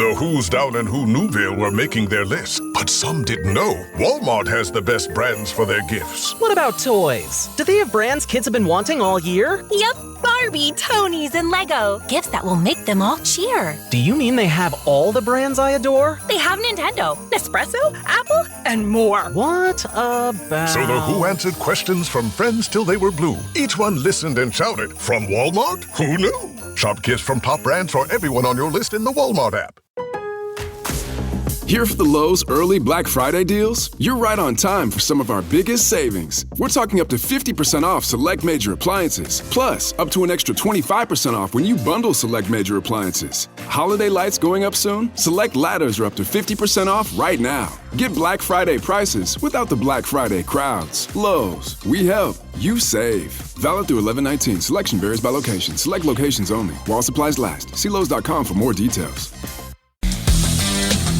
The Who's Down in Who Newville were making their list, but some didn't know Walmart has the best brands for their gifts. What about toys? Do they have brands kids have been wanting all year? Yep, Barbie, Tony's, and Lego. Gifts that will make them all cheer. Do you mean they have all the brands I adore? They have Nintendo, Nespresso, Apple, and more. What about... So the Who answered questions from friends till they were blue. Each one listened and shouted, from Walmart? Who knew? Shop gifts from top brands for everyone on your list in the Walmart app. Here for the Lowe's early Black Friday deals? You're right on time for some of our biggest savings. We're talking up to 50% off select major appliances, plus up to an extra 25% off when you bundle select major appliances. Holiday lights going up soon? Select ladders are up to 50% off right now. Get Black Friday prices without the Black Friday crowds. Lowe's, we help, you save. Valid through 11/19. Selection varies by location. Select locations only. While supplies last. See Lowe's.com for more details.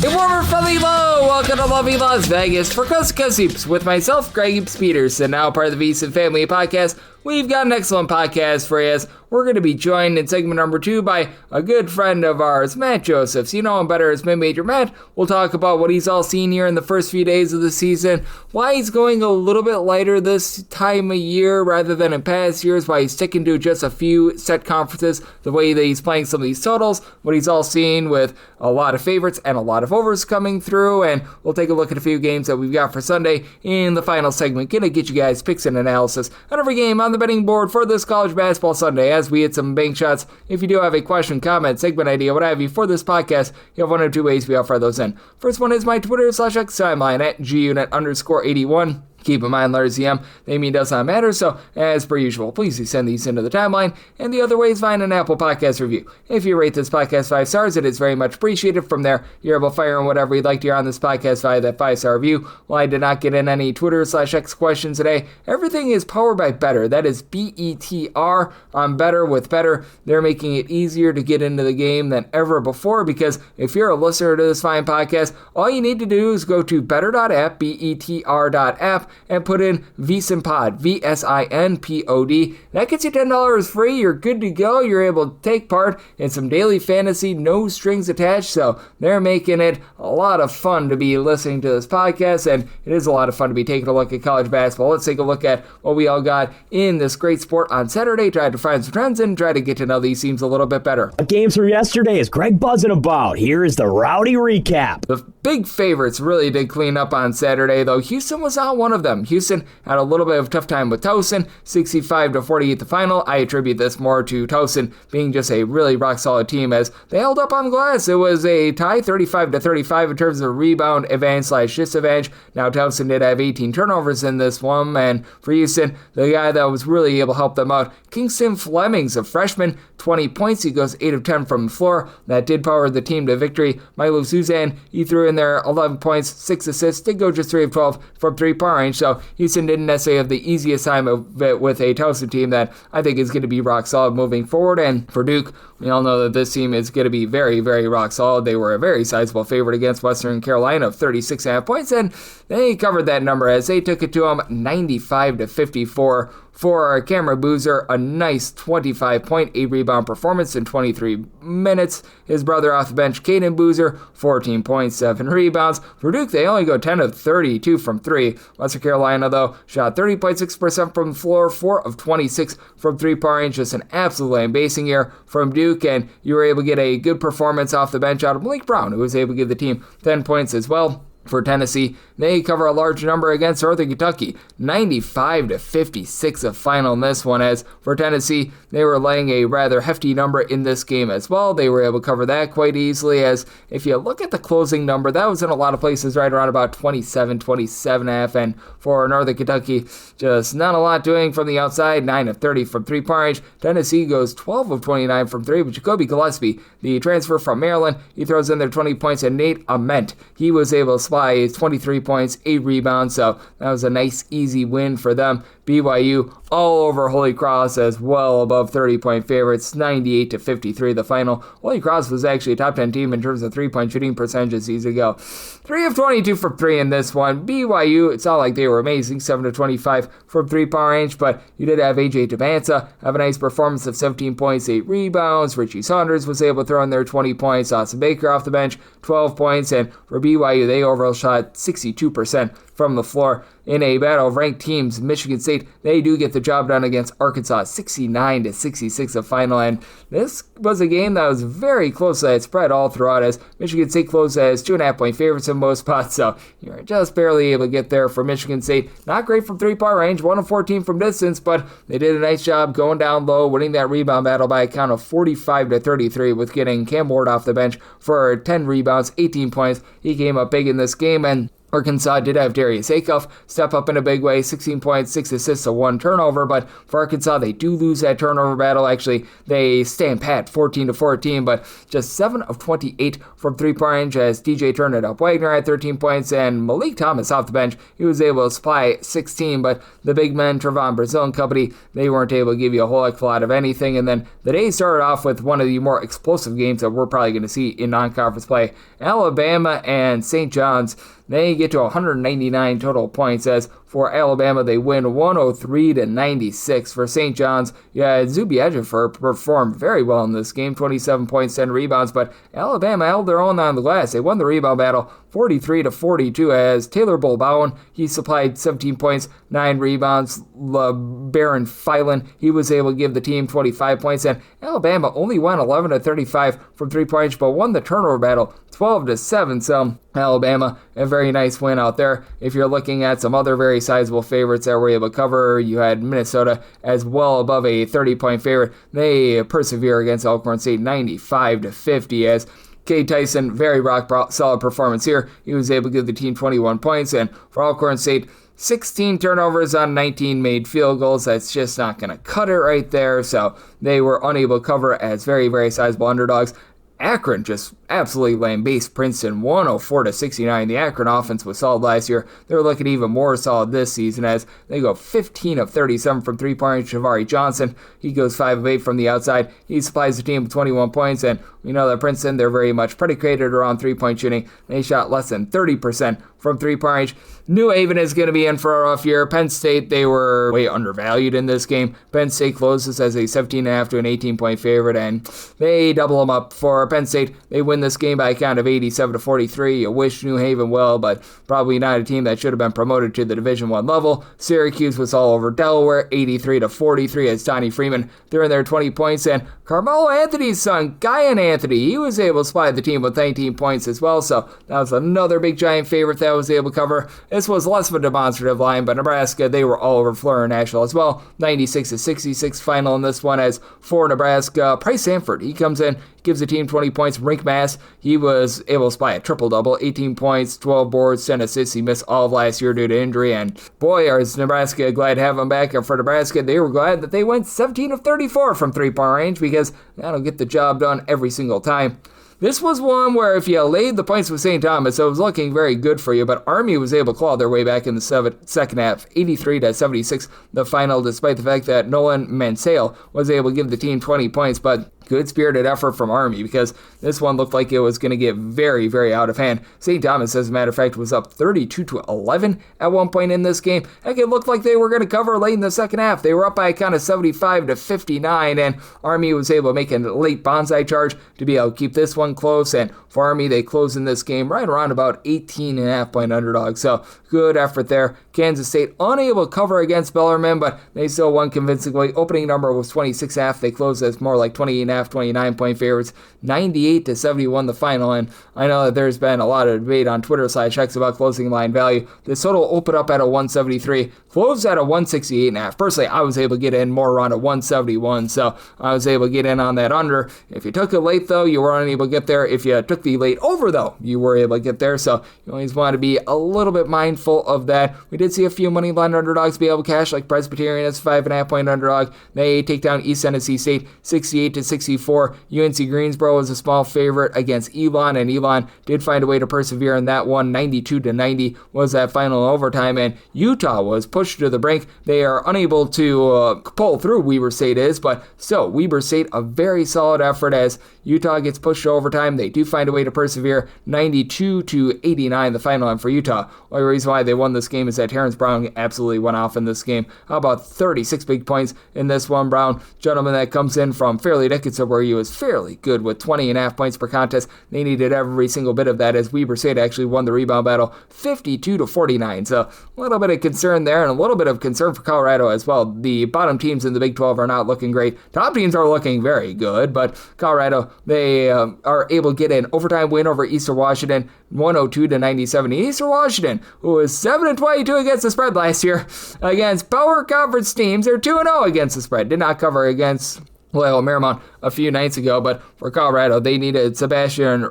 Hey, warmer, friendly, low! Welcome to lovely Las Vegas for Coast to Coast Hoops with myself, Greg Hoops Peterson, now part of the VSiN Family Podcast. We've got an excellent podcast for you as we're going to be joined in segment number 2 by a good friend of ours, Matt Josephs. You know him better as Mid-Major Matt. We'll talk about what he's all seen here in the first few days of the season, why he's going a little bit lighter this time of year rather than in past years, why he's sticking to just a few set conferences, the way that he's playing some of these totals, what he's all seen with a lot of favorites and a lot of overs coming through, and we'll take a look at a few games that we've got for Sunday in the final segment. Gonna get you guys picks and analysis on every game on the betting board for this college basketball Sunday as we hit some bank shots. If you do have a question, comment, segment idea, what have you for this podcast, you have one of two ways we offer those in. First one is my Twitter/X timeline at gunit_81. Keep in mind, letters EM, they mean does not matter, so as per usual, please do send these into the timeline. And the other way is find an Apple Podcast review. If you rate this podcast 5 stars, it is very much appreciated. From there, you're able to fire in whatever you'd like to hear on this podcast via that 5-star review. Well, I did not get in any Twitter/X questions today. Everything is powered by Better. That is BETR on Better. With Better, they're making it easier to get into the game than ever before, because if you're a listener to this fine podcast, all you need to do is go to better.app, BETR.app, and put in VSINPOD, VSINPOD. That gets you $10 free. You're good to go. You're able to take part in some daily fantasy, no strings attached. So they're making it a lot of fun to be listening to this podcast, and it is a lot of fun to be taking a look at college basketball. Let's take a look at what we all got in this great sport on Saturday. Try to find some trends and try to get to know these teams a little bit better. Games from yesterday is Greg buzzing about. Here is the rowdy recap. The big favorites really did clean up on Saturday, though Houston was not one of them. Houston had a little bit of a tough time with Towson, 65-48 the final. I attribute this more to Towson being just a really rock-solid team as they held up on the glass. It was a tie, 35-35 in terms of rebound advantage/disadvantage. Now Towson did have 18 turnovers in this one, and for Houston, the guy that was really able to help them out, Kingston Fleming's a freshman, 20 points. He goes 8 of 10 from the floor. That did power the team to victory. Milo Suzanne, he threw in there 11 points, 6 assists, did go just 3 of 12 from 3-point range, so Houston didn't necessarily have the easiest time of it with a Towson team that I think is going to be rock solid moving forward. And for Duke, we all know that this team is going to be very, very rock solid. They were a very sizable favorite against Western Carolina of 36.5 points, and they covered that number as they took it to them 95-54. For Cameron Boozer, a nice 25-point, 8-rebound performance in 23 minutes. His brother off the bench, Caden Boozer, 14 points, 7 rebounds. For Duke, they only go 10 of 32 from 3. Western Carolina, though, shot 30.6% from the floor, 4 of 26 from 3-point range. Just an absolute lambasting year from Duke, and you were able to get a good performance off the bench out of Malik Brown, who was able to give the team 10 points as well. For Tennessee, they cover a large number against Northern Kentucky, 95-56 of final in this one, as for Tennessee, they were laying a rather hefty number in this game as well. They were able to cover that quite easily, as if you look at the closing number, that was in a lot of places right around about 27.5, and for Northern Kentucky, just not a lot doing from the outside, 9 of 30 from 3-point range. Tennessee goes 12 of 29 from 3, but Jacoby Gillespie, the transfer from Maryland, he throws in there 20 points, and Nate Ament, he was able to by 23 points, 8 rebounds, so that was a nice, easy win for them. BYU all over Holy Cross as well above 30-point favorites, 98-53 the final. Holy Cross was actually a top 10 team in terms of 3-point shooting percentage a season ago. 3 of 22 from 3 in this one. BYU, it's not like they were amazing, 7-25 from 3-point range, but you did have AJ Tabansa have a nice performance of 17 points, 8 rebounds. Richie Saunders was able to throw in there 20 points. Austin Baker off the bench, 12 points, and for BYU, they overall shot 62% from the floor. In a battle of ranked teams, Michigan State, they do get the job done against Arkansas, 69-66 the final, and this was a game that was very close to that spread all throughout, as Michigan State closed as 2.5-point favorites in most spots, so you're just barely able to get there for Michigan State. Not great from 3-point range, 1 of 14 from distance, but they did a nice job going down low, winning that rebound battle by a count of 45-33 with getting Cam Ward off the bench for 10 rebounds, 18 points. He came up big in this game, and Arkansas did have Darius Acuff step up in a big way, 16 points, 6 assists, 1 turnover, but for Arkansas, they do lose that turnover battle. Actually, they stand pat, 14-14, but just 7 of 28 from 3-point range as DJ turned it up. Wagner had 13 points, and Malik Thomas off the bench, he was able to supply 16, but the big men, Trevon Brazil and company, they weren't able to give you a whole heck of a lot of anything, and then the day started off with one of the more explosive games that we're probably going to see in non-conference play. Alabama and St. John's, they get to 199 total points, as for Alabama, they win 103-96. For St. John's, Zuby Ejiofor performed very well in this game, 27 points, 10 rebounds, but Alabama held their own on the glass. They won the rebound battle 43-42 as Taylor Bull-Bowen, he supplied 17 points, 9 rebounds. Baron Filan, he was able to give the team 25 points, and Alabama only won 11-35 from 3-point range, but won the turnover battle 12-7, so Alabama, a very nice win out there. If you're looking at some other very sizable favorites that were able to cover, you had Minnesota as well above a 30-point favorite. They persevere against Alcorn State 95-50 as Cade Tyson, very rock-solid performance here. He was able to give the team 21 points, and for Alcorn State, 16 turnovers on 19 made field goals. That's just not going to cut it right there, so they were unable to cover as very, very sizable underdogs. Akron just absolutely lambasted Princeton 104-69. The Akron offense was solid last year. They're looking even more solid this season as they go 15 of 37 from 3-point range. Javari Johnson, he goes 5 of 8 from the outside. He supplies the team with 21 points, and we know that Princeton, they're very much predicated around 3-point shooting. They shot less than 30% from 3-point range. New Haven is going to be in for a rough year. Penn State, they were way undervalued in this game. Penn State closes as a 17.5 to an 18-point favorite, and they double them up for Penn State. They win this game by a count of 87-43. You wish New Haven well, but probably not a team that should have been promoted to the Division I level. Syracuse was all over Delaware, 83-43 as Donnie Freeman threw in their 20 points, and Carmelo Anthony's son, Guyan Anthony, he was able to supply the team with 19 points as well, so that was another big giant favorite that was able to cover. This was less of a demonstrative line, but Nebraska, they were all over Florida National as well. 96-66 final in this one as for Nebraska. Price Sanford, he comes in, gives the team 20 points. Rink Mass, he was able to supply a triple-double, 18 points, 12 boards, 10 assists. He missed all of last year due to injury, and boy, is Nebraska glad to have him back. And for Nebraska, they were glad that they went 17 of 34 from 3-point range because that'll get the job done every single time. This was one where if you laid the points with St. Thomas, it was looking very good for you, but Army was able to claw their way back in the second half, 83-76, the final, despite the fact that Nolan Mansale was able to give the team 20 points, but good spirited effort from Army because this one looked like it was going to get very, very out of hand. St. Thomas, as a matter of fact, was up 32-11 at one point in this game. Heck, it looked like they were going to cover late in the second half. They were up by a count of 75-59, and Army was able to make a late bonsai charge to be able to keep this one close, and for Army, they closed in this game right around about 18.5-point underdog, so good effort there. Kansas State unable to cover against Bellarmine, but they still won convincingly. Opening number was 26.5. They closed as more like 28.5, 29-point favorites. 98-71 the final, and I know that there's been a lot of debate on Twitter/X about closing line value. This total opened up at a 173, closed at a 168.5. Personally, I was able to get in more around a 171, so I was able to get in on that under. If you took it late, though, you were unable to get there. If you took the late over, though, you were able to get there, so you always want to be a little bit mindful of that. We did see a few money line underdogs be able to cash, like Presbyterian as a 5.5-point underdog. They take down East Tennessee State 68-64. 64. UNC Greensboro was a small favorite against Elon, and Elon did find a way to persevere in that one. 92-90 was that final overtime, and Utah was pushed to the brink. They are unable to pull through, Weber State is, but still, Weber State, a very solid effort as Utah gets pushed to overtime. They do find a way to persevere. 92-89 the final, and for Utah, the reason why they won this game is that Terrence Brown absolutely went off in this game. How about 36 big points in this one? Brown, gentleman that comes in from Fairleigh Dickinson, where he was fairly good with 20.5 points per contest. They needed every single bit of that as Weber State actually won the rebound battle 52-49. So a little bit of concern there and a little bit of concern for Colorado as well. The bottom teams in the Big 12 are not looking great. Top teams are looking very good, but Colorado, they are able to get an overtime win over Eastern Washington, 102-97. Eastern Washington, who was 7-22 against the spread last year against power conference teams, they're 2-0 against the spread. Did not cover against Loyola Marymount a few nights ago, but for Colorado, they needed Sebastian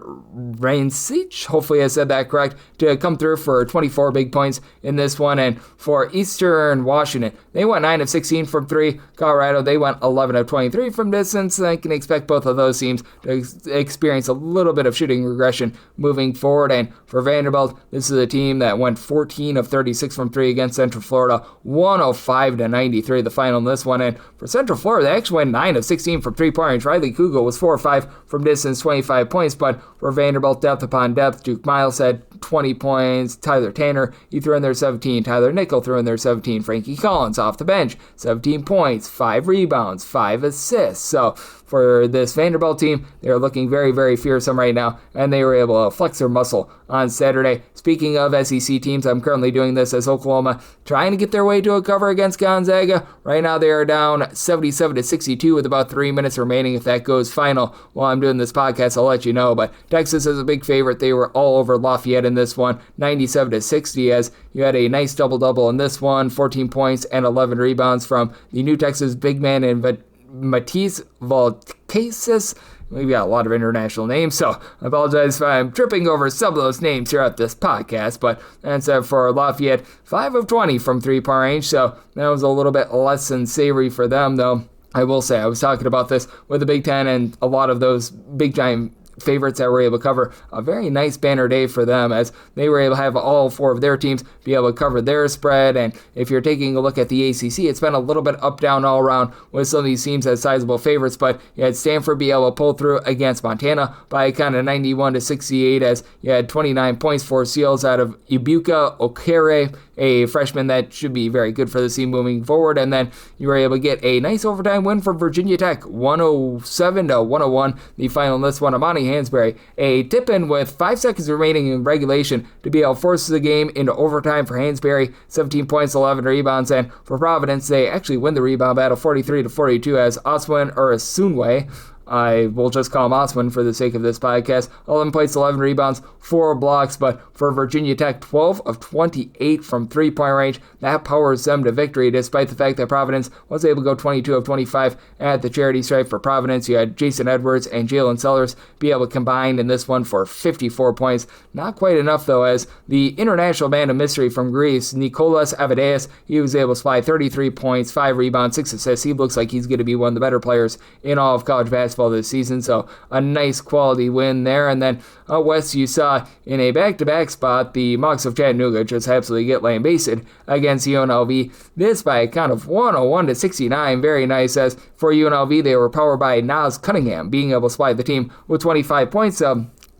Reinsich, hopefully I said that correct, to come through for 24 big points in this one. And for Eastern Washington, they went 9 of 16 from 3. Colorado, they went 11 of 23 from distance. I can expect both of those teams to experience a little bit of shooting regression moving forward. And for Vanderbilt, this is a team that went 14 of 36 from 3 against Central Florida, 105-93 the final in this one. And for Central Florida, they actually went 9 of 16 from 3-point range. Riley Kugel was 4 of 5 from distance, 25 points, but for Vanderbilt, depth upon depth, Duke Miles had 20 points, Tyler Tanner, he threw in there 17, Tyler Nickel threw in there 17, Frankie Collins off the bench, 17 points, 5 rebounds, 5 assists. So for this Vanderbilt team, they're looking very, very fearsome right now, and they were able to flex their muscle on Saturday. Speaking of SEC teams, I'm currently doing this as Oklahoma trying to get their way to a cover against Gonzaga. Right now they are down 77-62 with about 3 minutes remaining. If that goes final while I'm doing this podcast, I'll let you know. But Texas is a big favorite. They were all over Lafayette in this one, 97-60, as you had a nice double-double in this one, 14 points and 11 rebounds from the new Texas big man and Matisse Valcasis. We've got a lot of international names, so I apologize if I'm tripping over some of those names throughout this podcast, but that's for Lafayette, 5 of 20 from 3-point range, so that was a little bit less than savory for them, though. I will say, I was talking about this with the Big Ten and a lot of those big giant favorites that were able to cover a very nice banner day for them, as they were able to have all 4 of their teams be able to cover their spread. And if you're taking a look at the ACC, it's been a little bit up down all around with some of these teams as sizable favorites, but you had Stanford be able to pull through against Montana by kind of 91-68, as you had 29 points for Seals out of Ibuka Okere, a freshman that should be very good for the team moving forward. And then you were able to get a nice overtime win for Virginia Tech, 107-101 the final in this one. Amani Hansberry, a tip-in with 5 seconds remaining in regulation to be able to force the game into overtime for Hansberry, 17 points, 11 rebounds. And for Providence, they actually win the rebound battle 43-42 as Oswin Urasunwe, I will just call him Oswin for the sake of this podcast, 11 points, 11 rebounds, 4 blocks, but for Virginia Tech, 12 of 28 from 3-point range. That powers them to victory, despite the fact that Providence was able to go 22 of 25 at the charity stripe. For Providence, you had Jason Edwards and Jalen Sellers be able to combine in this one for 54 points. Not quite enough, though, as the international man of mystery from Greece, Nikolas Avadeus, he was able to supply 33 points, 5 rebounds, 6 assists. He looks like he's going to be one of the better players in all of college basketball this season, so a nice quality win there. And then out west, you saw in a back-to-back spot, the Mocs of Chattanooga just absolutely get lambasted against UNLV. This by a count of 101-69. Very nice, as for UNLV, they were powered by Nas Cunningham, being able to supply the team with 25 points.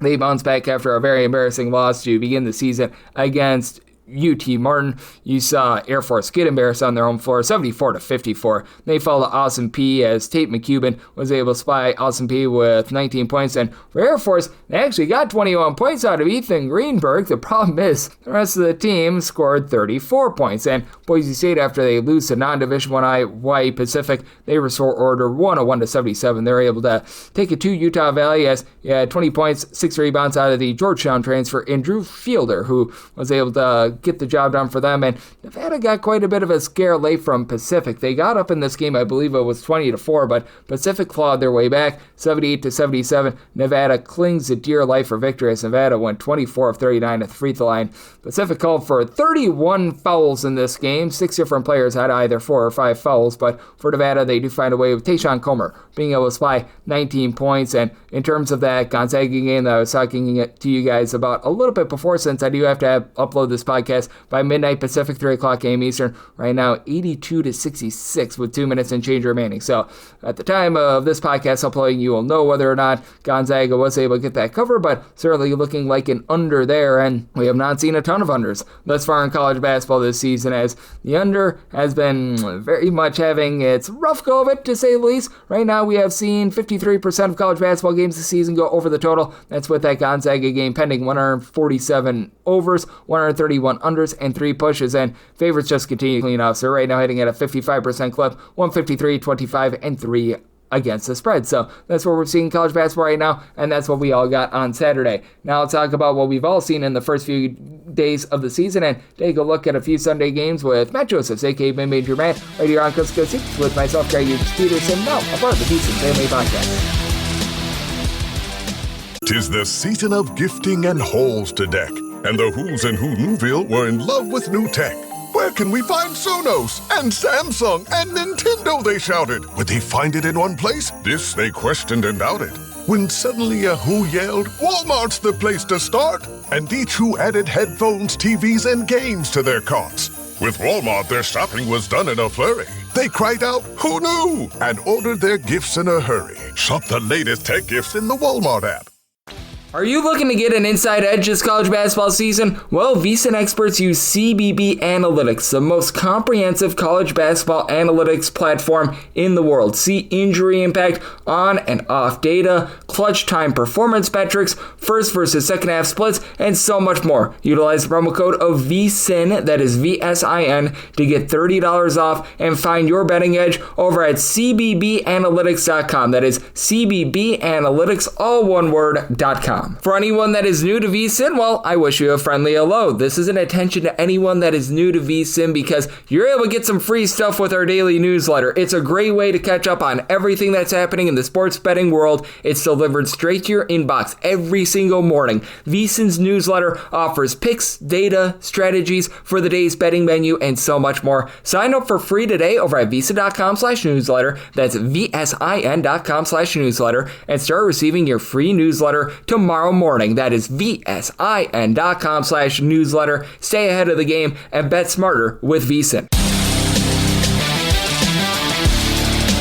They bounced back after a very embarrassing loss to begin the season against UT Martin. You saw Air Force get embarrassed on their home floor, 74-54. They fell to Austin P as Tate McCubbin was able to supply Austin P with 19 points. And for Air Force, they actually got 21 points out of Ethan Greenberg. The problem is the rest of the team scored 34 points. And Boise State, after they lose to non-Division I Hawaii Pacific, they restore order 101-77. They were able to take it to Utah Valley as you had 20 points, 6 rebounds out of the Georgetown transfer, Andrew Fielder, who was able to get the job done for them. And Nevada got quite a bit of a scare late from Pacific. They got up in this game, I believe it was 20-4, but Pacific clawed their way back, 78-77. Nevada clings to dear life for victory as Nevada went 24 of 39 at the free throw line. Pacific called for 31 fouls in this game. 6 different players had either 4 or 5 fouls, but for Nevada, they do find a way with Tayshaun Comer, being able to supply 19 points. And in terms of that Gonzaga game that I was talking to you guys about a little bit before, since I do have to upload this podcast by midnight Pacific, 3 o'clock a.m. Eastern, right now 82-66 with 2 minutes and change remaining. So at the time of this podcast uploading, you will know whether or not Gonzaga was able to get that cover, but certainly looking like an under there, and we have not seen a ton of unders thus far in college basketball this season, as the under has been very much having its rough go of it, to say the least. Right now we have seen 53% of college basketball games this season go over the total. That's with that Gonzaga game pending, 147 overs, 131 unders, and 3 pushes, and favorites just continue to clean up. So right now hitting at a 55% clip, 153, 25, and 3 against the spread. So that's what we're seeing in college basketball right now, and that's what we all got on Saturday. Now let's talk about what we've all seen in the first few days of the season and take a look at a few Sunday games with Matt Josephs, aka Mid-Major Matt, right here on Coast to Coast with myself, Greg Peterson, now a part of the Peterson Family Podcast. 'Tis the season of gifting and halls to deck, and the Who's in Who Newville were in love with new tech. Where can we find Sonos and Samsung and Nintendo, they shouted. Would they find it in one place? This they questioned and doubted. When suddenly a Who yelled, Walmart's the place to start! And each Who added headphones, TVs, and games to their carts. With Walmart, their shopping was done in a flurry. They cried out, Who knew? And ordered their gifts in a hurry. Shop the latest tech gifts in the Walmart app. Are you looking to get an inside edge this college basketball season? Well, VSiN experts use CBB Analytics, the most comprehensive college basketball analytics platform in the world. See injury impact, on and off data, clutch time performance metrics, first versus second half splits, and so much more. Utilize the promo code of VSiN, that is VSIN, to get $30 off and find your betting edge over at cbbanalytics.com. That is cbbanalytics, all one word.com. For anyone that is new to VSiN, well, I wish you a friendly hello. This is an attention to anyone that is new to VSiN because you're able to get some free stuff with our daily newsletter. It's a great way to catch up on everything that's happening in the sports betting world. It's delivered straight to your inbox every single morning. VSiN's newsletter offers picks, data, strategies for the day's betting menu, and so much more. Sign up for free today over at VSiN.com/newsletter. That's VSIN.com/newsletter, and start receiving your free newsletter tomorrow morning. That is VSIN.com/newsletter. Stay ahead of the game and bet smarter with VSiN.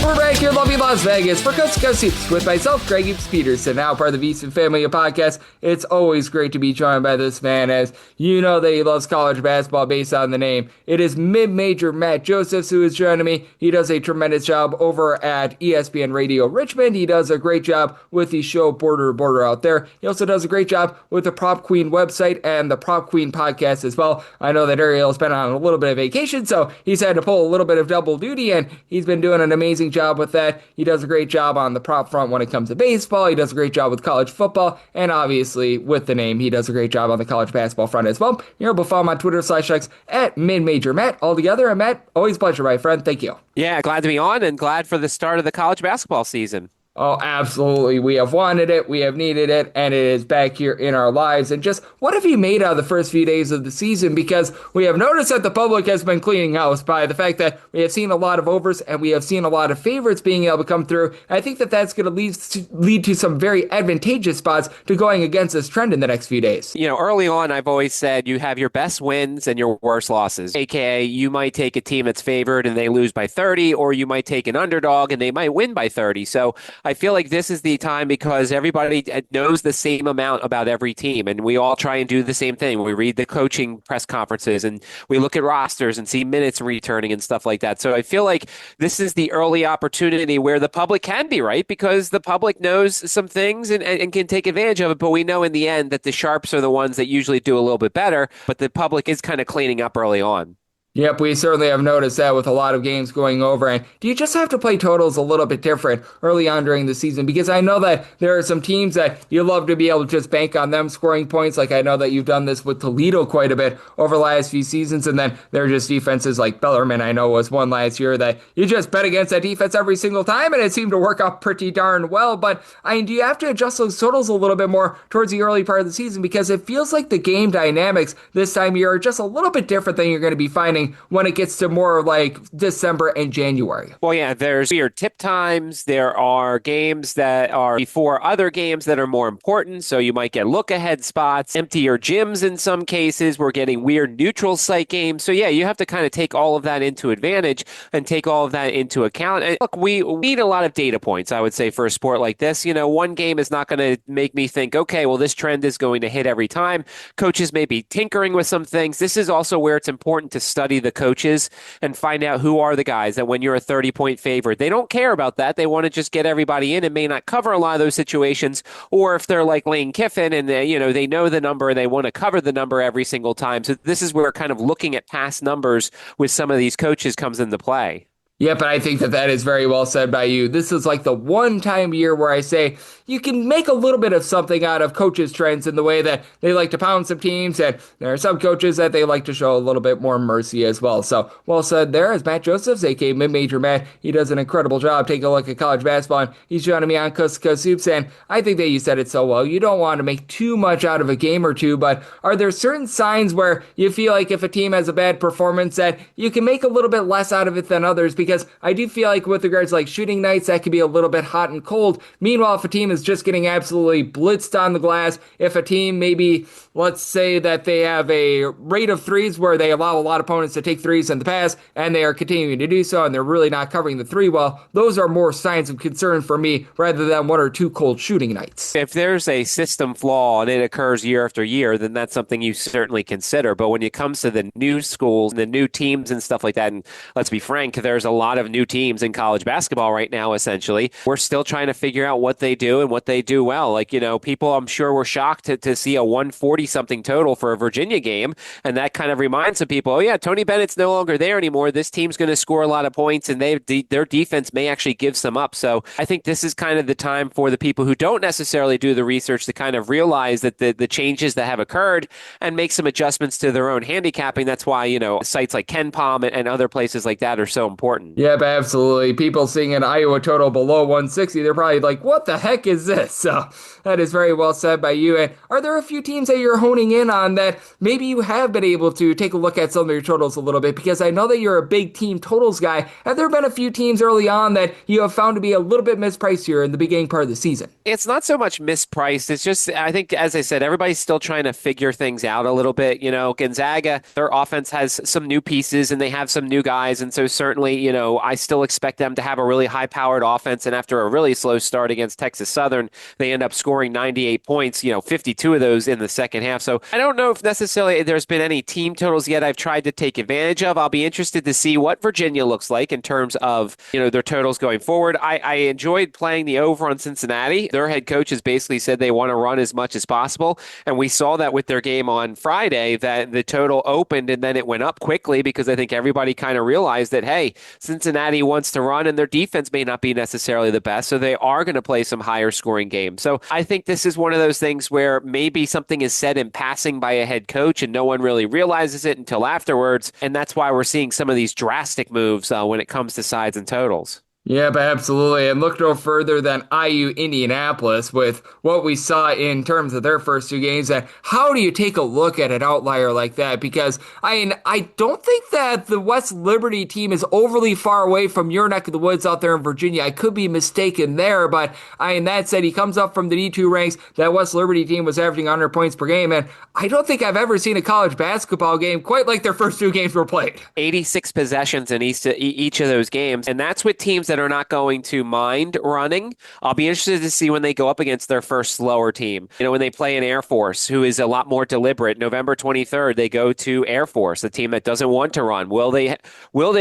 We're back here in lovely Las Vegas for Coast to Coast Hoops with myself, Greg Peterson, now part of the VSiN Family Podcast. It's always great to be joined by this man, as you know that he loves college basketball based on the name. It is mid-major Matt Josephs who is joining me. He does a tremendous job over at ESPN Radio Richmond. He does a great job with the show Border Out There. He also does a great job with the Prop Queen website and the Prop Queen podcast as well. I know that Ariel's been on a little bit of vacation, so he's had to pull a little bit of double duty, and he's been doing an amazing job with that. He does a great job on the prop front when it comes to baseball. He does a great job with college football, and obviously with the name, he does a great job on the college basketball front as well. You're able to follow him on Twitter /X at MidMajorMatt altogether. And Matt, always a pleasure, my friend. Thank you. Yeah, glad to be on and glad for the start of the college basketball season. Oh, absolutely. We have wanted it, we have needed it, and it is back here in our lives. And just what have you made out of the first few days of the season? Because we have noticed that the public has been cleaning house by the fact that we have seen a lot of overs and we have seen a lot of favorites being able to come through. And I think that that's going to lead to some very advantageous spots to going against this trend in the next few days. You know, early on, I've always said you have your best wins and your worst losses. AKA, you might take a team that's favored and they lose by 30, or you might take an underdog and they might win by 30. So I feel like this is the time because everybody knows the same amount about every team, and we all try and do the same thing. We read the coaching press conferences and we look at rosters and see minutes returning and stuff like that. So I feel like this is the early opportunity where the public can be right, because the public knows some things and can take advantage of it. But we know in the end that the sharps are the ones that usually do a little bit better, but the public is kind of cleaning up early on. Yep, we certainly have noticed that with a lot of games going over. And do you just have to play totals a little bit different early on during the season? Because I know that there are some teams that you love to be able to just bank on them scoring points. Like I know that you've done this with Toledo quite a bit over the last few seasons. And then there are just defenses like Bellarmine, I know was one last year that you just bet against that defense every single time, and it seemed to work out pretty darn well. But I mean, do you have to adjust those totals a little bit more towards the early part of the season? Because it feels like the game dynamics this time of year are just a little bit different than you're going to be finding happening when it gets to more like December and January. Well, yeah, there's weird tip times. There are games that are before other games that are more important. So you might get look-ahead spots, emptier gyms in some cases. We're getting weird neutral site games. So, yeah, you have to kind of take all of that into advantage and take all of that into account. And look, we need a lot of data points, I would say, for a sport like this. You know, one game is not going to make me think, okay, well, this trend is going to hit every time. Coaches may be tinkering with some things. This is also where it's important to study the coaches and find out who are the guys that when you're a 30-point favorite, they don't care about that. They want to just get everybody in and may not cover a lot of those situations. Or if they're like Lane Kiffin and they know the number and they want to cover the number every single time. So this is where kind of looking at past numbers with some of these coaches comes into play. Yeah, but I think that is very well said by you. This is like the one time a year where I say you can make a little bit of something out of coaches' trends in the way that they like to pound some teams, and there are some coaches that they like to show a little bit more mercy as well. So, well said there is Matt Josephs, aka Mid-Major Matt. He does an incredible job taking a look at college basketball, and he's joining me on Coast to Coast Hoops, and I think that you said it so well. You don't want to make too much out of a game or two, but are there certain signs where you feel like if a team has a bad performance that you can make a little bit less out of it than others? Because I do feel like with regards to like shooting nights, that can be a little bit hot and cold. Meanwhile, if a team is just getting absolutely blitzed on the glass, if a team maybe, let's say that they have a rate of threes where they allow a lot of opponents to take threes in the pass, and they are continuing to do so, and they're really not covering the three well, those are more signs of concern for me rather than one or two cold shooting nights. If there's a system flaw and it occurs year after year, then that's something you certainly consider. But when it comes to the new schools, the new teams and stuff like that, and let's be frank, there's a lot of new teams in college basketball right now, essentially. We're still trying to figure out what they do and what they do well. Like, people I'm sure were shocked to see a 140-something total for a Virginia game, and that kind of reminds some people, oh yeah, Tony Bennett's no longer there anymore. This team's going to score a lot of points, and their defense may actually give some up. So I think this is kind of the time for the people who don't necessarily do the research to kind of realize that the changes that have occurred and make some adjustments to their own handicapping. That's why, sites like KenPom and other places like that are so important. Yeah, but absolutely. People seeing an Iowa total below 160, they're probably like, what the heck is this? So that is very well said by you. And are there a few teams that you're honing in on that maybe you have been able to take a look at some of your totals a little bit? Because I know that you're a big team totals guy. Have there been a few teams early on that you have found to be a little bit mispriced here in the beginning part of the season? It's not so much mispriced. It's just, I think, as I said, everybody's still trying to figure things out a little bit. Gonzaga, their offense has some new pieces and they have some new guys. And so certainly, I still expect them to have a really high-powered offense. And after a really slow start against Texas Southern, they end up scoring 98 points, 52 of those in the second half. So I don't know if necessarily there's been any team totals yet I've tried to take advantage of. I'll be interested to see what Virginia looks like in terms of, their totals going forward. I enjoyed playing the over on Cincinnati. Their head coach has basically said they want to run as much as possible. And we saw that with their game on Friday, that the total opened and then it went up quickly because I think everybody kind of realized that, hey, Cincinnati wants to run and their defense may not be necessarily the best. So they are going to play some higher scoring games. So I think this is one of those things where maybe something is said in passing by a head coach and no one really realizes it until afterwards. And that's why we're seeing some of these drastic moves when it comes to sides and totals. Yep, absolutely. And look no further than IU Indianapolis with what we saw in terms of their first two games. And how do you take a look at an outlier like that? Because I don't think that the West Liberty team is overly far away from your neck of the woods out there in Virginia. I could be mistaken there, but that said, he comes up from the D2 ranks. That West Liberty team was averaging 100 points per game, and I don't think I've ever seen a college basketball game quite like their first two games were played. 86 possessions in each of those games, and that's with teams that are not going to mind running. I'll be interested to see when they go up against their first slower team. When they play an Air Force, who is a lot more deliberate. November 23rd, they go to Air Force, the team that doesn't want to run. Will they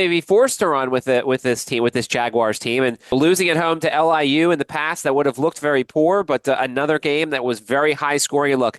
be forced to run with this team, with this Jaguars team? And losing at home to LIU in the past, that would have looked very poor, but another game that was very high scoring. And look,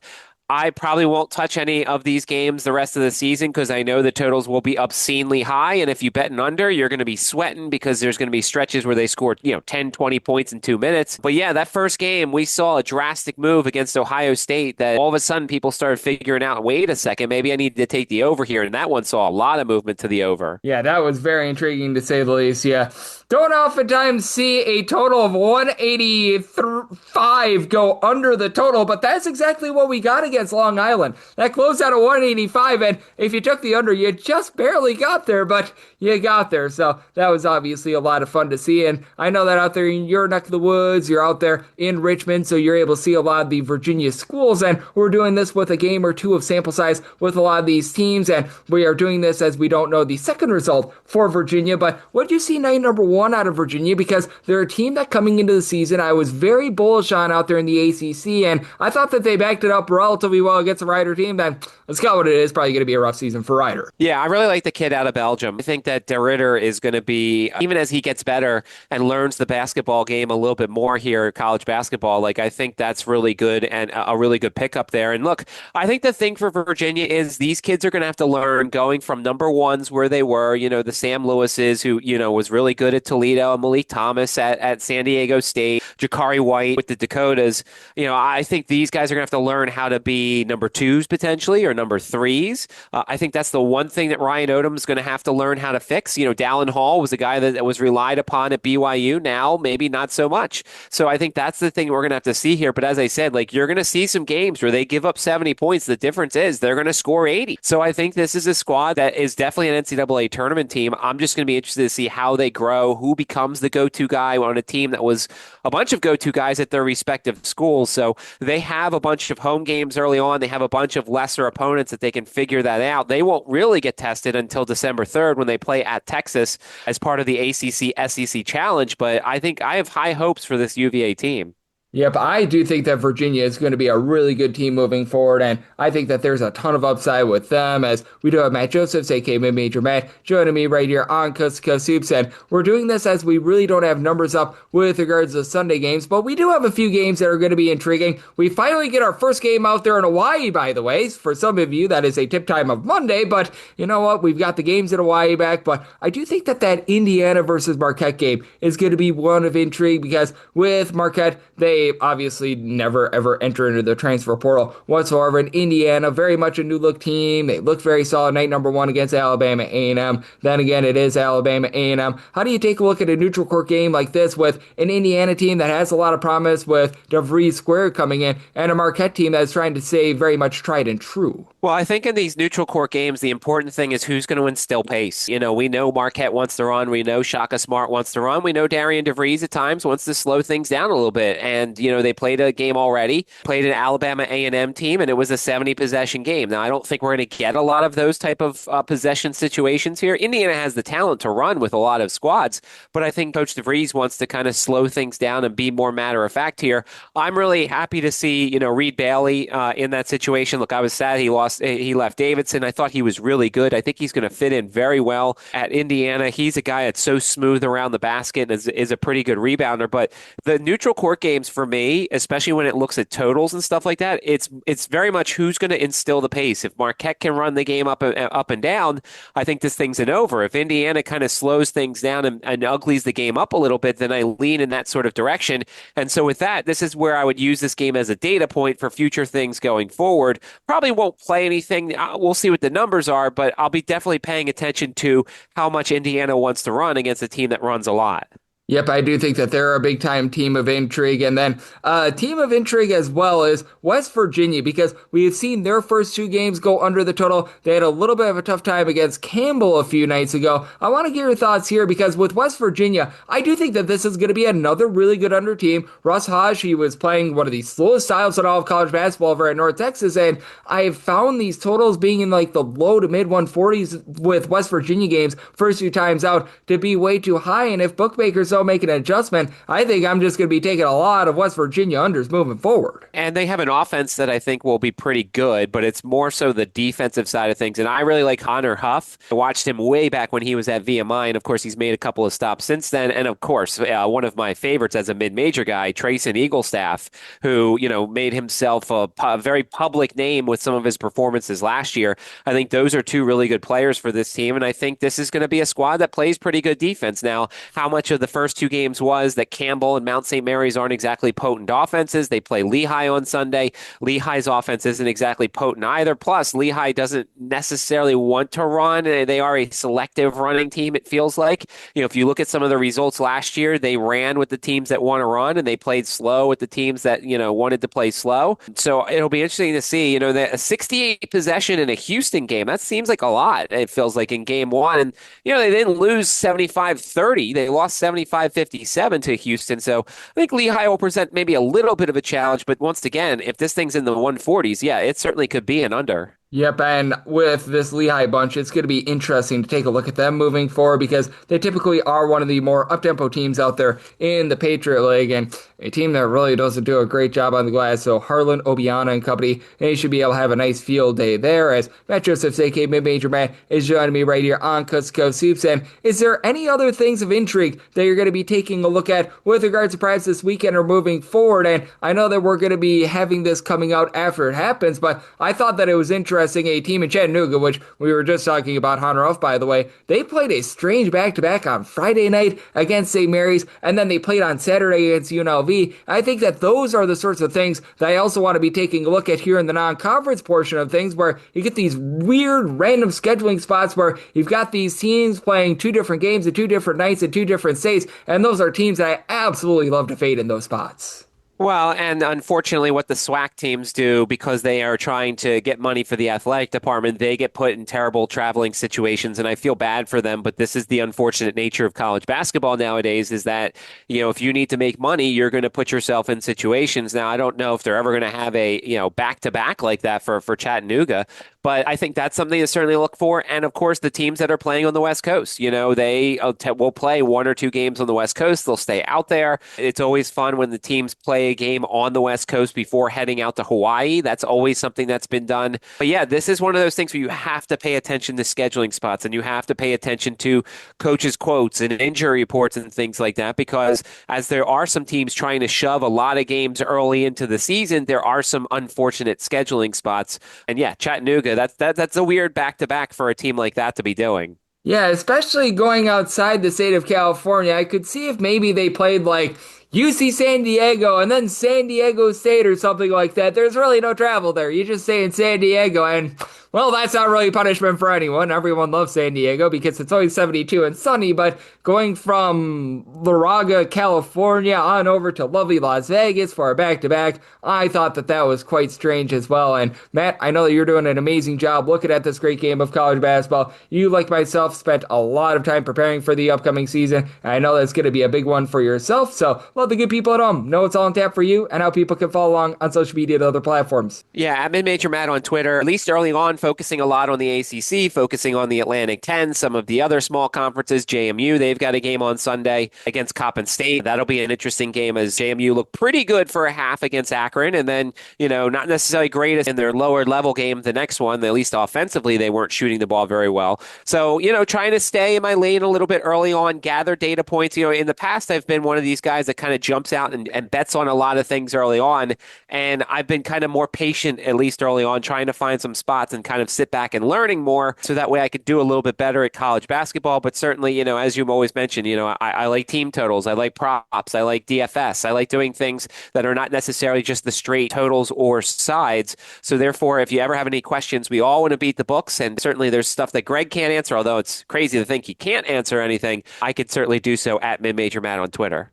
I probably won't touch any of these games the rest of the season because I know the totals will be obscenely high. And if you bet an under, you're going to be sweating because there's going to be stretches where they scored, 10, 20 points in 2 minutes. But yeah, that first game, we saw a drastic move against Ohio State that all of a sudden people started figuring out, wait a second, maybe I need to take the over here. And that one saw a lot of movement to the over. Yeah, that was very intriguing to say the least. Yeah. Don't oftentimes see a total of 185 go under the total, but that's exactly what we got against against Long Island. That closed out at 185, and if you took the under, you just barely got there, but you got there. So that was obviously a lot of fun to see, and I know that out there in your neck of the woods, you're out there in Richmond, so you're able to see a lot of the Virginia schools, and we're doing this with a game or two of sample size with a lot of these teams, and we are doing this as we don't know the second result for Virginia. But what do you see night number one out of Virginia? Because they're a team that coming into the season I was very bullish on out there in the ACC, and I thought that they backed it up relatively well against the Rider team. Then let's call it what it is, probably going to be a rough season for Rider. Yeah, I really like the kid out of Belgium. I think that De Ritter is going to be, even as he gets better and learns the basketball game a little bit more here, college basketball, like I think that's really good and a really good pickup there. And look, I think the thing for Virginia is these kids are going to have to learn going from number ones where they were, the Sam Lewises, who, was really good at Toledo, and Malik Thomas at San Diego State, Jakari White with the Dakotas. I think these guys are going to have to learn how to be number twos potentially or number threes. I think that's the one thing that Ryan Odom's going to have to learn how to fix. Dallin Hall was a guy that was relied upon at BYU. Now, maybe not so much. So I think that's the thing we're going to have to see here. But as I said, you're going to see some games where they give up 70 points. The difference is they're going to score 80. So I think this is a squad that is definitely an NCAA tournament team. I'm just going to be interested to see how they grow, who becomes the go-to guy on a team that was a bunch of go-to guys at their respective schools. So they have a bunch of home games early on. They have a bunch of lesser opponents that they can figure that out. They won't really get tested until December 3rd when they play at Texas as part of the ACC SEC Challenge. But I think I have high hopes for this UVA team. Yep, I do think that Virginia is going to be a really good team moving forward, and I think that there's a ton of upside with them, as we do have Matt Josephs, aka Mid-Major Matt, joining me right here on Coast to Coast Hoops, and we're doing this as we really don't have numbers up with regards to Sunday games, but we do have a few games that are going to be intriguing. We finally get our first game out there in Hawaii, by the way. For some of you, that is a tip time of Monday, but you know what? We've got the games in Hawaii back, but I do think that Indiana versus Marquette game is going to be one of intrigue, because with Marquette, they obviously never ever enter into the transfer portal whatsoever. In Indiana, very much a new look team. They look very solid night number one against Alabama A&M. Then again, it is Alabama A&M. How do you take a look at a neutral court game like this with an Indiana team that has a lot of promise with DeVries Square coming in and a Marquette team that's trying to stay very much tried and true? Well, I think in these neutral court games, the important thing is who's going to instill pace. We know Marquette wants to run. We know Shaka Smart wants to run. We know Darian DeVries at times wants to slow things down a little bit. And, they played a game already, played an Alabama A&M team, and it was a 70-possession game. Now, I don't think we're going to get a lot of those type of possession situations here. Indiana has the talent to run with a lot of squads, but I think Coach DeVries wants to kind of slow things down and be more matter-of-fact here. I'm really happy to see, Reed Bailey in that situation. Look, I was sad he left Davidson. I thought he was really good. I think he's going to fit in very well at Indiana. He's a guy that's so smooth around the basket and is a pretty good rebounder, but the neutral court games for me, especially when it looks at totals and stuff like that, it's very much who's going to instill the pace. If Marquette can run the game up and down, I think this thing's an over. If Indiana kind of slows things down and uglies the game up a little bit, then I lean in that sort of direction. And so with that, this is where I would use this game as a data point for future things going forward. Probably won't play anything. We'll see what the numbers are, but I'll be definitely paying attention to how much Indiana wants to run against a team that runs a lot. Yep, I do think that they're a big-time team of intrigue. And then a team of intrigue as well is West Virginia, because we have seen their first two games go under the total. They had a little bit of a tough time against Campbell a few nights ago. I want to get your thoughts here, because with West Virginia, I do think that this is going to be another really good under team. Russ Hodge, he was playing one of the slowest styles in all of college basketball over at North Texas, and I have found these totals being in the low to mid 140s with West Virginia games first few times out to be way too high. And if bookmakers don't make an adjustment, I think I'm just going to be taking a lot of West Virginia unders moving forward. And they have an offense that I think will be pretty good, but it's more so the defensive side of things. And I really like Connor Huff. I watched him way back when he was at VMI, and of course he's made a couple of stops since then. And of course, one of my favorites as a mid-major guy, Trayson Eaglestaff, who made himself a very public name with some of his performances last year. I think those are two really good players for this team, and I think this is going to be a squad that plays pretty good defense. Now, how much of the first first two games was that Campbell and Mount St. Mary's aren't exactly potent offenses. They play Lehigh on Sunday. Lehigh's offense isn't exactly potent either. Plus, Lehigh doesn't necessarily want to run. They are a selective running team, it feels like. If you look at some of the results last year, they ran with the teams that want to run, and they played slow with the teams that, wanted to play slow. So it'll be interesting to see, that a 68 possession in a Houston game, that seems like a lot, it feels like, in game one. And, they didn't lose 75-30. They lost 75-57 to Houston. So I think Lehigh will present maybe a little bit of a challenge. But once again, if this thing's in the 140s, yeah, it certainly could be an under. Yep, and with this Lehigh bunch, it's going to be interesting to take a look at them moving forward because they typically are one of the more up-tempo teams out there in the Patriot League, and a team that really doesn't do a great job on the glass. So Harlan, Obiana, and company, they should be able to have a nice field day there. As Matt Joseph's, aka Mid-Major Matt, is joining me right here on Coast to Coast Hoops. And is there any other things of intrigue that you're going to be taking a look at with regards to perhaps this weekend or moving forward? And I know that we're going to be having this coming out after it happens, but I thought that it was interesting. A team in Chattanooga, which we were just talking about, Hunter Off, by the way, they played a strange back-to-back on Friday night against St. Mary's, and then they played on Saturday against UNLV. I think that those are the sorts of things that I also want to be taking a look at here in the non-conference portion of things, where you get these weird random scheduling spots where you've got these teams playing two different games at two different nights in two different states, and those are teams that I absolutely love to fade in those spots. Well, and unfortunately what the SWAC teams do, because they are trying to get money for the athletic department, they get put in terrible traveling situations, and I feel bad for them, but this is the unfortunate nature of college basketball nowadays, is that, if you need to make money, you're going to put yourself in situations. Now, I don't know if they're ever going to have a, back-to-back like that for Chattanooga, but I think that's something to certainly look for. And of course, the teams that are playing on the West Coast, they will play one or two games on the West Coast. They'll stay out there. It's always fun when the teams play a game on the West Coast before heading out to Hawaii. That's always something that's been done. But yeah, this is one of those things where you have to pay attention to scheduling spots, and you have to pay attention to coaches' quotes and injury reports and things like that, because as there are some teams trying to shove a lot of games early into the season, there are some unfortunate scheduling spots. And yeah, Chattanooga, that's a weird back-to-back for a team like that to be doing. Yeah, especially going outside the state of California. I could see if maybe they played like UC San Diego and then San Diego State or something like that. There's really no travel there. You just stay in San Diego, and well, that's not really punishment for anyone. Everyone loves San Diego because it's always 72 and sunny, but going from Moraga, California on over to lovely Las Vegas for a back-to-back, I thought that was quite strange as well. And Matt, I know that you're doing an amazing job looking at this great game of college basketball. You, like myself, spent a lot of time preparing for the upcoming season, and I know that's going to be a big one for yourself, so let the good people at home know it's all on tap for you and how people can follow along on social media and other platforms. Yeah, I'm Mid-Major Matt on Twitter, at least early on, focusing a lot on the ACC, focusing on the Atlantic 10, some of the other small conferences. JMU, they've got a game on Sunday against Coppin State. That'll be an interesting game, as JMU looked pretty good for a half against Akron, and then, not necessarily great in their lower level game, the next one. At least offensively, they weren't shooting the ball very well. So, trying to stay in my lane a little bit early on, gather data points. In the past, I've been one of these guys that kind of jumps out and bets on a lot of things early on, and I've been kind of more patient, at least early on, trying to find some spots and kind of sit back and learning more, so that way I could do a little bit better at college basketball. But certainly, as you've always mentioned, I like team totals, I like props, I like DFS, I like doing things that are not necessarily just the straight totals or sides. So therefore, if you ever have any questions, we all want to beat the books, and certainly there's stuff that Greg can't answer, although it's crazy to think he can't answer anything. I could certainly do so at Mid-Major Matt on Twitter.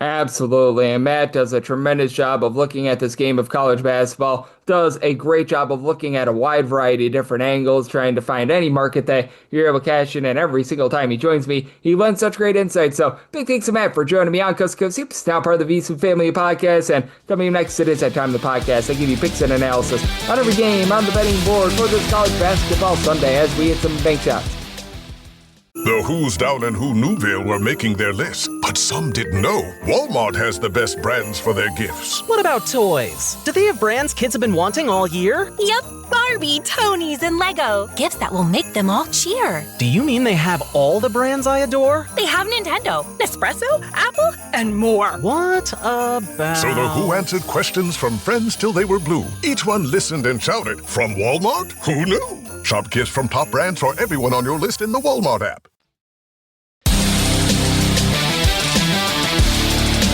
Absolutely, and Matt does a tremendous job of looking at this game of college basketball, does a great job of looking at a wide variety of different angles, trying to find any market that you're able to cash in, and every single time he joins me, he lends such great insight. So big thanks to Matt for joining me on Coast to Coast Hoops, now part of the VSiN Family Podcast, and coming next, it is that time of the podcast. I give you picks and analysis on every game on the betting board for this college basketball Sunday as we hit some bank shots. The Who's Down in Who Newville were making their list, but some didn't know Walmart has the best brands for their gifts. What about toys? Do they have brands kids have been wanting all year? Yep, Barbie, Tony's, and Lego. Gifts that will make them all cheer. Do you mean they have all the brands I adore? They have Nintendo, Nespresso, Apple, and more. What about... So the Who answered questions from friends till they were blue. Each one listened and shouted, from Walmart? Who knew? Shop gifts from top brands for everyone on your list in the Walmart app.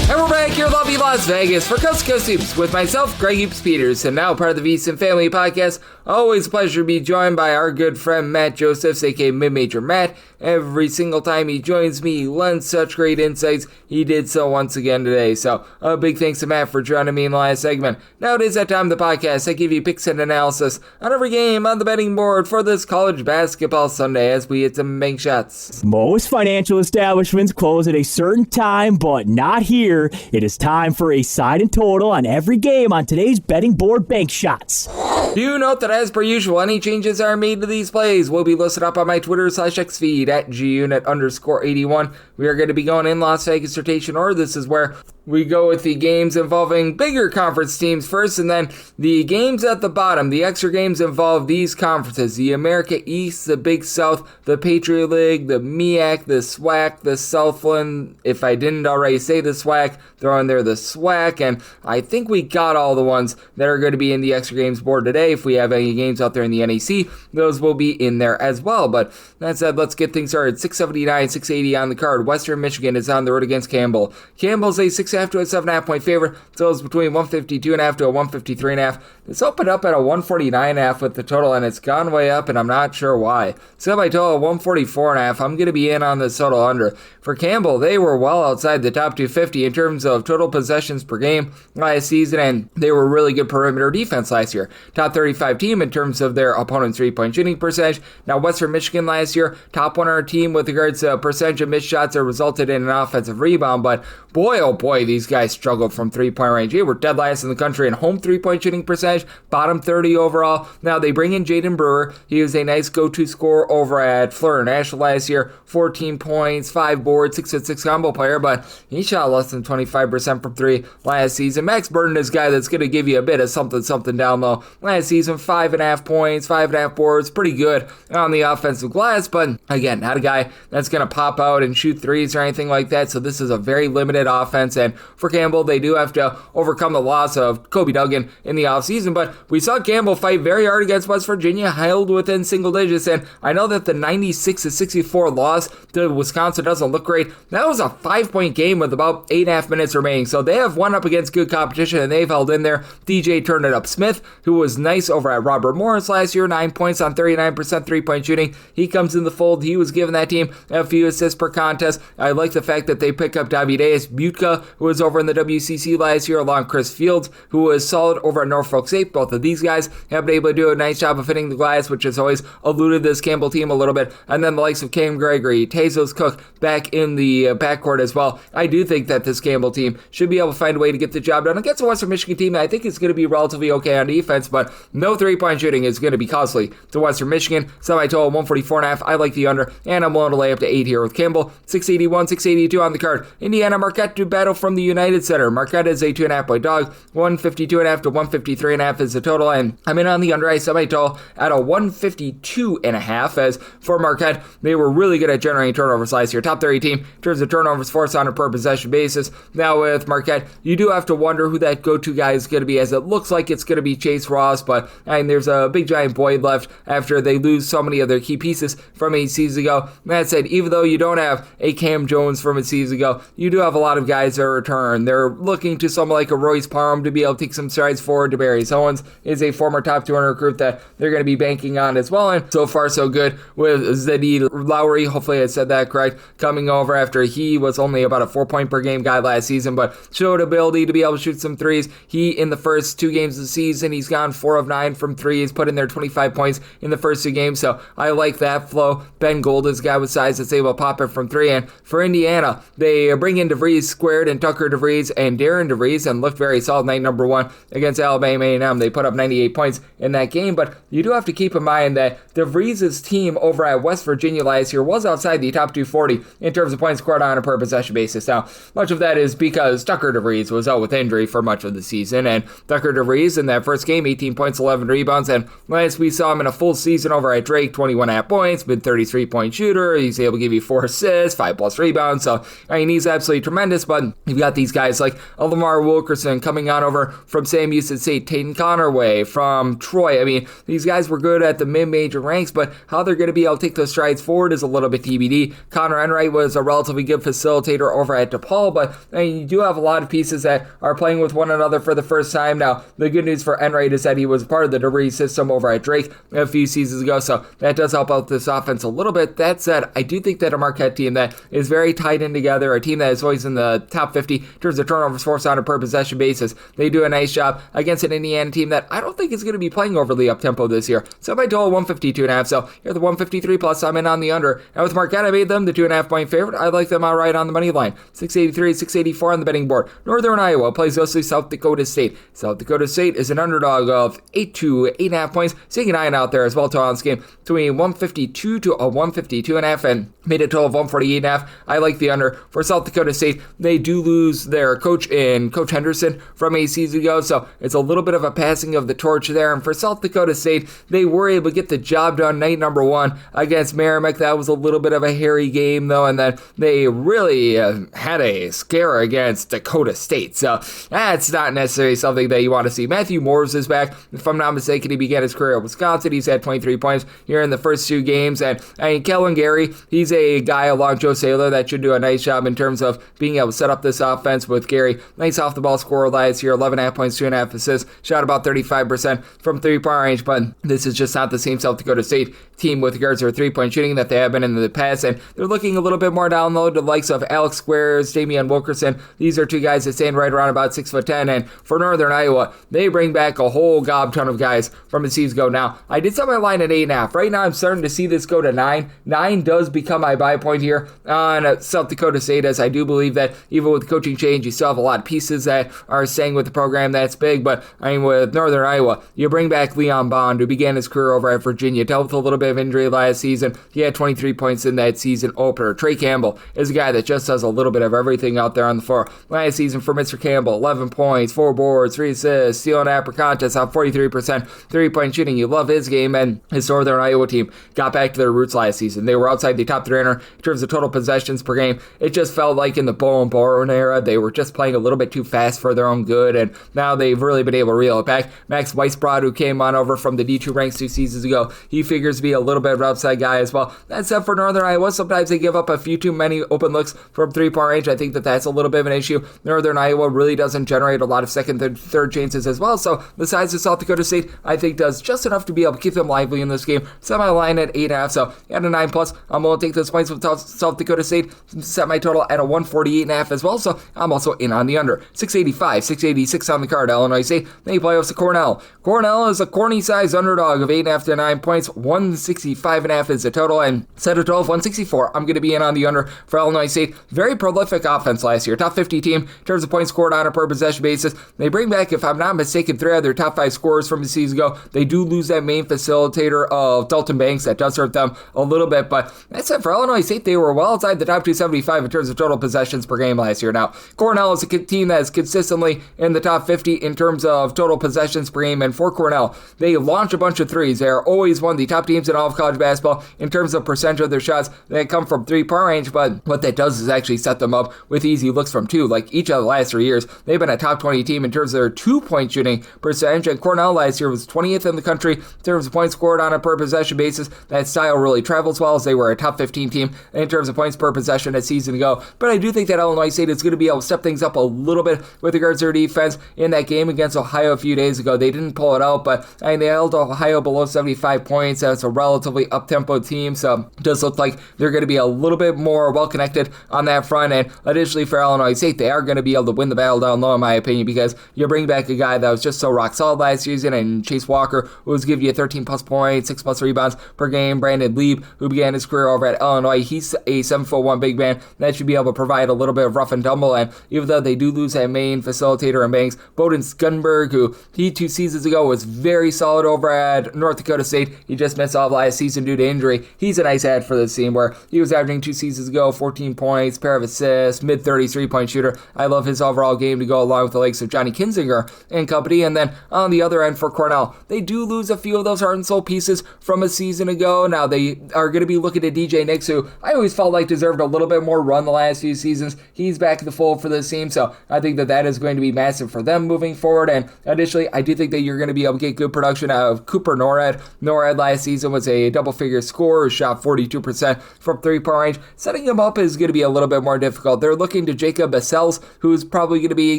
And we're back here in lovely Las Vegas for Coast to Coast Hoops with myself, Greg Hoops Peters, and now part of the VSiN Family Podcast. Always a pleasure to be joined by our good friend Matt Josephs, aka Mid-Major Matt. Every single time he joins me, he lends such great insights. He did so once again today. So a big thanks to Matt for joining me in the last segment. Now it is that time of the podcast. I give you picks and analysis on every game on the betting board for this college basketball Sunday as we hit some bank shots. Most financial establishments close at a certain time, but not here. It is time for a side and total on every game on today's betting board bank shots. Do note that as per usual, any changes are made to these plays will be listed up on my Twitter/X feed at gunit_81. We are going to be going in Las Vegas rotation order. This is where we go with the games involving bigger conference teams first, and then the games at the bottom. The extra games involve these conferences: the America East, the Big South, the Patriot League, the MEAC, the SWAC, the Southland. If I didn't already say the SWAC, throw in there the SWAC, and I think we got all the ones that are going to be in the extra games board today. If we have any games out there in the NEC, those will be in there as well. But that said, let's get things started. 679, 680 on the card. Western Michigan is on the road against Campbell. Campbell's a 6.5 to a 7.5 point favorite. So it's between 152.5 to a 153.5. It's opened up at a 149.5 with the total, and it's gone way up, and I'm not sure why. So by total 144.5, I'm going to be in on this total under. For Campbell, they were well outside the top 250 in terms of total possessions per game last season, and they were really good perimeter defense last year. Top 35 team in terms of their opponent's three-point shooting percentage. Now, Western Michigan last year, top 100 team with regards to percentage of missed shots that resulted in an offensive rebound, but boy, oh boy, these guys struggled from three-point range. They were dead last in the country in home three-point shooting percentage, bottom 30 overall. Now, they bring in Jaden Brewer. He was a nice go-to scorer over at Fleur National last year, 14 points, 5 boards, 6-6 combo player, but he shot less than 25% from three last season. Max Burton is a guy that's going to give you a bit of something down low. Last season, 5.5 points, 5.5 boards, pretty good on the offensive glass, but again, not a guy that's going to pop out and shoot threes or anything like that, so this is a very limited offense, and for Campbell, they do have to overcome the loss of Kobe Duggan in the offseason, but we saw Campbell fight very hard against West Virginia, held within single digits, and I know that the 96-64 loss to Wisconsin doesn't look great. That was a 5-point game with about 8.5 minutes remaining, so they have won up against good competition, and they've held in there. DJ turned it up. Smith, who was nice over at Robert Morris last year, 9 points on 39% three-point shooting. He comes in the fold. He was giving that team a few assists per contest. I like the fact that they pick up Davideus Butka, who was over in the WCC last year, along Chris Fields, who was solid over at Norfolk State. Both of these guys have been able to do a nice job of hitting the glass, which has always eluded this Campbell team a little bit. And then the likes of Cam Gregory, Tezos Cook back in the backcourt as well. I do think that this Campbell team should be able to find a way to get the job done against a Western Michigan team that I think is going to be relatively okay on defense, but no three-point shooting is going to be costly to Western Michigan. Semi-total 144.5. I like the under, and I'm willing to lay up to 8 here with Campbell. 681, 682 on the card. Indiana Marquette to battle from the United Center. Marquette is a 2.5 point dog. 152.5 to 153.5 is the total, and I'm in on the under. I semi-total at a 152.5. As for Marquette, they were really good at generating turnovers last year. Top 30 team in terms of turnovers forced on a per possession basis. Now with Marquette, you do have to wonder who that go-to guy is going to be, as it looks like it's going to be Chase Ross, but there's a big giant void left after they lose so many of their key pieces from 8 seasons ago. That said, even though you don't have a Cam Jones from 8 seasons ago, you do have a lot of guys that return. They're looking to someone like a Royce Parham to be able to take some strides forward. DeBarius Owens is a former top 200 recruit that they're going to be banking on as well, and so far so good with Zadie Lowry, hopefully I said that correct, coming over after he was only about a 4-point per game guy last season, but showed ability to be able to shoot some threes. He, in the first 2 games of the season, he's gone 4 of 9 from 3. He's put in there 25 points in the first 2 games, so I like that flow. Ben Gold is a guy with size that's able to pop it from 3, and for Indiana, they bring in DeVries squared and Tucker DeVries and Darren DeVries, and looked very solid night number 1 against Alabama A&M. They put up 98 points in that game, but you do have to keep in mind that DeVries' team over at West Virginia last year was outside the top 240 in terms of points scored on a per possession basis. Now, much of that is because Tucker DeVries was out with injury for much of the season, and Tucker DeVries in that first game, 18 points, 11 rebounds, and last we saw him in a full season over at Drake, 21.5 points, mid 33-point shooter. He's able to give you 4 assists, 5+ rebounds, so he's absolutely tremendous, but You've got these guys like Lamar Wilkerson coming on over from Sam Houston State, Tayton Connerway from Troy. I mean, these guys were good at the mid-major ranks, but how they're going to be able to take those strides forward is a little bit TBD. Connor Enright was a relatively good facilitator over at DePaul, but I mean, you do have a lot of pieces that are playing with one another for the first time. Now, the good news for Enright is that he was part of the DeVries system over at Drake a few seasons ago, so that does help out this offense a little bit. That said, I do think that a Marquette team that is very tight in together, a team that is always in the top 50 in terms of turnovers forced on a per possession basis, they do a nice job against an Indiana team that I don't think is going to be playing overly up-tempo this year. So my total 152.5, so you're the 153 plus, I'm in on the under. And with Marquette, I made them the 2.5 point favorite. I like them outright on the money line. 683, 684 on the betting board. Northern Iowa plays also South Dakota State. South Dakota State is an underdog of 8 to 8.5 points. Seeing an 9 out there as well to on this game between 152 to a 152.5 and made a total of 148.5. I like the under for South Dakota State. They do lose their coach in Coach Henderson from a season ago, so it's a little bit of a passing of the torch there. And for South Dakota State, they were able to get the job done night number 1 against Merrimack. That was a little bit of a hairy game, though, and then they really had a scare against Dakota State. So that's not necessarily something that you want to see. Matthew Morris is back. If I'm not mistaken, he began his career at Wisconsin. He's had 23 points here in the first 2 games. And I mean, Kellen Gary, he's a guy along Joe Saylor that should do a nice job in terms of being able to set up this offense with Gary. Nice off the ball scorer last year, 11.5 points, 2.5 assists, shot about 35% from 3-point range, but this is just not the same South Dakota State team with regards to their 3-point shooting that they have been in the past, and they're looking a little bit more down low to the likes of Alex Squares, Damian Wilkerson. These are 2 guys that stand right around about 6'10", and for Northern Iowa, they bring back a whole gob ton of guys from a season ago. Now, I did set my line at 8.5. Right now, I'm starting to see this go to 9. 9 does become my buy point here on South Dakota State, as I do believe that even with the coaching change, you still have a lot of pieces that are staying with the program. That's big, but I mean, with Northern Iowa, you bring back Leon Bond, who began his career over at Virginia, dealt with a little bit of injury last season. He had 23 points in that season opener. Trey Campbell is a guy that just does a little bit of everything out there on the floor. Last season for Mr. Campbell, 11 points, 4 boards, 3 assists, stealing after contest, on 43% 3-point shooting. You love his game, and his Northern Iowa team got back to their roots last season. They were outside the top 300 in terms of total possessions per game. It just felt like in the Bowen Bowen era, they were just playing a little bit too fast for their own good, and now they've really been able to reel it back. Max Weisbrod, who came on over from the D2 ranks 2 seasons ago, he figures to be a little bit of an outside guy as well. That said, for Northern Iowa, sometimes they give up a few too many open looks from 3-point range. I think that that's a little bit of an issue. Northern Iowa really doesn't generate a lot of second and third chances as well, so the size of South Dakota State, I think, does just enough to be able to keep them lively in this game. Set my line at 8.5, so at a 9+, I'm going to take those points with South Dakota State, set my total at a 148.5 as well, so I'm also in on the under. 685, 686 on the card. Illinois State, they play off to Cornell. Cornell is a corny-sized underdog of 8.5 to 9 points. 165.5 is the total, and set a total of 164. I'm going to be in on the under for Illinois State. Very prolific offense last year. Top 50 team in terms of points scored on a per possession basis. They bring back, if I'm not mistaken, 3 of their top 5 scorers from a season ago. They do lose that main facilitator of Dalton Banks. That does hurt them a little bit, but that's it for Illinois State. They were well outside the top 275 in terms of total possessions per game last year. Now, Cornell is a team that is consistently in the top 50 in terms of total possessions per game, and for Cornell, they launch a bunch of threes. They are always one of the top teams in all of college basketball in terms of percentage of their shots that come from 3-point range, but what that does is actually set them up with easy looks from 2. Like each of the last 3 years, they've been a top 20 team in terms of their 2-point shooting percentage, and Cornell last year was 20th in the country in terms of points scored on a per possession basis. That style really travels well, as they were a top 15 team in terms of points per possession a season ago, but I do think that Illinois State is going to be able to step things up a little bit with regards to their defense. In that game against Ohio a few days ago, they didn't pull it out, but I mean, they held Ohio below 75 points. That's a relatively up-tempo team, so it does look like they're going to be a little bit more well-connected on that front. And additionally, for Illinois State, they are going to be able to win the battle down low, in my opinion, because you bring back a guy that was just so rock solid last season, and Chase Walker, who was giving you 13-plus points, 6-plus rebounds per game. Brandon Lieb, who began his career over at Illinois, he's a 7'1" big man that should be able to provide a little bit of rough and tumble. And even though they do lose that main facilitator in Banks, Bowden Skunberg, who he 2 seasons ago was very solid over at North Dakota State, he just missed all last season due to injury. He's a nice add for this team, where he was averaging 2 seasons ago 14 points, pair of assists, mid-30s 3-point shooter. I love his overall game to go along with the likes of Johnny Kinzinger and company. And then on the other end for Cornell, they do lose a few of those heart and soul pieces from a season ago. Now they are going to be looking at DJ Nix, who I always felt like deserved a little bit more run the last few seasons. He's back the fold for this team, so I think that is going to be massive for them moving forward. And additionally, I do think that you're going to be able to get good production out of Cooper Norhead. Norhead last season was a double-figure scorer, shot 42% from three-point range. Setting him up is going to be a little bit more difficult. They're looking to Jacob Bassels, who's probably going to be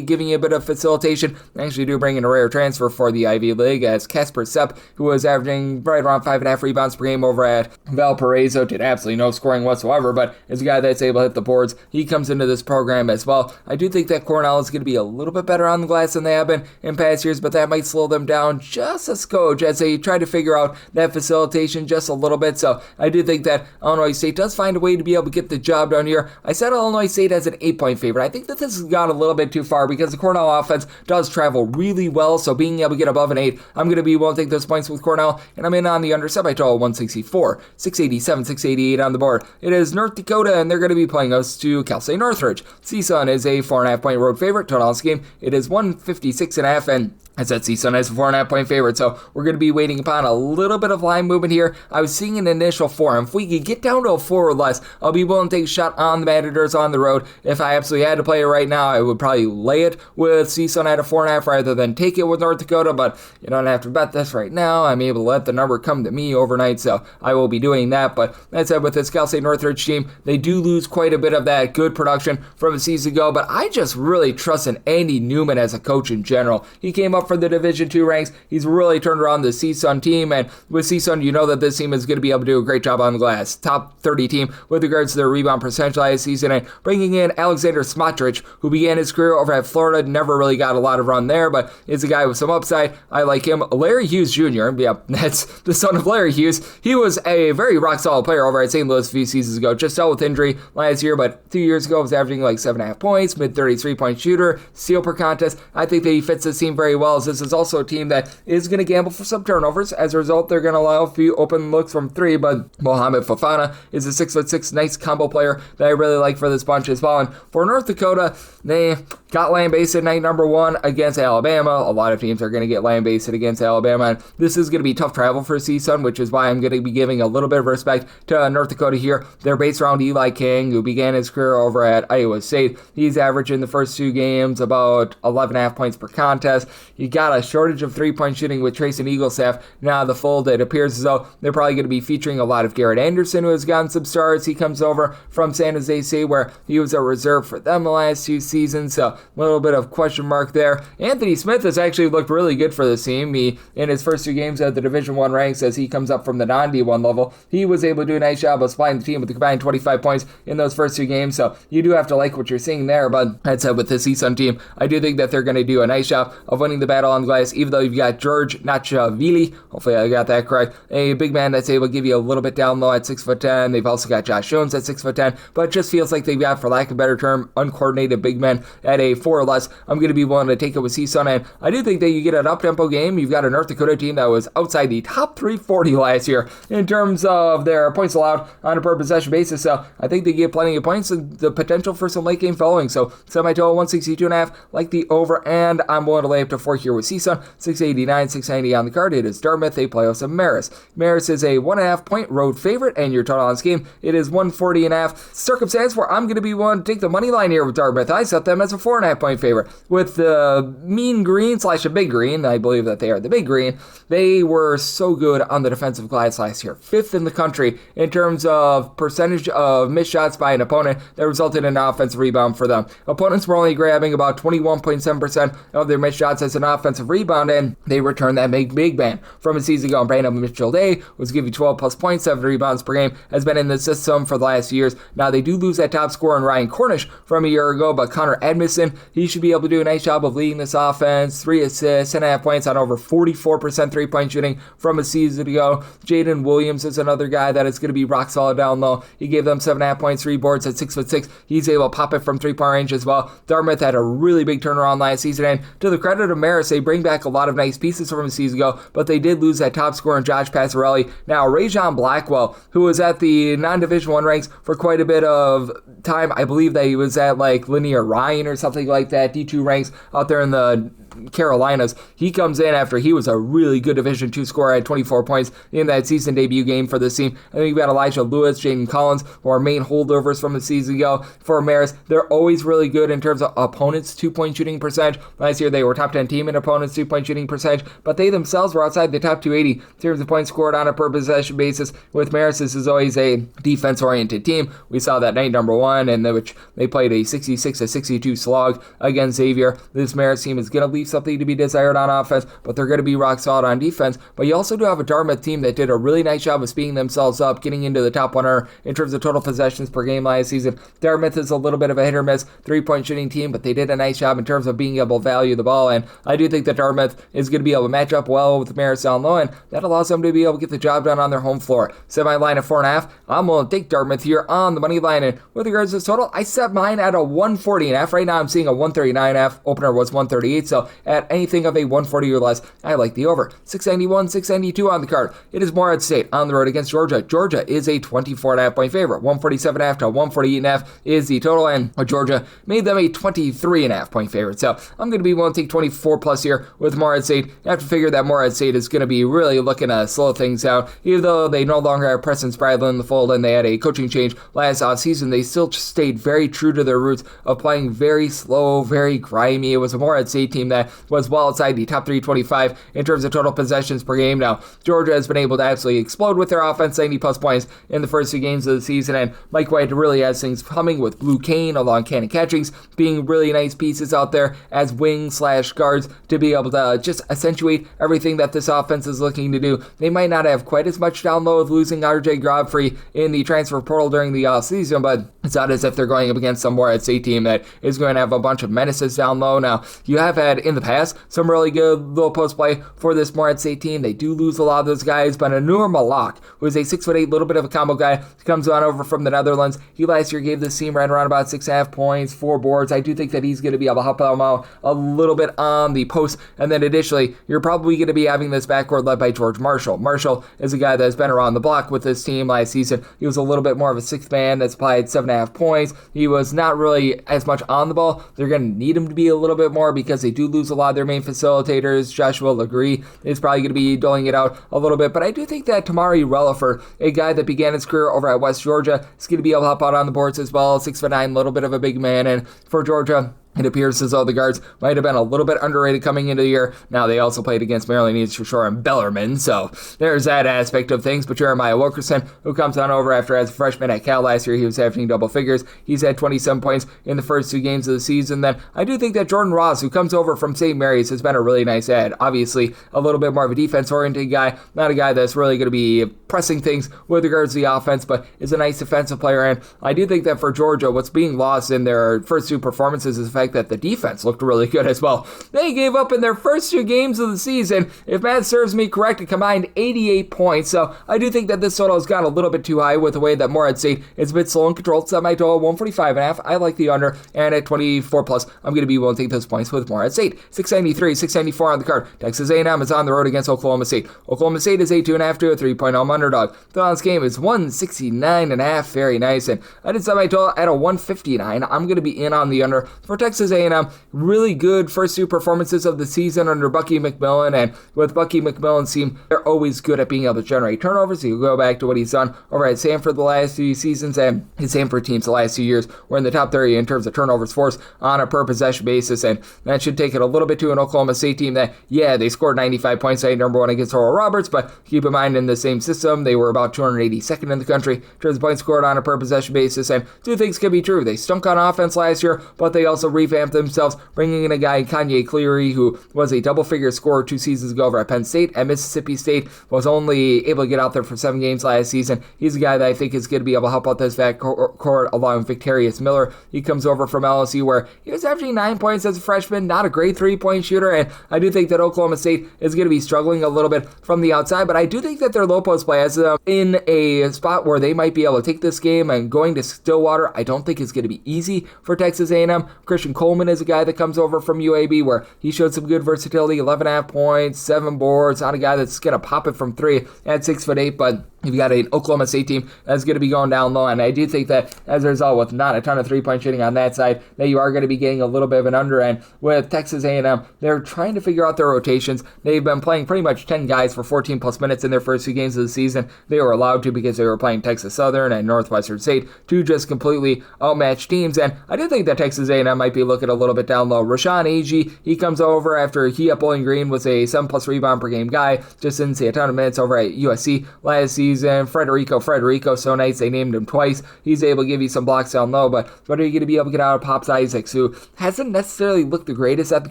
giving you a bit of facilitation. They actually do bring in a rare transfer for the Ivy League as Casper Sepp, who was averaging right around 5.5 rebounds per game over at Valparaiso, did absolutely no scoring whatsoever, but is a guy that's able to hit the boards. He comes into this program as well. I do think that Cornell is going to be a little bit better on the glass than they have been in past years, but that might slow them down just a skosh as they try to figure out that facilitation just a little bit. So I do think that Illinois State does find a way to be able to get the job done here. I said Illinois State as an 8-point favorite. I think that this has gone a little bit too far because the Cornell offense does travel really well, so being able to get above an 8, I'm going to be willing to take those points with Cornell, and I'm in on the under semi-total 164, 687, 688 on the board. It is North Dakota, and they're going to be playing us to Cal State Northridge. CSUN is a 4.5-point road favorite. Total on this game, it is 156.5, and I said CSUN as a 4.5-point favorite, so we're going to be waiting upon a little bit of line movement here. I was seeing an initial 4, and if we could get down to a 4 or less, I'll be willing to take a shot on the Matadors on the road. If I absolutely had to play it right now, I would probably lay it with CSUN at a 4.5 rather than take it with North Dakota, but you don't have to bet this right now. I'm able to let the number come to me overnight, so I will be doing that. But that said, with this Cal State Northridge team, they do lose quite a bit of that good production from a season ago, but I just really trust in Andy Newman as a coach in general. He came up for the Division II ranks. He's really turned around the CSUN team, and with CSUN, you know that this team is going to be able to do a great job on the glass. Top 30 team with regards to their rebound percentage last season, and bringing in Alexander Smotrich, who began his career over at Florida, never really got a lot of run there, but is a guy with some upside. I like him. Larry Hughes Jr., yeah, that's the son of Larry Hughes. He was a very rock-solid player over at St. Louis a few seasons ago, just dealt with injury last year, but 2 years ago was averaging like 7.5 points, mid-33-point shooter, steal per contest. I think that he fits this team very well, as this is also a team that is going to gamble for some turnovers. As a result, they're going to allow a few open looks from 3, but Mohamed Fofana is a 6'6" nice combo player that I really like for this bunch as well. And for North Dakota, they got lambasted night number 1 against Alabama. A lot of teams are going to get lambasted against Alabama, and this is going to be tough travel for CSUN, which is why I'm going to be giving a little bit of respect to North Dakota here. They're based around Eli King, who began his career over at Iowa State. He's averaging the first 2 games about 11.5 points per contest. You got a shortage of 3-point shooting with Trayson Eaglestaff now the fold. It appears as though they're probably going to be featuring a lot of Garrett Anderson, who has gotten some starts. He comes over from San Jose State, where he was a reserve for them the last 2 seasons, so a little bit of question mark there. Anthony Smith has actually looked really good for this team. He, in his first 2 games at the Division I ranks, as he comes up from the non-D1 level, he was able to do a nice job of supplying the team with a combined 25 points in those first 2 games, so you do have to like what you're seeing there. But that said, with this CSUN team, I do think that they're going to do a nice job of winning the battle on the glass, even though you've got George Nachavili, hopefully I got that correct, a big man that's able to give you a little bit down low at 6'10". They've also got Josh Jones at 6'10", but it just feels like they've got, for lack of a better term, uncoordinated big men at a 4 or less. I'm going to be willing to take it with CSUN, and I do think that you get an up-tempo game. You've got a North Dakota team that was outside the top 340 last year in terms of their points allowed on a per possession basis, so I think they get plenty of points and the potential for some late game following. So semi-total 162.5, like the over, and I'm willing to lay up to 4 here with CSUN. 689, 690 on the card. It is Dartmouth. They play off some Marist. Marist is a 1.5-point road favorite, and your total on this game, it is 140.5. Circumstance where I'm going to be willing to take the money line here with Dartmouth. I set them as a 4.5-point favorite. With the mean green / a big green, I believe that they are the big green, they were so good on the defensive glass last year. 5th in the country in terms of percentage of missed shots by an opponent that resulted in an offensive rebound for them. Opponents were only grabbing about 21.7% of their missed shots as an offensive rebound, and they returned that big man from a season ago. Brandon Mitchell-Day was giving 12 plus points, 7 rebounds per game, has been in the system for the last few years. Now they do lose that top scorer in Ryan Cornish from a year ago, but Connor Edmondson, he should be able to do a nice job of leading this offense. 3 assists, 10.5 points on over 44% 3-point shooting from a season ago. Jaden Williams is another guy that is going to be rock solid down low. He gave them 7.5 points, 3 boards at 6'6". He's able to pop it from 3-point range as well. Dartmouth had a really big turnaround last season, and to the credit of Marist, they bring back a lot of nice pieces from a season ago, but they did lose that top scorer in Josh Passarelli. Now, Rajon Blackwell, who was at the non-Division I ranks for quite a bit of time, I believe that he was at like Linear Ryan or something like that, D2 ranks out there in the Carolinas. He comes in after he was a really good Division II scorer at 24 points in that season debut game for this team. And then you've got Elijah Lewis, Jaden Collins, who are main holdovers from the season ago for Marist. They're always really good in terms of opponents' 2-point shooting percentage. Last year they were top 10 team in opponents' 2-point shooting percentage, but they themselves were outside the top 280 in terms of points scored on a per possession basis. With Marist, this is always a defense-oriented team. We saw that night number 1, in which they played a 66-62 slog against Xavier. This Marist team is going to leave something to be desired on offense, but they're going to be rock solid on defense. But you also do have a Dartmouth team that did a really nice job of speeding themselves up, getting into the top 100 in terms of total possessions per game last season. Dartmouth is a little bit of a hit or miss 3-point shooting team, but they did a nice job in terms of being able to value the ball, and I do think that Dartmouth is going to be able to match up well with Marist down low, and that allows them to be able to get the job done on their home floor. Set my line at 4.5. I'm going to take Dartmouth here on the money line, and with regards to this total, I set mine at a 140.5. Right now I'm seeing a 139.5. Opener was 138, so at anything of a 140 or less, I like the over. 691, 692 on the card. It is Morehead State on the road against Georgia. Georgia is a 24.5 point favorite. 147.5 to 148.5 is the total, and Georgia made them a 23.5 point favorite. So I'm going to be willing to take 24 plus here with Morehead State. You have to figure that Morehead State is going to be really looking to slow things down. Even though they no longer have Preston Spradlin in the fold and they had a coaching change last offseason, they still stayed very true to their roots of playing very slow, very grimy. It was a Morehead State team that was well outside the top 325 in terms of total possessions per game. Now, Georgia has been able to absolutely explode with their offense, 90 plus points in the first 2 games of the season, and Mike White really has things humming with Blue Kane along Cannon Catchings being really nice pieces out there as wing/guards to be able to just accentuate everything that this offense is looking to do. They might not have quite as much down low with losing RJ Godfrey in the transfer portal during the offseason, but it's not as if they're going up against some Morehead State team that is going to have a bunch of menaces down low. Now, you have had in the past some really good low post play for this Morehead State team. They do lose a lot of those guys, but Anur Malak, who is a 6'8", little bit of a combo guy, comes on over from the Netherlands. He last year gave this team right around about 6.5 points, 4 boards. I do think that he's going to be able to help them out a little bit on the post. And then additionally, you're probably going to be having this backcourt led by George Marshall. Marshall is a guy that's been around the block with this team last season. He was a little bit more of a 6th man that's applied 7.5 points. He was not really as much on the ball. They're going to need him to be a little bit more because they do lose a lot of their main facilitators. Joshua Legree is probably going to be doling it out a little bit, but I do think that Tamari Rellifer, a guy that began his career over at West Georgia, is going to be able to help out on the boards as well. 6'9", little bit of a big man, and for Georgia, it appears as though the guards might have been a little bit underrated coming into the year. Now, they also played against Maryland East for sure and Bellarmine, so there's that aspect of things. But Jeremiah Wilkerson, who comes on over after as a freshman at Cal last year, he was averaging double figures. He's had 27 points in the first 2 games of the season. Then I do think that Jordan Ross, who comes over from St. Mary's, has been a really nice add. Obviously, a little bit more of a defense-oriented guy, not a guy that's really going to be pressing things with regards to the offense, but is a nice defensive player. And I do think that for Georgia, what's being lost in their first 2 performances is the fact that the defense looked really good as well. They gave up in their first 2 games of the season, if math serves me correct, a combined 88 points. So I do think that this total has gone a little bit too high with the way that Morehead State is a bit slow and controlled. Set my total 145.5. I like the under, and at 24 plus, I'm going to be willing to take those points with Morehead State. 693, 694 on the card. Texas A&M is on the road against Oklahoma State. Oklahoma State is a 2.5 to a 3-point home underdog. The balance game is 169.5. Very nice, and I did set my total at a 159. I'm going to be in on the under for Texas A&M. Really good first 2 performances of the season under Bucky McMillan, and with Bucky McMillan's team, they're always good at being able to generate turnovers. You go back to what he's done over at Samford the last few seasons, and his Samford teams the last few years were in the top 30 in terms of turnovers forced on a per possession basis, and that should take it a little bit to an Oklahoma State team that, yeah, they scored 95 points at number 1 against Oral Roberts, but keep in mind in the same system, they were about 282nd in the country in terms of points scored on a per possession basis, and 2 things can be true. They stunk on offense last year, but they also revamped themselves, bringing in a guy, Kanye Cleary, who was a double-figure scorer 2 seasons ago over at Penn State. At Mississippi State, was only able to get out there for 7 games last season. He's a guy that I think is going to be able to help out this backcourt along with Victorious Miller. He comes over from LSU, where he was averaging 9 points as a freshman, not a great 3-point shooter, and I do think that Oklahoma State is going to be struggling a little bit from the outside, but I do think that their low post play has them in a spot where they might be able to take this game, and going to Stillwater, I don't think it's going to be easy for Texas A&M. Christian Christian Coleman is a guy that comes over from UAB where he showed some good versatility, 11.5 points, 7 boards, not a guy that's going to pop it from 3 at 6'8", but you've got an Oklahoma State team that's going to be going down low, and I do think that as a result, with not a ton of three-point shooting on that side, that you are going to be getting a little bit of an under end. With Texas A&M, they're trying to figure out their rotations. They've been playing pretty much 10 guys for 14-plus minutes in their first 2 games of the season. They were allowed to because they were playing Texas Southern and Northwestern State, 2 just completely outmatched teams, and I do think that Texas A&M might be looking a little bit down low. Rashawn Agee, he comes over after he at Bowling Green was a 7-plus rebound per game guy, just didn't see a ton of minutes over at USC last season. Frederico, so nice, they named him twice. He's able to give you some blocks down low, but what are you going to be able to get out of Pops Isaacs, who hasn't necessarily looked the greatest at the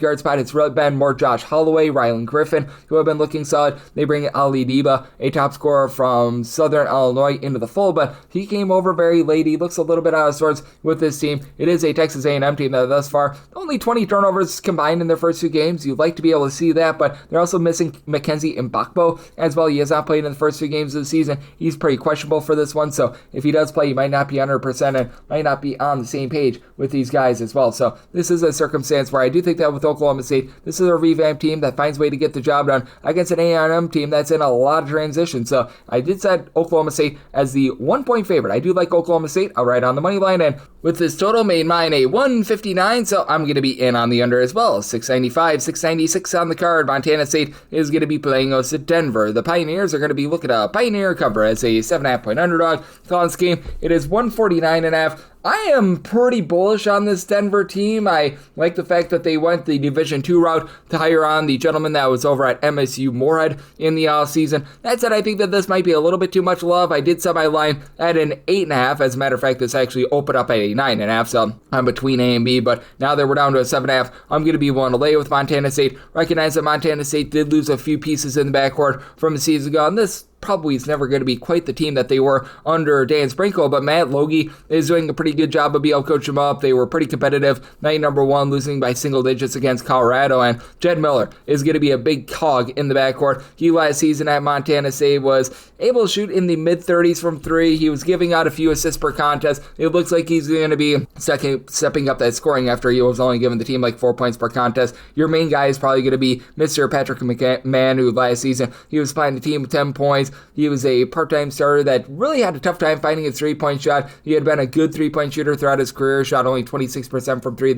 guard spot? It's really been more Josh Holloway, Rylan Griffin, who have been looking solid. They bring Ali Diba, a top scorer from Southern Illinois, into the fold, but he came over very late. He looks a little bit out of sorts with this team. It is a Texas A&M team that thus far, only 20 turnovers combined in their first 2 games. You'd like to be able to see that, but they're also missing Mackenzie Mbakbo as well. He has not played in the first 2 games of the season. He's pretty questionable for this one, so if he does play, he might not be 100% and might not be on the same page with these guys as well. So this is a circumstance where I do think that with Oklahoma State, this is a revamped team that finds a way to get the job done against an A&M team that's in a lot of transition. So I did set Oklahoma State as the 1-point favorite. I do like Oklahoma State. I'll ride on the money line, and with this total, made mine a 159, so I'm going to be in on the under as well. 695, 696 on the card. Montana State is going to be playing us at Denver. The Pioneers are going to be looking at a Pioneer cover as a 7.5 point underdog. On this game, it is 149.5. I am pretty bullish on this Denver team. I like the fact that they went the Division II route to hire on the gentleman that was over at MSU Morehead in the offseason. That said, I think that this might be a little bit too much love. I did set my line at an 8.5. As a matter of fact, this actually opened up at a 9.5, so I'm between A and B, but now that we're down to a 7.5, I'm going to be willing to lay with Montana State. Recognize that Montana State did lose a few pieces in the backcourt from a season ago, and this probably is never going to be quite the team that they were under Dan Sprinkle, but Matt Logie is doing a pretty good job of being able to coach them up. They were pretty competitive, night number 1, losing by single digits against Colorado, and Jed Miller is going to be a big cog in the backcourt. He last season at Montana State was able to shoot in the mid-30s from 3. He was giving out a few assists per contest. It looks like he's going to be stepping up that scoring after he was only giving the team like 4 points per contest. Your main guy is probably going to be Mr. Patrick McMahon, who last season he was playing the team with 10 points. He was a part-time starter that really had a tough time finding his three-point shot. He had been a good three-point shooter throughout his career, shot only 26% from 3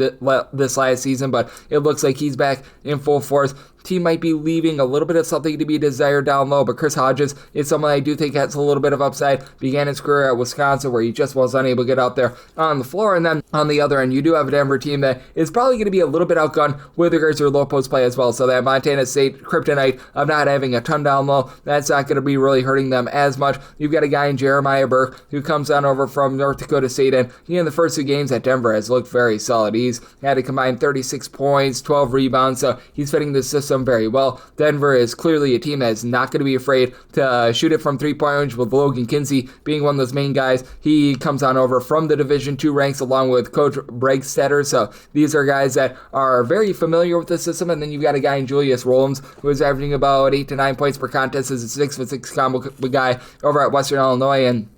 this last season, but it looks like he's back in full force. Team might be leaving a little bit of something to be desired down low, but Chris Hodges is someone I do think has a little bit of upside. Began his career at Wisconsin, where he just was unable to get out there on the floor. And then on the other end, you do have a Denver team that is probably going to be a little bit outgunned with regards to their low post play as well. So that Montana State kryptonite of not having a ton down low, that's not going to be really hurting them as much. You've got a guy in Jeremiah Burke who comes on over from North Dakota State, and he in the first 2 games at Denver has looked very solid. He's had a combined 36 points, 12 rebounds, so he's fitting the system very well. Denver is clearly a team that is not going to be afraid to shoot it from 3-point range, with Logan Kinsey being one of those main guys. He comes on over from the Division II ranks along with Coach Bregstetter, so these are guys that are very familiar with the system. And then you've got a guy in Julius Rollins who is averaging about 8 to 9 points per contest as a 6'6" combo guy over at Western Illinois, and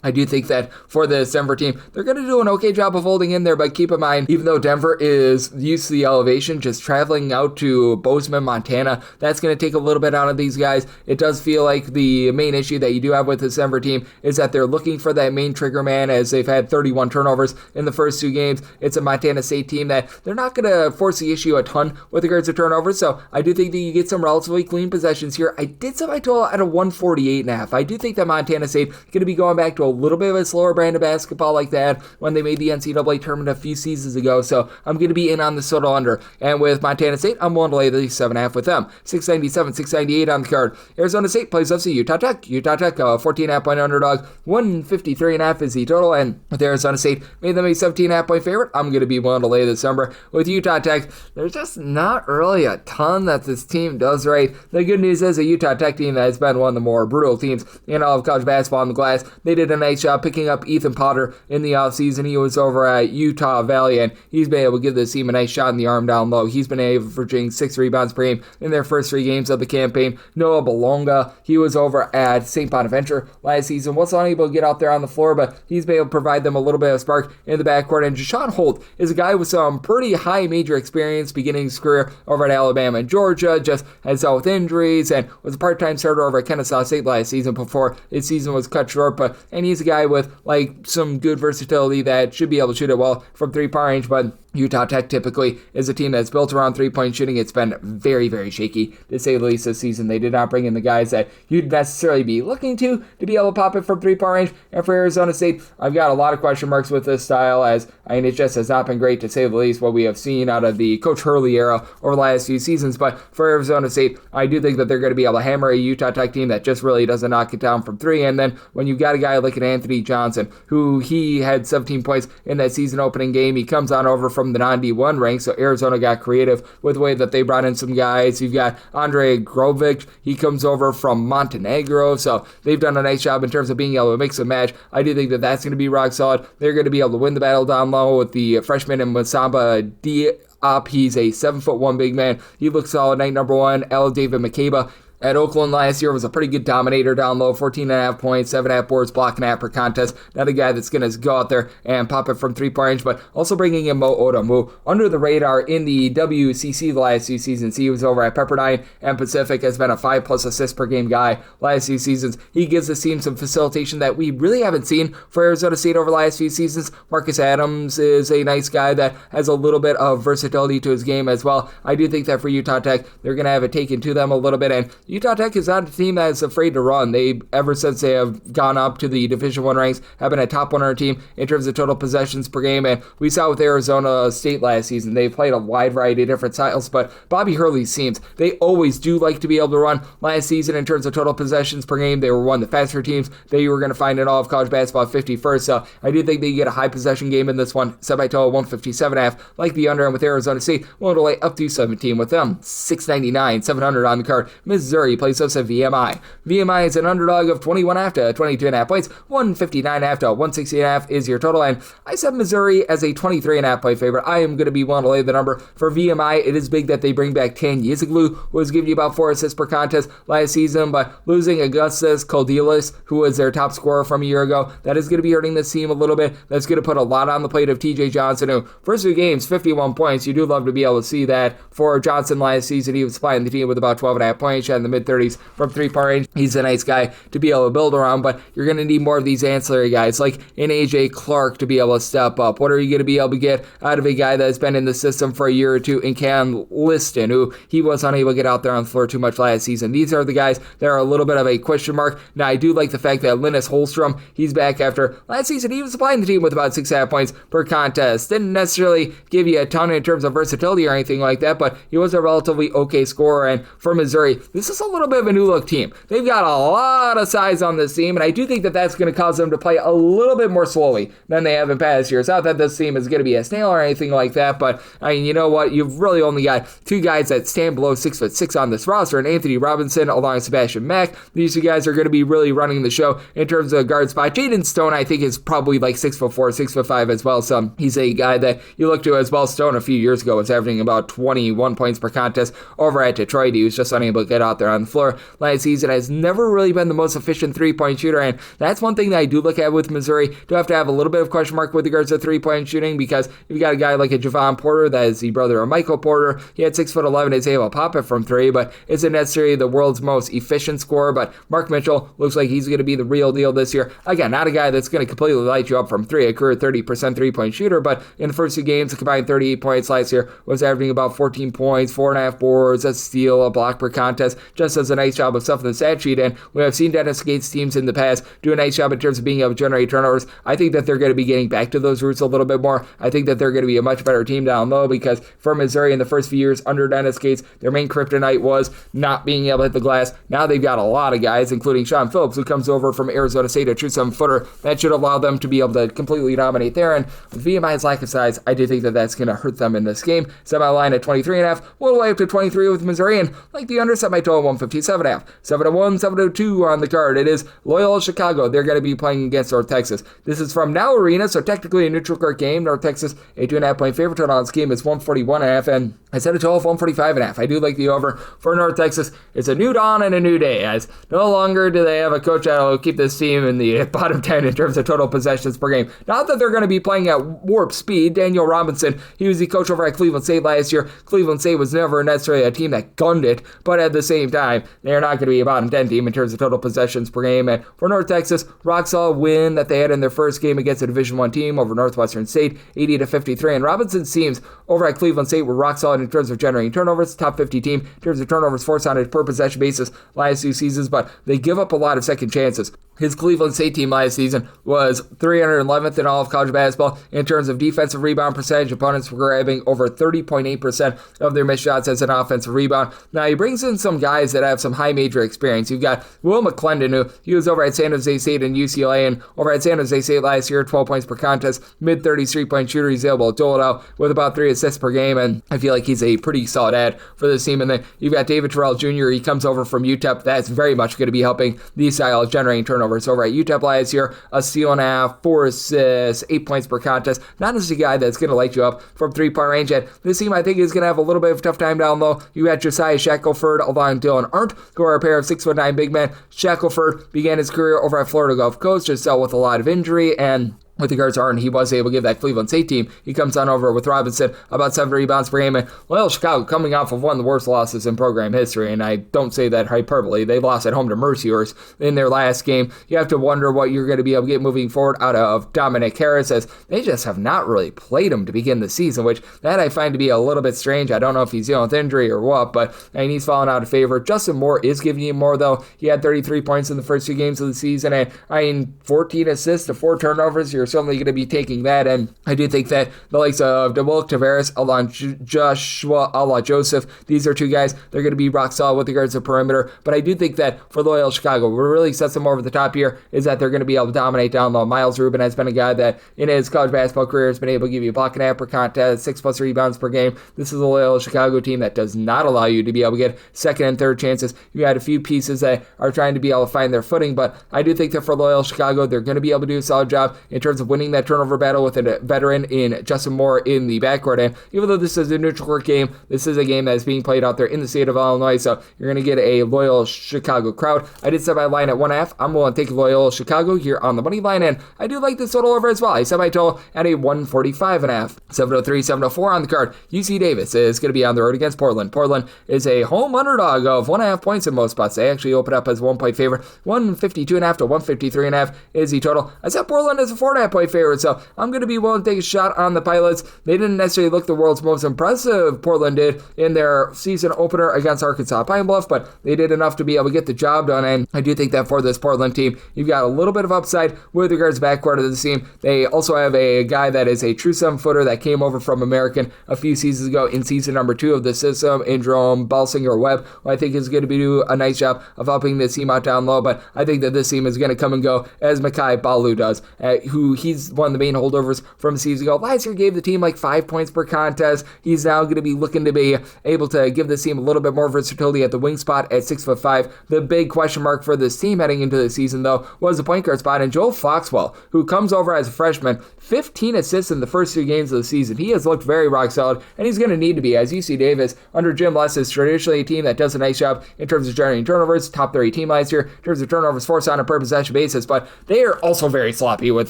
I do think that for this Denver team, they're going to do an okay job of holding in there, but keep in mind, even though Denver is used to the elevation, just traveling out to Bozeman, Montana, that's going to take a little bit out of these guys. It does feel like the main issue that you do have with this Denver team is that they're looking for that main trigger man, as they've had 31 turnovers in the first 2 games. It's a Montana State team that they're not going to force the issue a ton with regards to turnovers, so I do think that you get some relatively clean possessions here. I did set my total at a 148.5. I do think that Montana State is going to be going back to a little bit of a slower brand of basketball like that when they made the NCAA tournament a few seasons ago, so I'm going to be in on the total under. And with Montana State, I'm willing to lay the 7.5 with them. 697, 698 on the card. Arizona State plays FC Utah Tech. Utah Tech, 14.5 point underdog. 153.5 is the total, and with Arizona State, made them a 17.5 point favorite. I'm going to be willing to lay this number. With Utah Tech, there's just not really a ton that this team does right. The good news is a Utah Tech team that has been one of the more brutal teams in all of college basketball on the glass. They did a a nice job picking up Ethan Potter in the offseason. He was over at Utah Valley, and he's been able to give this team a nice shot in the arm down low. He's been averaging 6 rebounds per game in their first 3 games of the campaign. Noah Bolonga, he was over at St. Bonaventure last season. Wasn't able to get out there on the floor, but he's been able to provide them a little bit of spark in the backcourt. And Jashawn Holt is a guy with some pretty high major experience beginning his career over at Alabama and Georgia, just has dealt with injuries and was a part-time starter over at Kennesaw State last season before his season was cut short. And he's a guy with like some good versatility that should be able to shoot it well from 3-point range, but Utah Tech typically is a team that's built around 3-point shooting. It's been very, very shaky, to say the least, this season. They did not bring in the guys that you'd necessarily be looking to be able to pop it from 3-point range. And for Arizona State, I've got a lot of question marks with this style, as it just has not been great, to say the least, what we have seen out of the Coach Hurley era over the last few seasons. But for Arizona State, I do think that they're going to be able to hammer a Utah Tech team that just really doesn't knock it down from 3. And then when you've got a guy like an Anthony Johnson, who he had 17 points in that season opening game, he comes on over from the non-D1 rank, so Arizona got creative with the way that they brought in some guys. You've got Andre Grovic, he comes over from Montenegro, so they've done a nice job in terms of being able to mix and match. I do think that that's going to be rock solid. They're going to be able to win the battle down low with the freshman in Masamba Diop. He's a 7'1" big man. He looks solid. Night number 1, L. David McCabe at Oakland last year was a pretty good dominator down low, 14.5 points, 7.5 boards, block and half per contest. Not a guy that's going to go out there and pop it from 3-point range, but also bringing in Mo Odom, who under the radar in the WCC the last few seasons. He was over at Pepperdine and Pacific, has been a 5+ assists per game guy last few seasons. He gives this team some facilitation that we really haven't seen for Arizona State over the last few seasons. Marcus Adams is a nice guy that has a little bit of versatility to his game as well. I do think that for Utah Tech, they're going to have it taken to them a little bit, and Utah Tech is not a team that is afraid to run. They, ever since they have gone up to the Division I ranks, have been a top 100 team in terms of total possessions per game, and we saw with Arizona State last season, they played a wide variety of different styles, but Bobby Hurley's teams, they always do like to be able to run. Last season, in terms of total possessions per game, they were one of the faster teams that you were going to find in all of college basketball, 51st, so I do think they get a high possession game in this one, set by total 157.5, like the under, and with Arizona State, willing to lay up to 17 with them, 699, 700 on the card. Missouri plays us at VMI. VMI is an underdog of 21.5 to 22.5 points. 159.5 to 160.5 is your total, and I said Missouri as a 23.5 point favorite. I am going to be willing to lay the number for VMI. It is big that they bring back Tan Yiziglu, who was giving you about 4 assists per contest last season, but losing Augustus Koldilis, who was their top scorer from a year ago, that is going to be hurting this team a little bit. That's going to put a lot on the plate of TJ Johnson, who first 2 games, 51 points. You do love to be able to see that. For Johnson last season, he was supplying the team with about 12.5 points, shot in the mid-30s from 3-point range. He's a nice guy to be able to build around, but you're going to need more of these ancillary guys, like an AJ Clark, to be able to step up. What are you going to be able to get out of a guy that has been in the system for a year or two in Cam Liston, who he was unable to get out there on the floor too much last season? These are the guys that are a little bit of a question mark. Now, I do like the fact that Linus Holstrom, he's back after last season. He was supplying the team with about 6.5 points per contest. Didn't necessarily give you a ton in terms of versatility or anything like that, but he was a relatively okay scorer. And for Missouri, this is a little bit of a new look team. They've got a lot of size on this team, and I do think that that's going to cause them to play a little bit more slowly than they have in past years. Not that this team is going to be a snail or anything like that, but I mean, you know what? You've really only got 2 guys that stand below 6'6" on this roster, and Anthony Robinson along with Sebastian Mack. These 2 guys are going to be really running the show in terms of guard spot. Jaden Stone, I think, is probably like 6'4", 6'5" as well, so he's a guy that you look to as well. Stone a few years ago was averaging about 21 points per contest over at Detroit. He was just unable to get out there on the floor last season. Has never really been the most efficient 3-point shooter, and that's one thing that I do look at with Missouri. Do have to have a little bit of question mark with regards to 3-point shooting, because you've got a guy like a Javon Porter that is the brother of Michael Porter. He had 6'11", is able to pop it from 3, but isn't necessarily the world's most efficient scorer. But Mark Mitchell looks like he's going to be the real deal this year. Again, not a guy that's going to completely light you up from 3, a career 30% 3-point shooter, but in the first 2 games, a combined 38 points last year, was averaging about 14 points, 4.5 boards, a steal, a block per contest. Just does a nice job of stuff in the stat sheet, and we have seen Dennis Gates teams in the past do a nice job in terms of being able to generate turnovers. I think that they're going to be getting back to those roots a little bit more. I think that they're going to be a much better team down low, because for Missouri in the first few years under Dennis Gates, their main kryptonite was not being able to hit the glass. Now they've got a lot of guys, including Sean Phillips, who comes over from Arizona State, a true 7-footer. That should allow them to be able to completely dominate there, and with VMI's lack of size, I do think that that's going to hurt them in this game. Set my line at 23.5, all the way up to 23 with Missouri, and like the under, set my total 157.5. 701, 702 on the card. It is Loyola Chicago. They're going to be playing against North Texas. This is from Now Arena, so technically a neutral court game. North Texas, a 2.5-point favorite. Total on this game is 141.5, and I said a total of 145.5. I do like the over for North Texas. It's a new dawn and a new day, as no longer do they have a coach that will keep this team in the bottom 10 in terms of total possessions per game. Not that they're going to be playing at warp speed. Daniel Robinson, he was the coach over at Cleveland State last year. Cleveland State was never necessarily a team that gunned it, but at the same time, they're not going to be a bottom 10 team in terms of total possessions per game. And for North Texas, rock solid win that they had in their first game against a Division I team over Northwestern State, 80-53. And Robinson's teams over at Cleveland State were rock solid in terms of generating turnovers, top 50 team in terms of turnovers forced on a per possession basis last 2 seasons, but they give up a lot of second chances. His Cleveland State team last season was 311th in all of college basketball in terms of defensive rebound percentage. Opponents were grabbing over 30.8% of their missed shots as an offensive rebound. Now, he brings in some guys that have some high major experience. You've got Will McClendon, who he was over at San Jose State and UCLA, and over at San Jose State last year, 12 points per contest, mid-30s three-point shooter. He's able to dole it out with about 3 assists per game, and I feel like he's a pretty solid add for this team. And then you've got David Terrell Jr. He comes over from UTEP. That's very much going to be helping these style of generating turnovers. Over at UTEP last year, a steal and a half, 4 assists, 8 points per contest. Not as a guy that's going to light you up from three-point range. And this team, I think, is going to have a little bit of a tough time down low. You got Josiah Shackelford along Dylan Arndt, who are a pair of 6'9" big men. Shackelford began his career over at Florida Gulf Coast, just dealt with a lot of injury, and with regards to Arden, he was able to give that Cleveland State team. He comes on over with Robinson, about 7 rebounds per game. And Loyola Chicago coming off of one of the worst losses in program history, and I don't say that hyperbole. They lost at home to Mercyhurst in their last game. You have to wonder what you're going to be able to get moving forward out of Dominic Harris, as they just have not really played him to begin the season, which that I find to be a little bit strange. I don't know if he's dealing with injury or what, but he's fallen out of favor. Justin Moore is giving you more, though. He had 33 points in the first 2 games of the season, and 14 assists to 4 turnovers. You're certainly going to be taking that, and I do think that the likes of DeWilk Tavares, along Joshua Ala Joseph, these are 2 guys, they're going to be rock solid with regards to perimeter, but I do think that for Loyola Chicago, what really sets them over the top here is that they're going to be able to dominate down low. Miles Rubin has been a guy that in his college basketball career has been able to give you a block and a half per contest, 6+ rebounds per game. This is a Loyola Chicago team that does not allow you to be able to get second and third chances. You had a few pieces that are trying to be able to find their footing, but I do think that for Loyola Chicago, they're going to be able to do a solid job in terms of winning that turnover battle with a veteran in Justin Moore in the backcourt. And even though this is a neutral court game, this is a game that is being played out there in the state of Illinois, so you're going to get a Loyola Chicago crowd. I did set my line at 1.5. I'm willing to take Loyola Chicago here on the money line, and I do like this total over as well. I set my total at a 145.5. 703, 704 on the card. UC Davis is going to be on the road against Portland. Portland is a home underdog of 1.5 points in most spots. They actually open up as a 1-point favorite. 152.5 to 153.5 is the total. I set Portland as a 4.5-point favorite, so I'm going to be willing to take a shot on the Pilots. They didn't necessarily look the world's most impressive, Portland did, in their season opener against Arkansas Pine Bluff, but they did enough to be able to get the job done, and I do think that for this Portland team, you've got a little bit of upside with regards to backcourt of the team. They also have a guy that is a true 7-footer that came over from American a few seasons ago in season number 2 of the system, in Jerome Balsinger-Webb, who I think is going to do a nice job of helping this team out down low, but I think that this team is going to come and go as Makai Balu does, who he's one of the main holdovers from a season ago. Last year gave the team like 5 points per contest. He's now going to be looking to be able to give this team a little bit more versatility at the wing spot at 6'5". The big question mark for this team heading into the season, though, was the point guard spot, and Joel Foxwell, who comes over as a freshman, 15 assists in the first 2 games of the season. He has looked very rock solid, and he's going to need to be, as UC Davis under Jim Les is traditionally a team that does a nice job in terms of generating turnovers, top 30 team last year in terms of turnovers forced on a per possession basis, but they are also very sloppy with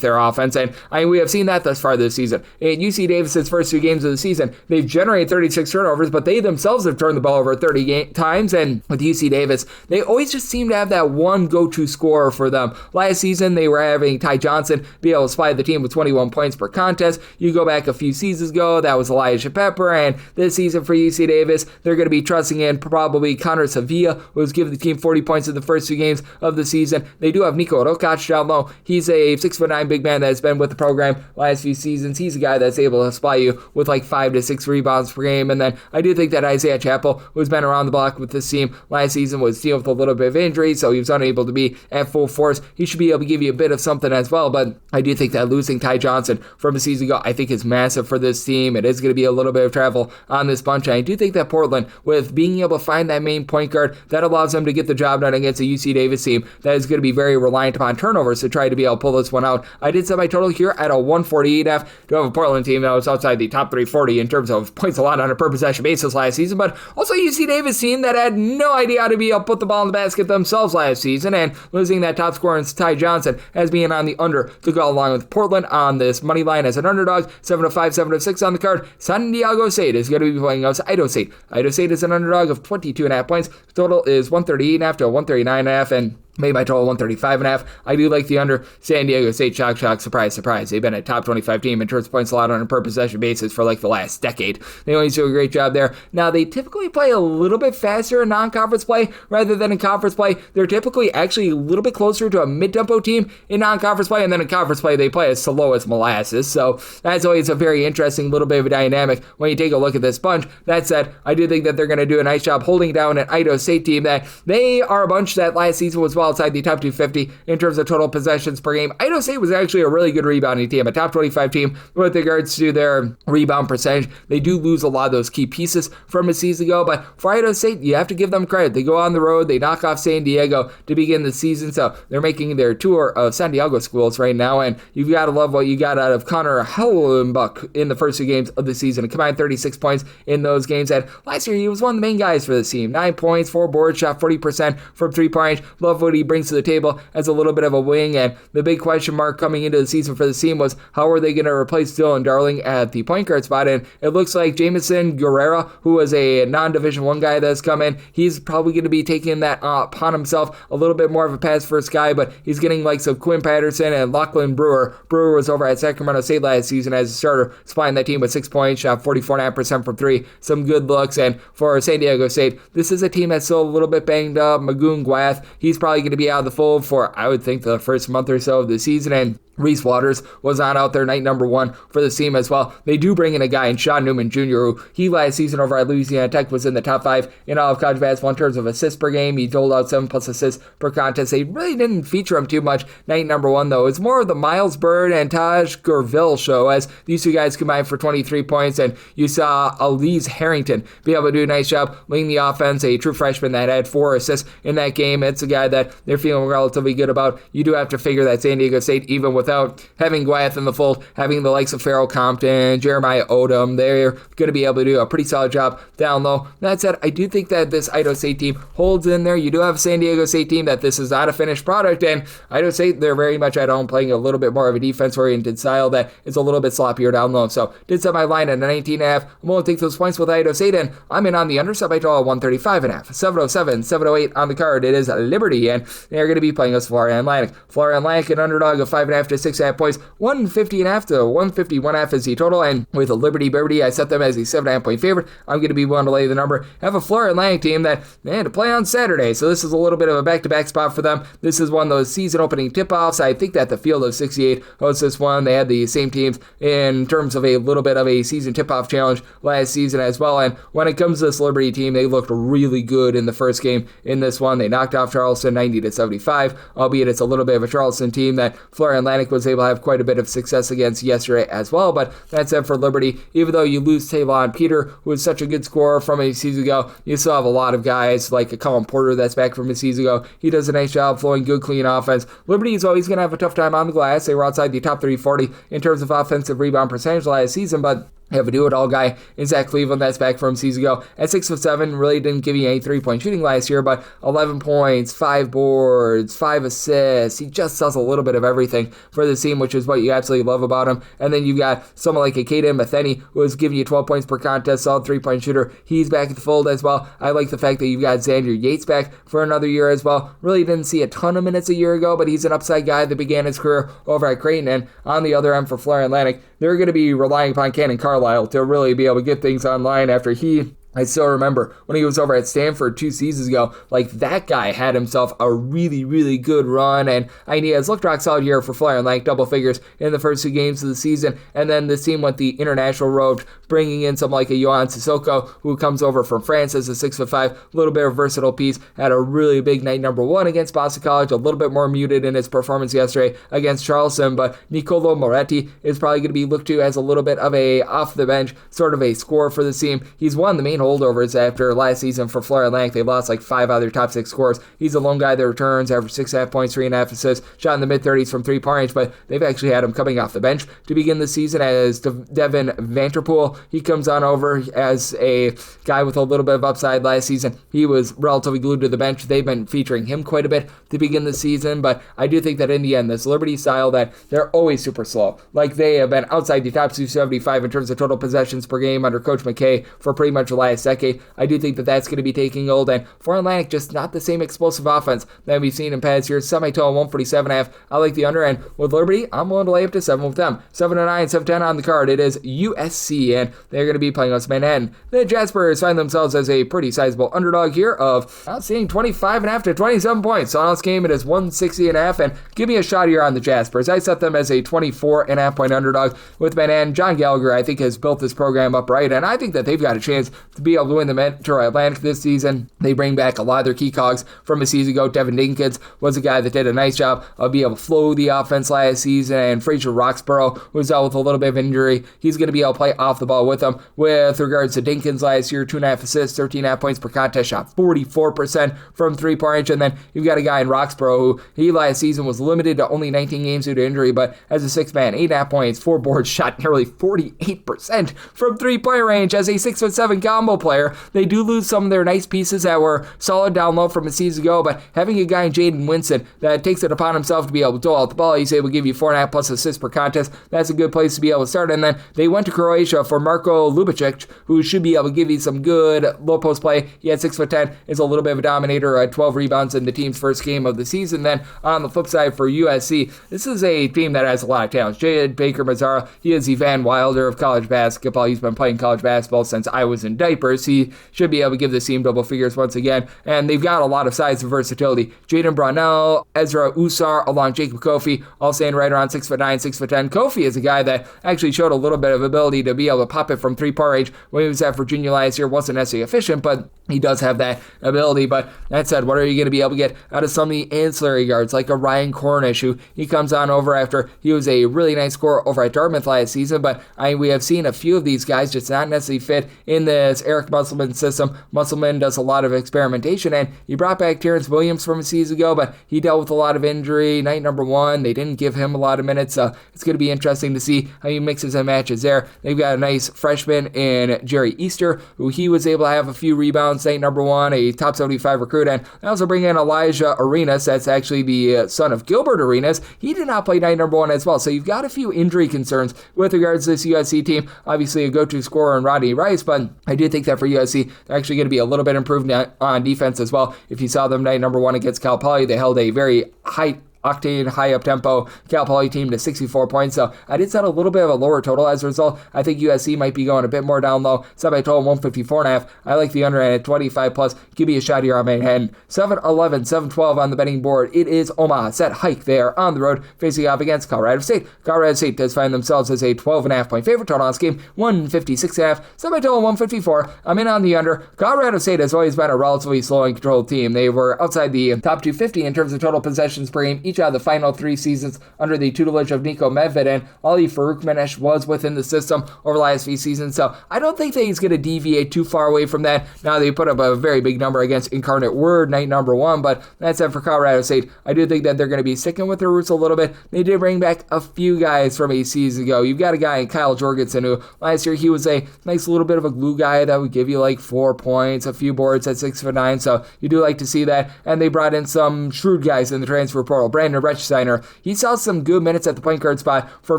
their offense, and we have seen that thus far this season. In UC Davis's first 2 games of the season, they've generated 36 turnovers, but they themselves have turned the ball over 30 times, and with UC Davis, they always just seem to have that one go-to scorer for them. Last season, they were having Ty Johnson be able to supply the team with 21 points per contest. You go back a few seasons ago, that was Elijah Pepper, and this season for UC Davis, they're going to be trusting in probably Connor Sevilla, who's given the team 40 points in the first 2 games of the season. They do have Nico Rokac down low. He's a 6'9" big man man that's been with the program last few seasons. He's a guy that's able to supply you with like 5 to 6 rebounds per game. And then I do think that Isaiah Campell, who's been around the block with this team last season, was dealing with a little bit of injury, so he was unable to be at full force. He should be able to give you a bit of something as well, but I do think that losing Ty Johnson from a season ago, I think is massive for this team. It is going to be a little bit of travel on this bunch, and I do think that Portland, with being able to find that main point guard, that allows them to get the job done against a UC Davis team that is going to be very reliant upon turnovers to try to be able to pull this one out. I did set my total here at a 148.5 to have a Portland team that was outside the top 340 in terms of points allowed on a per possession basis last season, but also a UC Davis team that had no idea how to be able to put the ball in the basket themselves last season, and losing that top scorer in Ty Johnson as being on the under to go along with Portland on this money line as an underdog. 7-5, 7-6 on the card. San Diego State is going to be playing us Idaho State. Idaho State is an underdog of 22.5 points. Total is 138.5 to 139.5, and made my total 135.5. I do like the under. San Diego State, shock, surprise, surprise. They've been a top 25 team in terms of points allowed on a per possession basis for like the last decade. They always do a great job there. Now, they typically play a little bit faster in non-conference play rather than in conference play. They're typically actually a little bit closer to a mid-tempo team in non-conference play, and then in conference play, they play as slow as molasses. So that's always a very interesting little bit of a dynamic when you take a look at this bunch. That said, I do think that they're going to do a nice job holding down an Idaho State team that they are a bunch that last season was well outside the top 250 in terms of total possessions per game. Idaho State was actually a really good rebounding team, a top 25 team with regards to their rebound percentage. They do lose a lot of those key pieces from a season ago, but for Idaho State, you have to give them credit. They go on the road, they knock off San Diego to begin the season, so they're making their tour of San Diego schools right now, and you've got to love what you got out of Connor Hellenbuck in the first 2 games of the season. A combined 36 points in those games, and last year he was one of the main guys for this team. 9 points, 4 boards, shot 40% from 3-point range. Love what he brings to the table as a little bit of a wing, and the big question mark coming into the season for the team was how are they going to replace Dylan Darling at the point guard spot, and it looks like Jamison Guerrera, who was a non-Division I guy that's come in, he's probably going to be taking that upon himself, a little bit more of a pass first guy, but he's getting likes of Quinn Patterson and Lachlan Brewer. Brewer was over at Sacramento State last season as a starter, supplying that team with 6 points, shot 44.5% from 3, some good looks, and for San Diego State, this is a team that's still a little bit banged up. Magoon Gwath, he's probably going to be out of the fold for, I would think, the first month or so of the season, and Reese Waters was not out there night number 1 for the team as well. They do bring in a guy in Sean Newman Jr., who he last season over at Louisiana Tech was in the top 5 in all of college basketball in terms of assists per game. He doled out 7+ assists per contest. They really didn't feature him too much night number 1, though. It's more of the Miles Bird and Taj Gurville show, as these 2 guys combined for 23 points, and you saw Elise Harrington be able to do a nice job leading the offense, a true freshman that had 4 assists in that game. It's a guy that they're feeling relatively good about. You do have to figure that San Diego State, even without having Gwyeth in the fold, having the likes of Farrell Compton, Jeremiah Odom, they're going to be able to do a pretty solid job down low. That said, I do think that this Idaho State team holds in there. You do have a San Diego State team that this is not a finished product, and Idaho State, they're very much at home playing a little bit more of a defense-oriented style that is a little bit sloppier down low. So did set my line at a 19.5. I'm willing to take those points with Idaho State, and I'm in on the under, set my total at 135.5. 707, 708 on the card. It is Liberty, and they're going to be playing us Florida Atlantic. Florida Atlantic, an underdog of 5.5 to 6.5 points. 150.5 to 151.5 is the total, and with a Liberty, I set them as a 7.5 point favorite. I'm going to be willing to lay the number. Have a Florida Atlantic team that they had to play on Saturday, so this is a little bit of a back-to-back spot for them. This is one of those season-opening tip-offs. I think that the Field of 68 hosts this one. They had the same teams in terms of a little bit of a season tip-off challenge last season as well, and when it comes to this Liberty team, they looked really good in the first game in this one. They knocked off Charleston 90 to 75, albeit it's a little bit of a Charleston team that Florida Atlantic was able to have quite a bit of success against yesterday as well. But that said, for Liberty, even though you lose Tavon Peter, who was such a good scorer from a season ago, you still have a lot of guys like a Colin Porter that's back from a season ago. He does a nice job flowing good, clean offense. Liberty is always going to have a tough time on the glass. They were outside the top 340 in terms of offensive rebound percentage last season, but you have a do-it-all guy in Zach Cleveland that's back from season ago at 6'7", really didn't give you any three-point shooting last year, but 11 points, 5 boards, 5 assists. He just does a little bit of everything for the team, which is what you absolutely love about him. And then you've got someone like a Kaden Matheny, who is giving you 12 points per contest, solid three-point shooter. He's back at the fold as well. I like the fact that you've got Xander Yates back for another year as well. Really didn't see a ton of minutes a year ago, but he's an upside guy that began his career over at Creighton. And on the other end for Florida Atlantic, they're going to be relying upon Cannon Carlisle to really be able to get things online after he I still remember when he was over at Stanford 2 seasons ago, like that guy had himself a really, really good run, and he has looked rock solid here for Florian Lank, double figures in the first 2 games of the season, and then this team went the international road, bringing in some like a Yohan Sissoko, who comes over from France as a 6'5", little bit of versatile piece, had a really big night number 1 against Boston College, a little bit more muted in his performance yesterday against Charleston, but Nicolo Moretti is probably going to be looked to as a little bit of a off the bench, sort of a scorer for the team. He's one of the main holdovers after last season for Florida Lank. They lost like 5 out of their top 6 scores. He's the lone guy that returns, averaged 6.5 points, 3.5 assists, shot in the mid-30s from 3-point range, but they've actually had him coming off the bench to begin the season as Devin Vanterpool. He comes on over as a guy with a little bit of upside last season. He was relatively glued to the bench. They've been featuring him quite a bit to begin the season, but I do think that in the end, this Liberty style that they're always super slow. Like they have been outside the top 275 in terms of total possessions per game under Coach McKay for pretty much the last decade. I do think that that's going to be taking hold, and for Atlantic, just not the same explosive offense that we've seen in past years. Semi-total 147.5. I like the under, and with Liberty, I'm willing to lay up to 7 with them. 7-9, 7-10 on the card. It is USC, and they're going to be playing us Manhattan. The Jaspers find themselves as a pretty sizable underdog here of seeing 25.5 to 27 points. So on this game, it is 160.5, and give me a shot here on the Jaspers. I set them as a 24.5 point underdog with Manhattan. John Gallagher, I think, has built this program up right, and I think that they've got a chance to be able to win the Metro Atlantic this season. They bring back a lot of their key cogs from a season ago. Devin Dinkins was a guy that did a nice job of being able to flow the offense last season, and Fraser Roxborough was out with a little bit of injury. He's going to be able to play off the ball with them. With regards to Dinkins last year, 2.5 assists, 13.5 points per contest, shot 44% from 3-point range, and then you've got a guy in Roxborough who he last season was limited to only 19 games due to injury, but as a 6-man, 8.5 points, 4 boards, shot nearly 48% from 3-point range as a 6'7" combo player. They do lose some of their nice pieces that were solid down low from a season ago, but having a guy in Jaden Winston that takes it upon himself to be able to dole out the ball, he's able to give you 4.5 plus assists per contest. That's a good place to be able to start. And then they went to Croatia for Marko Lubicic, who should be able to give you some good low post play. He had 6'10", is a little bit of a dominator, 12 rebounds in the team's first game of the season. Then on the flip side for USC, this is a team that has a lot of talent. Jade Baker-Mazara, he is the Van Wilder of college basketball. He's been playing college basketball since I was in diapers. He should be able to give this team double figures once again, and they've got a lot of size and versatility. Jaden Brownell, Ezra Usar, along Jacob Kofi, all staying right around 6'9", 6'10". Kofi is a guy that actually showed a little bit of ability to be able to pop it from 3-point range when he was at Virginia last year. Wasn't necessarily efficient, but he does have that ability. But that said, what are you going to be able to get out of some of the ancillary guards, like a Ryan Cornish, who he comes on over after he was a really nice scorer over at Dartmouth last season, but we have seen a few of these guys just not necessarily fit in this Eric Musselman system. Musselman does a lot of experimentation, and he brought back Terrence Williams from a season ago, but he dealt with a lot of injury. Night number 1, they didn't give him a lot of minutes, so it's going to be interesting to see how he mixes and matches there. They've got a nice freshman in Jerry Easter, who he was able to have a few rebounds night number 1, a top 75 recruit, and they also bring in Elijah Arenas. That's actually the son of Gilbert Arenas. He did not play night number 1 as well, so you've got a few injury concerns with regards to this USC team. Obviously a go-to scorer in Rodney Rice, but I do think that for USC, they're actually going to be a little bit improved on defense as well. If you saw them night number 1 against Cal Poly, they held a very high-octane, high-up-tempo Cal Poly team to 64 points, so I did set a little bit of a lower total as a result. I think USC might be going a bit more down low. Set by total 154.5. I like the under at 25 plus. Give me a shot here on Manhattan. 7-11, 7-12 on the betting board. It is Omaha. Set hike there on the road, facing off against Colorado State. Colorado State does find themselves as a 12.5 point favorite. Total on this game, 156.5. Set by total 154. I'm in on the under. Colorado State has always been a relatively slow and controlled team. They were outside the top 250 in terms of total possessions per game each out of the final 3 seasons under the tutelage of Nico Medved, and Ali Farouk was within the system over the last few seasons, so I don't think that he's going to deviate too far away from that. Now they put up a very big number against Incarnate Word night number 1, but that said, for Colorado State, I do think that they're going to be sticking with their roots a little bit. They did bring back a few guys from a season ago. You've got a guy in Kyle Jorgensen who last year he was a nice little bit of a glue guy that would give you like 4 points, a few boards at 6'9", so you do like to see that. And they brought in some shrewd guys in the transfer portal. Brandon Rechsteiner, he saw some good minutes at the point guard spot for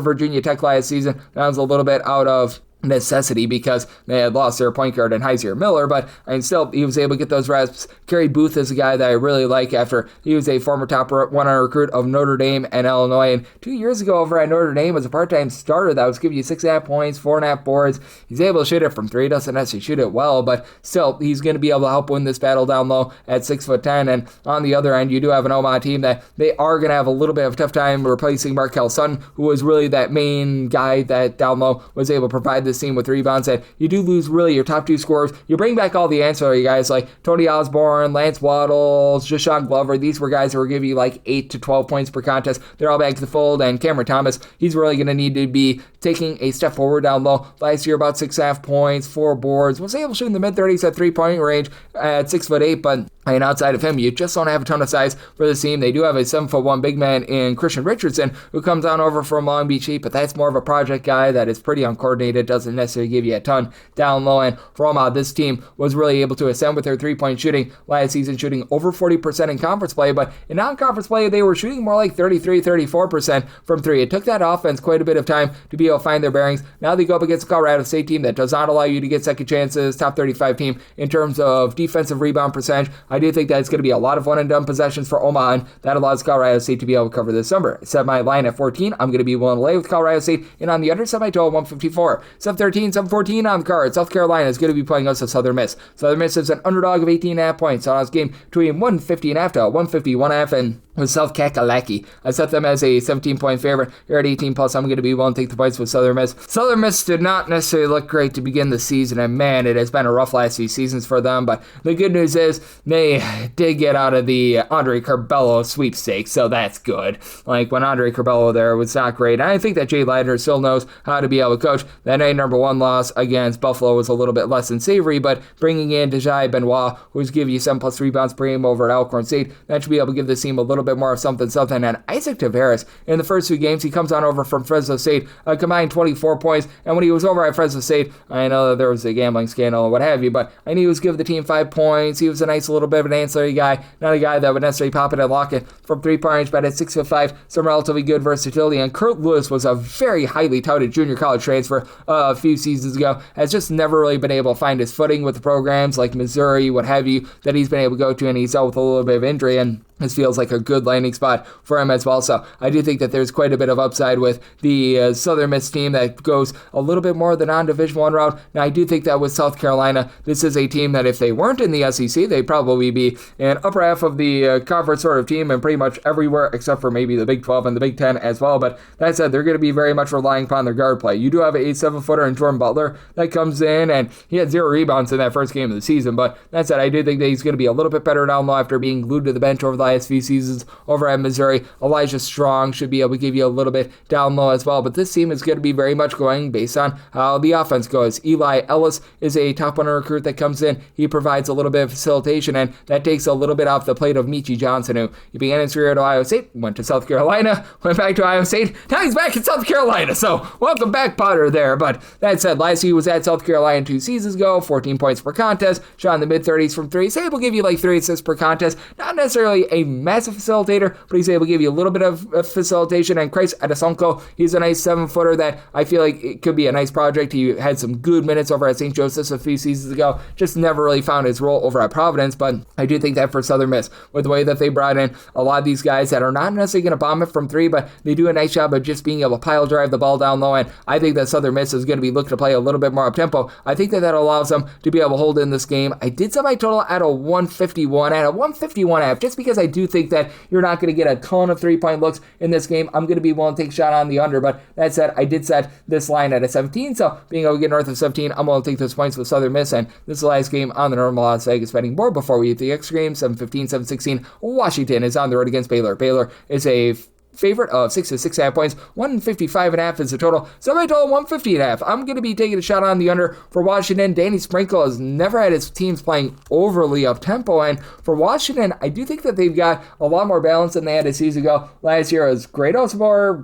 Virginia Tech last season. That was a little bit out of necessity because they had lost their point guard and Heisier Miller, but still he was able to get those reps. Kerry Booth is a guy that I really like after he was a former top 100 recruit of Notre Dame and Illinois, and 2 years ago over at Notre Dame as a part-time starter that was giving you 6.5 points, 4.5 boards. He's able to shoot it from three, doesn't necessarily shoot it well, but still he's going to be able to help win this battle down low at 6'10", and on the other end you do have an Omaha team that they are going to have a little bit of a tough time replacing Marquette St, who was really that main guy that down low was able to provide this team with rebounds, and you do lose really your top two scorers. You bring back all the ancillary guys like Tony Osborne, Lance Waddles, Jashawn Glover. These were guys that were giving you like 8 to 12 points per contest. They're all back to the fold, and Cameron Thomas, he's really going to need to be taking a step forward down low. Last year, about 6.5 points, 4 boards, was able to shoot in the mid-30s at three-point range at 6'8", but outside of him, you just don't have a ton of size for this team. They do have a 7'1" big man in Christian Richardson, who comes on over from Long Beach Heat, but that's more of a project guy that is pretty uncoordinated, doesn't necessarily give you a ton down low. And for Omaha, this team was really able to ascend with their three-point shooting last season, shooting over 40% in conference play, but in non-conference play, they were shooting more like 33-34% from three. It took that offense quite a bit of time to be able to find their bearings. Now they go up against a Colorado State team that does not allow you to get second chances, top 35 team in terms of defensive rebound percentage. I do think that it's going to be a lot of one-and-done possessions for Omaha, and that allows Colorado State to be able to cover this number. Set my line at 14. I'm going to be willing to lay with Colorado State, and on the under, set my total 154. 7-13, 7-14 on the card. South Carolina is going to be playing us at Southern Miss. Southern Miss is an underdog of 18.5 points. So on this game between 150.5 to 151.5, and with South Kakalaki, I set them as a 17-point favorite. Here at 18 plus, I'm going to be willing to take the points with Southern Miss. Southern Miss did not necessarily look great to begin the season, and man, it has been a rough last few seasons for them, but the good news is they did get out of the Andre Curbelo sweepstakes, so that's good. Like, when Andre Curbelo there was not great, and I think that Jay Ladner still knows how to be able to coach. That number one loss against Buffalo was a little bit less than savory, but bringing in Dejae Benoit, who's giving you 7+ rebounds per game over at Alcorn State, that should be able to give this team a little bit more of something. And Isaac Tavares, in the first two games, he comes on over from Fresno State, combined 24 points, and when he was over at Fresno State, I know that there was a gambling scandal and what have you, but I knew he was giving the team 5 points. He was a nice little bit of an ancillary guy, not a guy that would necessarily pop it and lock it from three-point range, but at 6'5", some relatively good versatility. And Kurt Lewis was a very highly touted junior college transfer a few seasons ago, has just never really been able to find his footing with the programs like Missouri, what have you, that he's been able to go to, and he's out with a little bit of injury, and this feels like a good landing spot for him as well. So I do think that there's quite a bit of upside with the Southern Miss team that goes a little bit more the non-Division I route. Now, I do think that with South Carolina, this is a team that if they weren't in the SEC, they'd probably be an upper half of the conference sort of team and pretty much everywhere except for maybe the Big 12 and the Big 10 as well. But that said, they're going to be very much relying upon their guard play. You do have an 7-footer in Jordan Butler that comes in, and he had 0 rebounds in that first game of the season. But that said, I do think that he's going to be a little bit better down low after being glued to the bench over the last few seasons over at Missouri. Elijah Strong should be able to give you a little bit down low as well, but this team is going to be very much going based on how the offense goes. Eli Ellis is a top 100 recruit that comes in. He provides a little bit of facilitation, and that takes a little bit off the plate of Michi Johnson, who he began his career at Ohio State, went to South Carolina, went back to Ohio State, now he's back in South Carolina, so welcome back, Potter, there. But that said, last year he was at South Carolina 2 seasons ago, 14 points per contest, shot in the mid-30s from three. He's able to give you like 3 assists per contest, not necessarily a massive facilitator, but he's able to give you a little bit of facilitation. And Chris Adesonko, he's a nice 7-footer that I feel like it could be a nice project. He had some good minutes over at St. Joseph's a few seasons ago, just never really found his role over at Providence, but I do think that for Southern Miss, with the way that they brought in a lot of these guys that are not necessarily going to bomb it from three, but they do a nice job of just being able to pile drive the ball down low, and I think that Southern Miss is going to be looking to play a little bit more up-tempo. I think that allows them to be able to hold in this game. I did set my total at a 151, at a 151.5, just because I do think that you're not going to get a ton of three-point looks in this game. I'm going to be willing to take a shot on the under, but that said, I did set this line at a 17, so being able to get north of 17, I'm willing to take those points with Southern Miss, and this is the last game on the normal Las Vegas betting board before we hit the extra game. 7-15, 7-16, Washington is on the road against Baylor. Baylor is a favorite of 6 to 6.5 points. 155.5 is the total. So my total 150.5. I'm going to be taking a shot on the under for Washington. Danny Sprinkle has never had his teams playing overly up tempo, and for Washington, I do think that they've got a lot more balance than they had a season ago. Last year it was Great Osborne,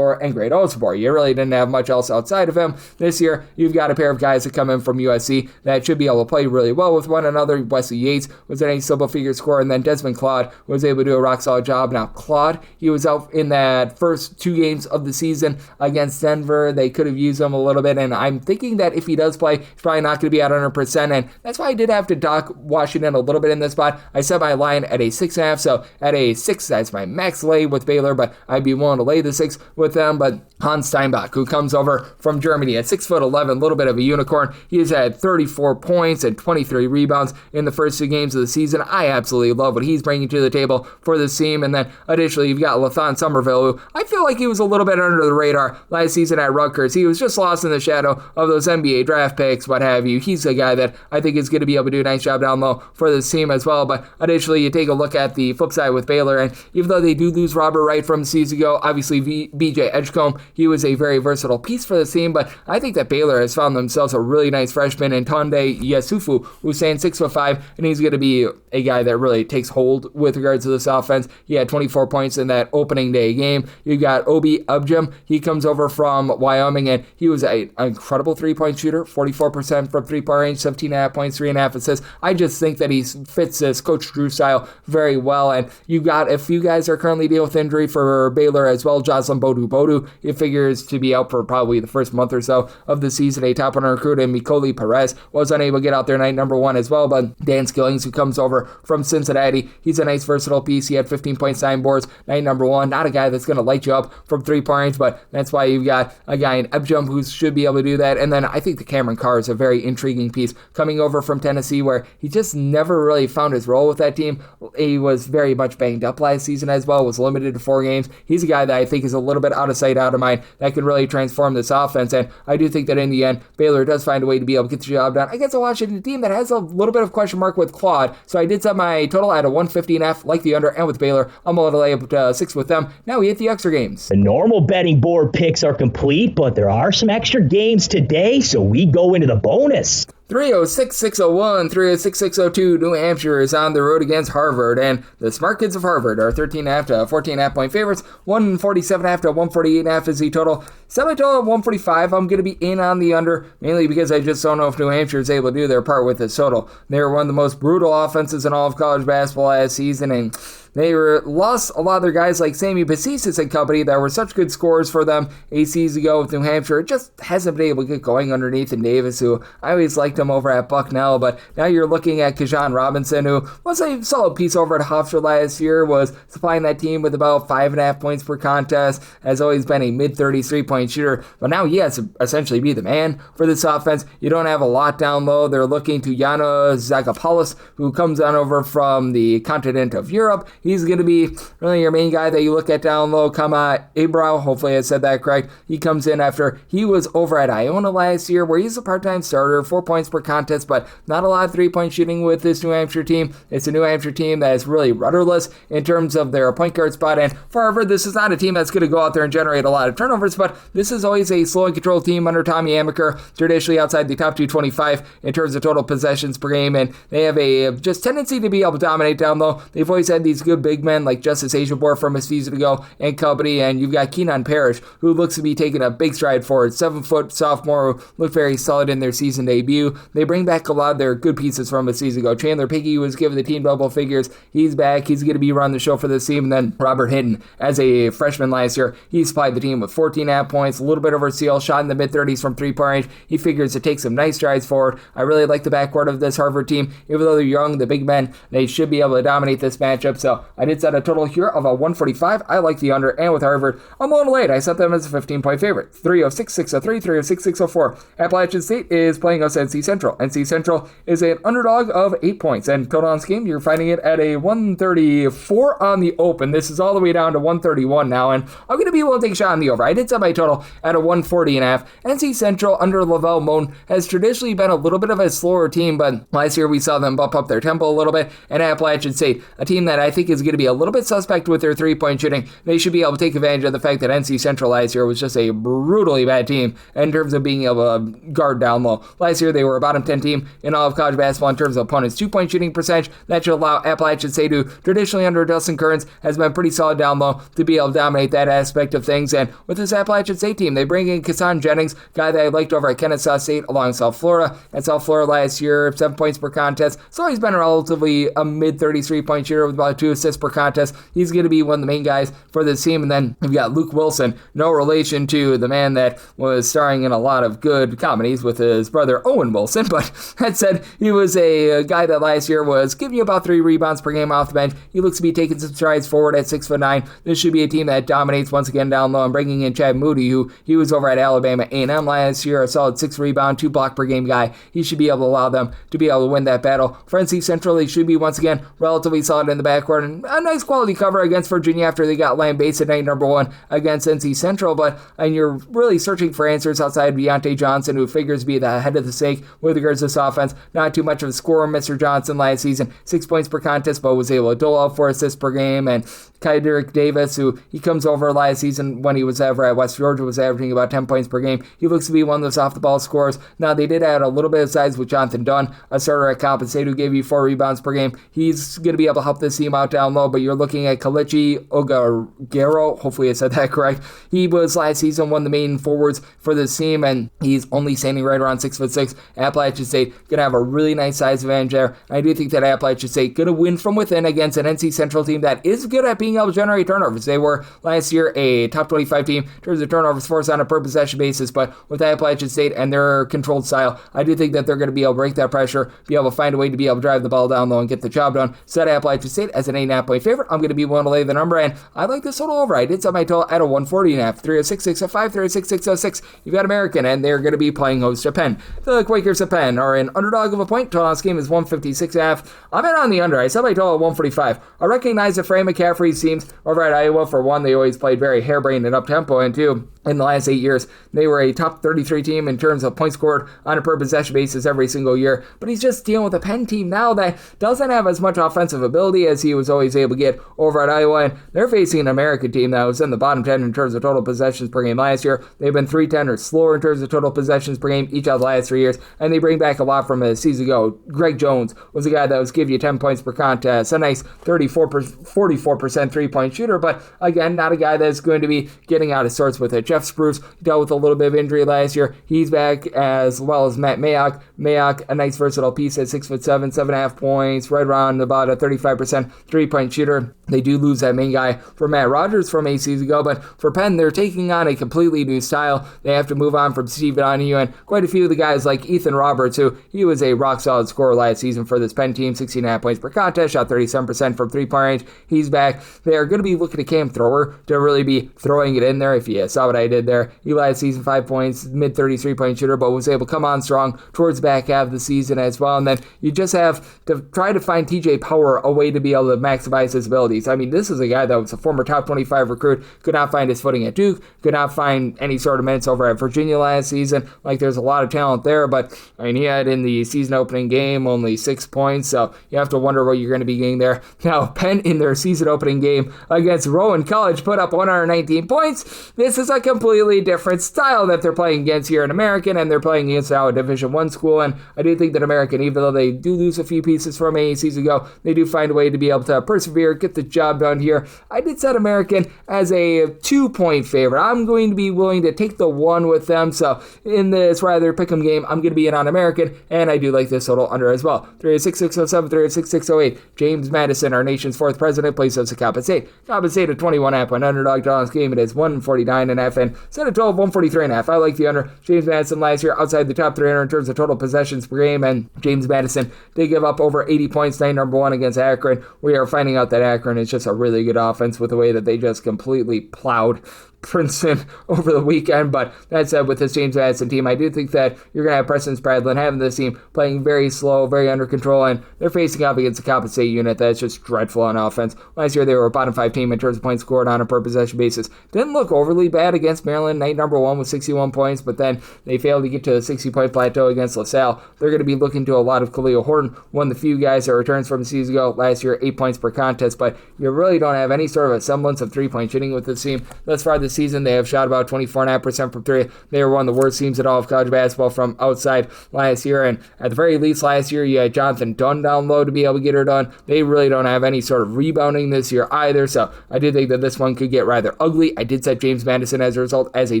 and Great Osborne. You really didn't have much else outside of him. This year, you've got a pair of guys that come in from USC that should be able to play really well with one another. Wesley Yates was a nice double-figure scorer, and then Desmond Claude was able to do a rock-solid job. Now, Claude, he was out rough in that first 2 games of the season against Denver. They could have used him a little bit, and I'm thinking that if he does play, he's probably not going to be at 100%, and that's why I did have to dock Washington a little bit in this spot. I set my line at a 6.5, so at a 6, that's my max lay with Baylor, but I'd be willing to lay the 6 with them. But Hans Steinbach, who comes over from Germany at 6'11", a little bit of a unicorn. He has had 34 points and 23 rebounds in the first 2 games of the season. I absolutely love what he's bringing to the table for this team. And then additionally, you've got Lathan Somerville, who I feel like he was a little bit under the radar last season at Rutgers. He was just lost in the shadow of those NBA draft picks, what have you. He's a guy that I think is going to be able to do a nice job down low for this team as well. But additionally, you take a look at the flip side with Baylor, and even though they do lose Robert Wright from the season ago, obviously BJ Edgecombe, he was a very versatile piece for the team, but I think that Baylor has found themselves a really nice freshman in Tunde Yasufu, who's saying 6'5", and he's going to be a guy that really takes hold with regards to this offense. He had 24 points in that opening day game. You got Obi Abjam. He comes over from Wyoming, and he was an incredible three-point shooter, 44% from three-point range, 17.5 points, 3.5 assists. I just think that he fits this Coach Drew style very well, and you got a few guys are currently dealing with injury for Baylor as well. Jocelyn Bodu, he figures to be out for probably the first month or so of the season. A top 100 recruit, and Mikoli Perez was unable to get out there night number 1 as well, but Dan Skillings, who comes over from Cincinnati, he's a nice versatile piece. He had 15 points, 9 boards, night number 1. Not a guy that's going to light you up from 3-point range, but that's why you've got a guy in Ebjum who should be able to do that. And then I think the Cameron Carr is a very intriguing piece coming over from Tennessee, where he just never really found his role with that team. He was very much banged up last season as well, was limited to 4 games. He's a guy that I think is a little bit out of sight, out of mind, that could really transform this offense, and I do think that in the end, Baylor does find a way to be able to get the job done against a Washington team that has a little bit of question mark with Claude. So I did set my total at a 150.5, like the under, and with Baylor, I'm going to lay up 6 with them. Now we hit the extra games. The normal betting board picks are complete, but there are some extra games today, so we go into the bonus. 306-601, 306-602, New Hampshire is on the road against Harvard, and the smart kids of Harvard are 13.5 to 14.5 point favorites. 147.5 to 148.5 is the total. Semi-total at 145, I'm going to be in on the under, mainly because I just don't know if New Hampshire is able to do their part with this total. They were one of the most brutal offenses in all of college basketball last season, and they lost a lot of their guys like Sammy Bacisis and company that were such good scorers for them a season ago with New Hampshire. It just hasn't been able to get going under Nathan Davis, who I always liked him over at Bucknell, but now you're looking at Kajan Robinson, who was a solid piece over at Hofstra last year, was supplying that team with about 5.5 points per contest, has always been a mid-30s three-point shooter, but now he has to essentially be the man for this offense. You don't have a lot down low. They're looking to Yana Zagapoulos, who comes on over from the continent of Europe. He's going to be really your main guy that you look at down low. Kama Abrao, hopefully I said that correct. He comes in after he was over at Iona last year, where he's a part-time starter, 4 points per contest, but not a lot of three-point shooting with this New Hampshire team. It's a New Hampshire team that is really rudderless in terms of their point guard spot, and for Harvard, this is not a team that's going to go out there and generate a lot of turnovers, but this is always a slow and controlled team under Tommy Amaker, traditionally outside the top 225 in terms of total possessions per game, and they have a just tendency to be able to dominate down low. They've always had these good big men like Justice Asiabor from a season ago and company, and you've got Keenan Parrish, who looks to be taking a big stride forward. 7-foot sophomore who looked very solid in their season debut. They bring back a lot of their good pieces from a season ago. Chandler Pickey was given the team double figures. He's back. He's going to be running the show for this team. And then Robert Hinton, as a freshman last year, he supplied the team with 14.5 points, a little bit over seal, shot in the mid-30s from three-point range. He figures to take some nice strides forward. I really like the backcourt of this Harvard team. Even though they're young, the big men, they should be able to dominate this matchup. So I did set a total here of a 145. I like the under, and with Harvard, I'm a little late. I set them as a 15-point favorite. 306-603, 306-604. Appalachian State is playing us NC Central. NC Central is an underdog of 8 points, and total on this game, you're finding it at a 134 on the open. This is all the way down to 131 now, and I'm going to be able to take a shot on the over. I did set my total at a 140.5. NC Central under Lavelle Moan has traditionally been a little bit of a slower team, but last year we saw them bump up their tempo a little bit, and Appalachian State, a team that I think is going to be a little bit suspect with their three-point shooting. They should be able to take advantage of the fact that NC Central last year was just a brutally bad team in terms of being able to guard down low. Last year they were a bottom 10 team in all of college basketball in terms of opponents' 2-point shooting percentage. That should allow Appalachian State, who traditionally under Dustin Kearns has been pretty solid down low, to be able to dominate that aspect of things. And with this Appalachian State team, they bring in Kassan Jennings, guy that I liked over at Kennesaw State along South Florida. At South Florida last year, 7 points per contest. So he's been relatively a mid-33 point shooter with about 2 assists per contest. He's going to be one of the main guys for this team. And then we've got Luke Wilson, no relation to the man that was starring in a lot of good comedies with his brother Owen Wilson. But that said, he was a guy that last year was giving you about 3 rebounds per game off the bench. He looks to be taking some strides forward at 6'9". This should be a team that dominates once again down low. I'm bringing in Chad Moody, who he was over at Alabama A&M last year, a solid 6 rebound, 2 block per game guy. He should be able to allow them to be able to win that battle. For NC Central, they should be once again relatively solid in the backcourt, and a nice quality cover against Virginia after they got Lamb Bates at night number 1 against NC Central. But and you're really searching for answers outside of Deontay Johnson, who figures to be the head of the snake with regards to this offense. Not too much of a scorer, Mr. Johnson last season, 6 points per contest, but was able to dole out 4 assists per game. And Kyderick Davis, who he comes over last season when he was ever at West Georgia, was averaging about 10 points per game. He looks to be one of those off-the-ball scorers. Now, they did add a little bit of size with Jonathan Dunn, a starter at Campell, who gave you 4 rebounds per game. He's going to be able to help this team out down low, but you're looking at Kalichi Ogagero. Hopefully I said that correct. He was last season one of the main forwards for this team, and he's only standing right around 6'6". Appalachian State going to have a really nice size advantage there. I do think that Appalachian State going to win from within against an NC Central team that is good at being able to generate turnovers. They were last year a top 25 team in terms of turnovers forced on a per possession basis, but with Appalachian State and their controlled style, I do think that they're going to be able to break that pressure, be able to find a way to be able to drive the ball down low and get the job done. Set Appalachian State as an 8.5 point favorite. I'm going to be willing to lay the number, and I like this total over. I did set my total at a 140.5, 306.605, 306.606. You've got American, and they're going to be playing host to Penn. The Quakers of Penn are an underdog of a point. Total on this game is 156.5. I'm in on the under. I set my total at 145. I recognize the Fran McCaffrey's teams over at Iowa. For one, they always played very harebrained and up-tempo, and two, in the last 8 years, they were a top 33 team in terms of points scored on a per possession basis every single year. But he's just dealing with a Penn team now that doesn't have as much offensive ability as he was always able to get over at Iowa. And they're facing an American team that was in the bottom 10 in terms of total possessions per game last year. They've been 310 or slower in terms of total possessions per game each of the last 3 years. And they bring back a lot from a season ago. Greg Jones was a guy that was giving you 10 points per contest. A nice 44% three-point shooter. But again, not a guy that's going to be getting out of sorts with it. Jeff Spruce dealt with a little bit of injury last year. He's back, as well as Matt Mayock. Mayock, a nice versatile piece at 6'7", 7.5 points, right around about a 35% three-point shooter. They do lose that main guy for Matt Rogers from 8 seasons ago, but for Penn, they're taking on a completely new style. They have to move on from Steve Donahue and quite a few of the guys like Ethan Roberts, who he was a rock-solid scorer last season for this Penn team, 16.5 points per contest, shot 37% from three-point range. He's back. They are going to be looking at Cam Thrower to really be throwing it in there. If you saw what I did there, he last season 5 points, mid-33 point shooter, but was able to come on strong towards the back half of the season as well. And then you just have to try to find TJ Power a way to be able to maximize his abilities. I mean, this is a guy that was a former top 25 recruit, could not find his footing at Duke, could not find any sort of minutes over at Virginia last season. Like, there's a lot of talent there, but I mean, he had in the season opening game only 6 points, so you have to wonder what you're going to be getting there. Now, Penn in their season opening game against Rowan College put up 119 points. This is a completely different style that they're playing against here in American, and they're playing against now a Division I school, and I do think that American, even though they do lose a few pieces from a season ago, they do find a way to be able to persevere, get the job done here. I did set American as a 2-point favorite. I'm going to be willing to take the 1 with them, so in this rather pick'em game, I'm going to be in on American, and I do like this total under as well. 306.607, 306.608. James Madison, our nation's 4th president, plays us at Campbell State. Campbell State at 21.5 point underdog. Dallas game, it is 149.5, and set a total of 143.5. I like the under. James Madison last year outside the top 300 in terms of total possessions per game, and James Madison did give up over 80 points, night number 1 against Akron. We are finding out that Akron is just a really good offense with the way that they just completely plowed Princeton over the weekend. But that said, with this James Madison team, I do think that you're going to have Preston Spradlin having this team playing very slow, very under control, and they're facing up against a Campbell State unit that's just dreadful on offense. Last year, they were a bottom 5 team in terms of points scored on a per possession basis. Didn't look overly bad against Maryland, night number 1 with 61 points, but then they failed to get to a 60-point plateau against LaSalle. They're going to be looking to a lot of Khalil Horton, one of the few guys that returns from the season ago. Last year, 8 points per contest, but you really don't have any sort of a semblance of three-point shooting with this team. Thus far this season, they have shot about 24.5% from 3. They were one of the worst teams in all of college basketball from outside last year, and at the very least last year, you had Jonathan Dunn down low to be able to get her done. They really don't have any sort of rebounding this year either, so I do think that this one could get rather ugly. I did set James Madison as a result as a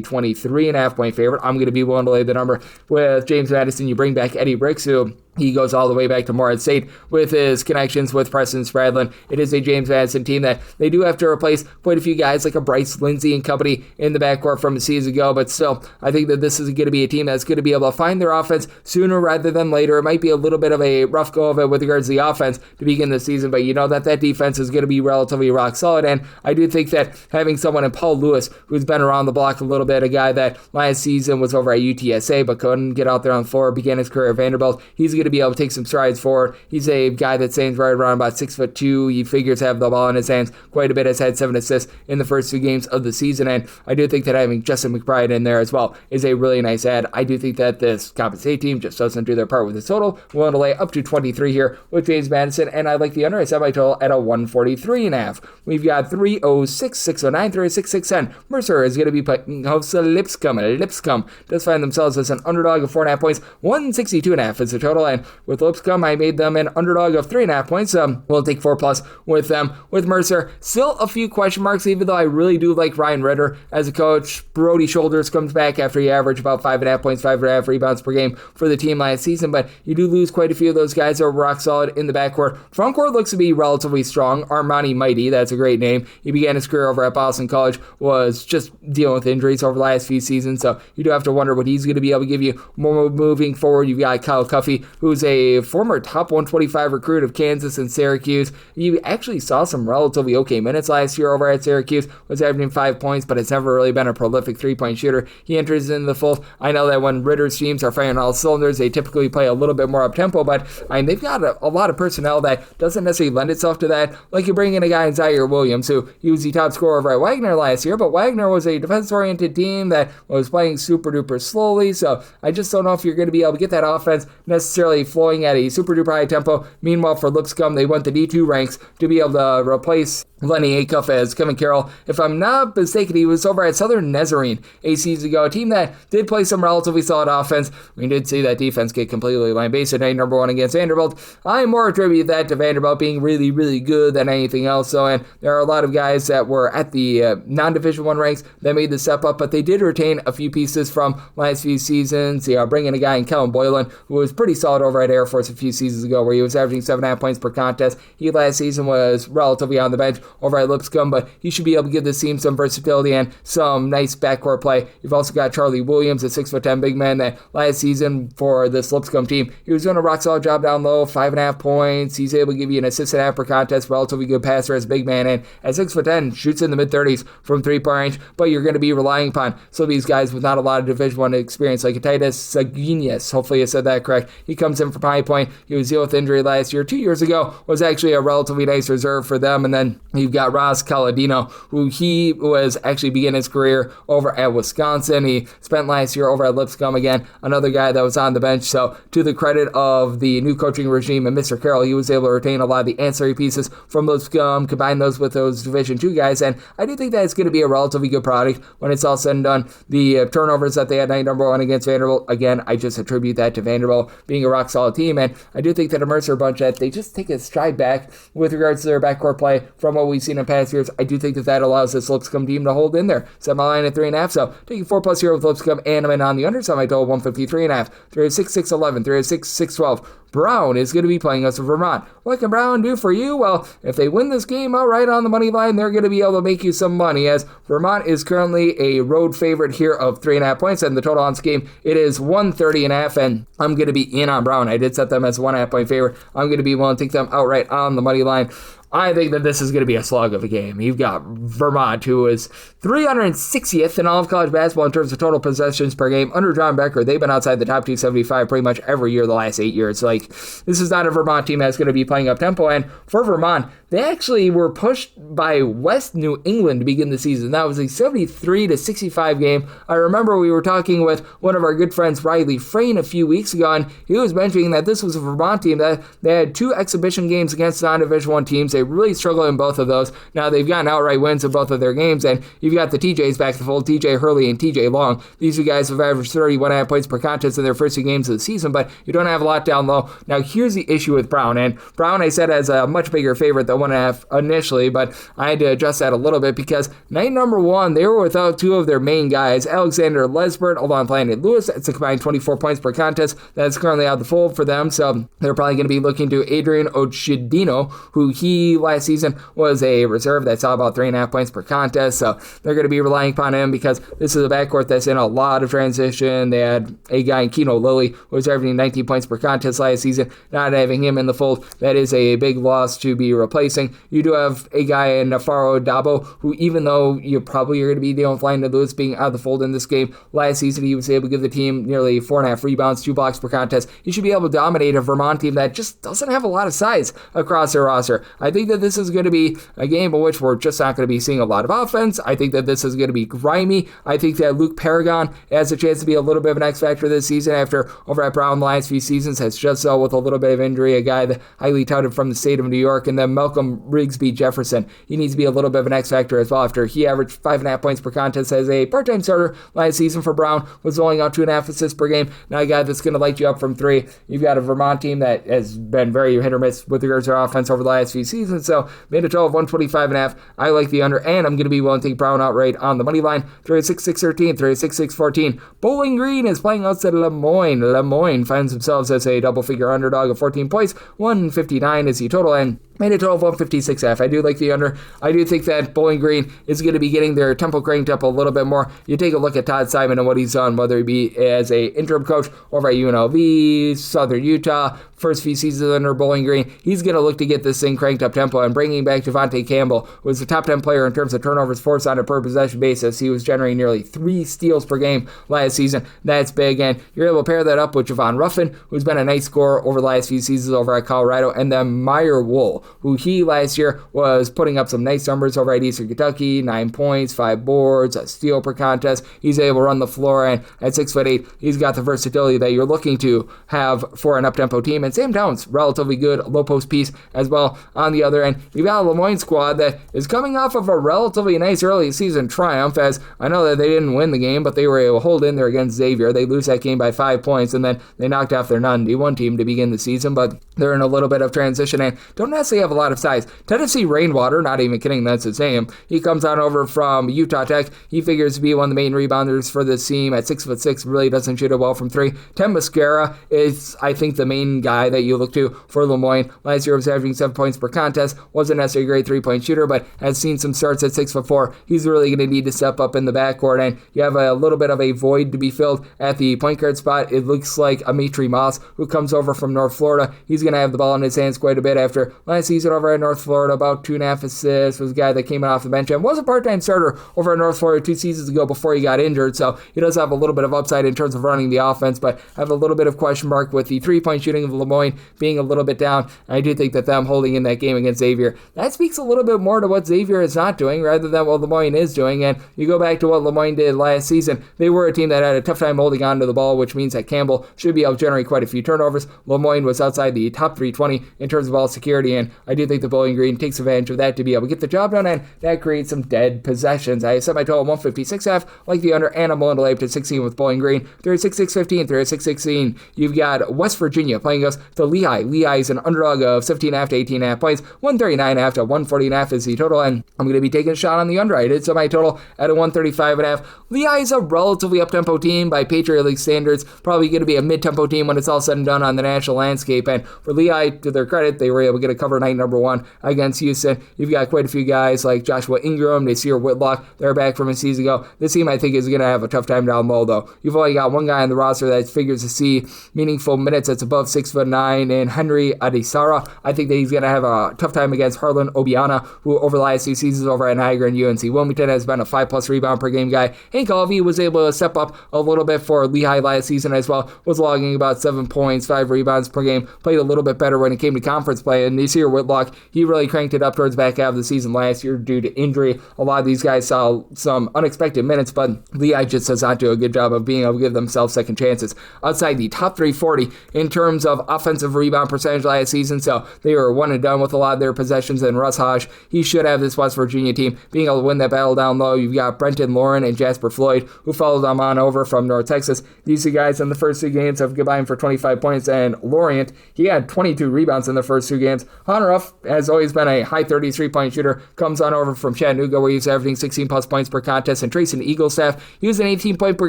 23.5 point favorite. I'm going to be willing to lay the number with James Madison. You bring back Eddie Bricks, who he goes all the way back to Morehead St with his connections with Preston Spradlin. It is a James Madison team that they do have to replace quite a few guys like a Bryce Lindsey and company in the backcourt from a season ago, but still, I think that this is going to be a team that's going to be able to find their offense sooner rather than later. It might be a little bit of a rough go of it with regards to the offense to begin the season, but you know that defense is going to be relatively rock solid, and I do think that having someone in Paul Lewis, who's been around the block a little bit, a guy that last season was over at UTSA but couldn't get out there on the floor, began his career at Vanderbilt, he's going to be able to take some strides forward. He's a guy that stands right around about 6'2". He figures to have the ball in his hands quite a bit, has had 7 assists in the first 2 games of the season, and I do think that having Justin McBride in there as well is a really nice add. I do think that this Campbell State team just doesn't do their part with the total. We're willing to lay up to 23 here with James Madison, and I like the under. I set my total at a 143.5. We've got 306, 609, 306, 610. Mercer is going to be playing host to Lipscomb. Lipscomb does find themselves as an underdog of 4.5 points. 162.5 is the total, and with Lipscomb, I made them an underdog of 3.5 points. We'll take 4+ with them. With Mercer, still a few question marks, even though I really do like Ryan Ritter as a coach. Brody Shoulders comes back after he averaged about 5.5 points, 5.5 rebounds per game for the team last season, but you do lose quite a few of those guys that are rock solid in the backcourt. Frontcourt looks to be relatively strong. Armani Mighty, that's a great name. He began his career over at Boston College, was just dealing with injuries over the last few seasons, so you do have to wonder what he's going to be able to give you more moving forward. You've got Kyle Cuffey, who's a former top 125 recruit of Kansas and Syracuse. You actually saw some relatively okay minutes last year over at Syracuse, was averaging 5 points, but has never really been a prolific three-point shooter. He enters in the fold. I know that when Ritter's teams are firing all cylinders, they typically play a little bit more up-tempo, but they've got a lot of personnel that doesn't necessarily lend itself to that. Like you bring in a guy in Zaire Williams, who he was the top scorer over at Wagner last year, but Wagner was a defense-oriented team that was playing super-duper slowly, so I just don't know if you're going to be able to get that offense necessarily flowing at a super-duper high tempo. Meanwhile, for Lipscomb, they went the D2 ranks to be able to replace Lenny Acuff as Kevin Carroll. If I'm not mistaken, he was over at Southern Nazarene a season ago, a team that did play some relatively solid offense. We did see that defense get completely line-based at night number 1 against Vanderbilt. I more attribute that to Vanderbilt being really, really good than anything else. So, and there are a lot of guys that were at the non-Division 1 ranks that made the step up, but they did retain a few pieces from last few seasons. Bringing a guy in Kellen Boylan, who was pretty solid over at Air Force a few seasons ago, where he was averaging 7.5 points per contest. He last season was relatively on the bench over at Lipscomb, but he should be able to give this team some versatility and some nice backcourt play. You've also got Charlie Williams, a 6'10" big man that last season for this Lipscomb team, he was doing a rock solid job down low, 5.5 points. He's able to give you an assist and a half per contest, relatively good passer as a big man, and at 6'10", shoots in the mid-30s from three-point range, but you're going to be relying upon some of these guys with not a lot of Division I experience, like Titus Saginius. Hopefully I said that correct. He comes in from High Point. He was dealing with injury last year. 2 years ago was actually a relatively nice reserve for them, and then you've got Ross Caladino, who he was actually beginning his career over at Wisconsin. He spent last year over at Lipscomb again, another guy that was on the bench. So to the credit of the new coaching regime and Mr. Carroll, he was able to retain a lot of the ancillary pieces from Lipscomb, combine those with those Division II guys, and I do think that it's going to be a relatively good product when it's all said and done. The turnovers that they had night number 1 against Vanderbilt, again, I just attribute that to Vanderbilt being a rock solid team, and I do think that a Mercer bunch that they just take a stride back with regards to their backcourt play from what we've seen in past years. I do think that allows this Lipscomb team to hold in there. Set my line at 3.5, so taking 4+ here with Lipscomb, and I'm in on the underside. My total 153.5, 306, 611, 306, 612. Brown is going to be playing us in Vermont. What can Brown do for you? Well, if they win this game outright on the money line, they're going to be able to make you some money, as Vermont is currently a road favorite here of 3.5 points, and the total on this game, it is 130.5, and I'm going to be in on Brown. I did set them as a 1.5 point favorite. I'm going to be willing to take them outright on the money line. I think that this is going to be a slug of a game. You've got Vermont, who is 360th in all of college basketball in terms of total possessions per game. Under John Becker, they've been outside the top 275 pretty much every year the last 8 years. Like, this is not a Vermont team that's going to be playing up tempo. And for Vermont, they actually were pushed by West New England to begin the season. That was a 73-65 game. I remember we were talking with one of our good friends, Riley Frayne, a few weeks ago, and he was mentioning that this was a Vermont team that they had 2 exhibition games against non-Division I teams. They really struggled in both of those. Now, they've gotten outright wins in both of their games, and you've got the TJs back to the fold, TJ Hurley and TJ Long. These two guys have averaged 31.5 points per contest in their first 2 games of the season, but you don't have a lot down low. Now, here's the issue with Brown, and Brown I said as a much bigger favorite than 1.5 initially, but I had to adjust that a little bit because night number 1, they were without 2 of their main guys, Alexander Lesbert, along Landon Lewis. It's a combined 24 points per contest. That's currently out of the fold for them, so they're probably going to be looking to Adrian Ochidino, who he last season was a reserve that saw about 3.5 points per contest, so they're going to be relying upon him because this is a backcourt that's in a lot of transition. They had a guy in Keno Lilly who was averaging 19 points per contest last season. Not having him in the fold, that is a big loss to be replacing. You do have a guy in Nafaro Dabo, who even though you probably are going to be dealing with Landon Lewis being out of the fold in this game, last season he was able to give the team nearly 4.5 rebounds, 2 blocks per contest. He should be able to dominate a Vermont team that just doesn't have a lot of size across their roster. I think that this is going to be a game in which we're just not going to be seeing a lot of offense. I think that this is going to be grimy. I think that Luke Paragon has a chance to be a little bit of an X factor this season after over at Brown the last few seasons has just so with a little bit of injury, a guy that highly touted from the state of New York, and then Malcolm Rigsby Jefferson. He needs to be a little bit of an X factor as well after he averaged 5.5 points per contest as a part-time starter last season for Brown, was only on 2.5 assists per game. Now a guy that's going to light you up from 3. You've got a Vermont team that has been very hit or miss with regards to their offense over the last few seasons, so made a total of 125.5. I like the under, and I'm going to be willing to take Brown outright on the money line. 36-6-13, 36-6-14. Bowling Green is playing outside of Lemoyne. Lemoyne finds themselves as a double-figure underdog of 14 points. 159 is the total, and made a total of 156.5. I do like the under. I do think that Bowling Green is going to be getting their tempo cranked up a little bit more. You take a look at Todd Simon and what he's done, whether he be as a interim coach over at UNLV, Southern Utah, first few seasons under Bowling Green. He's going to look to get this thing cranked up tempo, and bringing back Devontae Campbell, who was the top 10 player in terms of turnovers forced on a per possession basis. He was generating nearly 3 steals per game last season. That's big, and you're able to pair that up with Javon Ruffin, who's been a nice scorer over the last few seasons over at Colorado, and then Meyer Wool, who he last year was putting up some nice numbers over at Eastern Kentucky, 9 points, 5 boards, a steal per contest. He's able to run the floor, and at 6'8", he's got the versatility that you're looking to have for an up-tempo team. And Sam Towns, relatively good low post piece as well. On the other end, you've got a Lemoyne squad that is coming off of a relatively nice early season triumph, as I know that they didn't win the game, but they were able to hold in there against Xavier. They lose that game by 5 points, and then they knocked off their non-D1 team to begin the season, but they're in a little bit of transition and don't necessarily have a lot of size. Tennessee Rainwater, not even kidding, that's his name. He comes on over from Utah Tech. He figures to be one of the main rebounders for this team at 6'6", really doesn't shoot it well from 3. Tim Mascara is, I think, the main guy that you look to for Lemoyne. Last year was averaging 7 points per contest. Wasn't necessarily a great 3-point shooter, but has seen some starts at 6'4". He's really going to need to step up in the backcourt, and you have a little bit of a void to be filled at the point guard spot. It looks like Amitri Moss, who comes over from North Florida. He's going to have the ball in his hands quite a bit after last season over at North Florida, about 2.5 assists, was a guy that came off the bench and was a part-time starter over at North Florida 2 seasons ago before he got injured, so he does have a little bit of upside in terms of running the offense, but I have a little bit of question mark with the 3-point shooting of Lemoyne being a little bit down. I do think that them holding in that game against Xavier, that speaks a little bit more to what Xavier is not doing rather than what Lemoyne is doing, and you go back to what Lemoyne did last season. They were a team that had a tough time holding on to the ball, which means that Campbell should be able to generate quite a few turnovers. Lemoyne was outside the top 320 in terms of ball security, and I do think the Bowling Green takes advantage of that to be able to get the job done, and that creates some dead possessions. I set my total 156.5, like the under, and I'm willing to lay up to 16 with Bowling Green. 36-6-15, 36-16. You've got West Virginia playing us to Lehigh. Lehigh is an underdog of 17.5 to 18.5 points. 139.5 to 140.5 is the total, and I'm going to be taking a shot on the under. I did set my total at a 135.5. Lehigh is a relatively up-tempo team by Patriot League standards, probably going to be a mid-tempo team when it's all said and done on the national landscape, and for Lehigh, to their credit, they were able to get a cover night number 1 against Houston. You've got quite a few guys like Joshua Ingram, Nasir Whitlock, they're back from a season ago. This team, I think, is going to have a tough time down low, though. You've only got one guy on the roster that figures to see meaningful minutes that's above 6'9", and Henry Adesara. I think that he's going to have a tough time against Harlan Obiana, who over the last 2 seasons over at Niagara and UNC Wilmington has been a 5+ rebound per game guy. Hank Alvey was able to step up a little bit for Lehigh last season as well, was logging about 7 points, 5 rebounds per game, played a little bit better when it came to conference play, and Nasir Whitlock. He really cranked it up towards the back half of the season last year due to injury. A lot of these guys saw some unexpected minutes, but Lehigh just does not do a good job of being able to give themselves second chances. Outside the top 340 in terms of offensive rebound percentage last season, so they were one and done with a lot of their possessions. And Russ Hodge, he should have this West Virginia team being able to win that battle down low. You've got Brenton Lauren and Jasper Floyd, who followed them on over from North Texas. These two guys in the first two games have combined for 25 points, and Lorient, he had 22 rebounds in the first two games. Hunter Ruff has always been a high 33-point shooter, comes on over from Chattanooga, where he's averaging 16 plus points per contest. And Trayson Eaglestaff, he was an 18-point per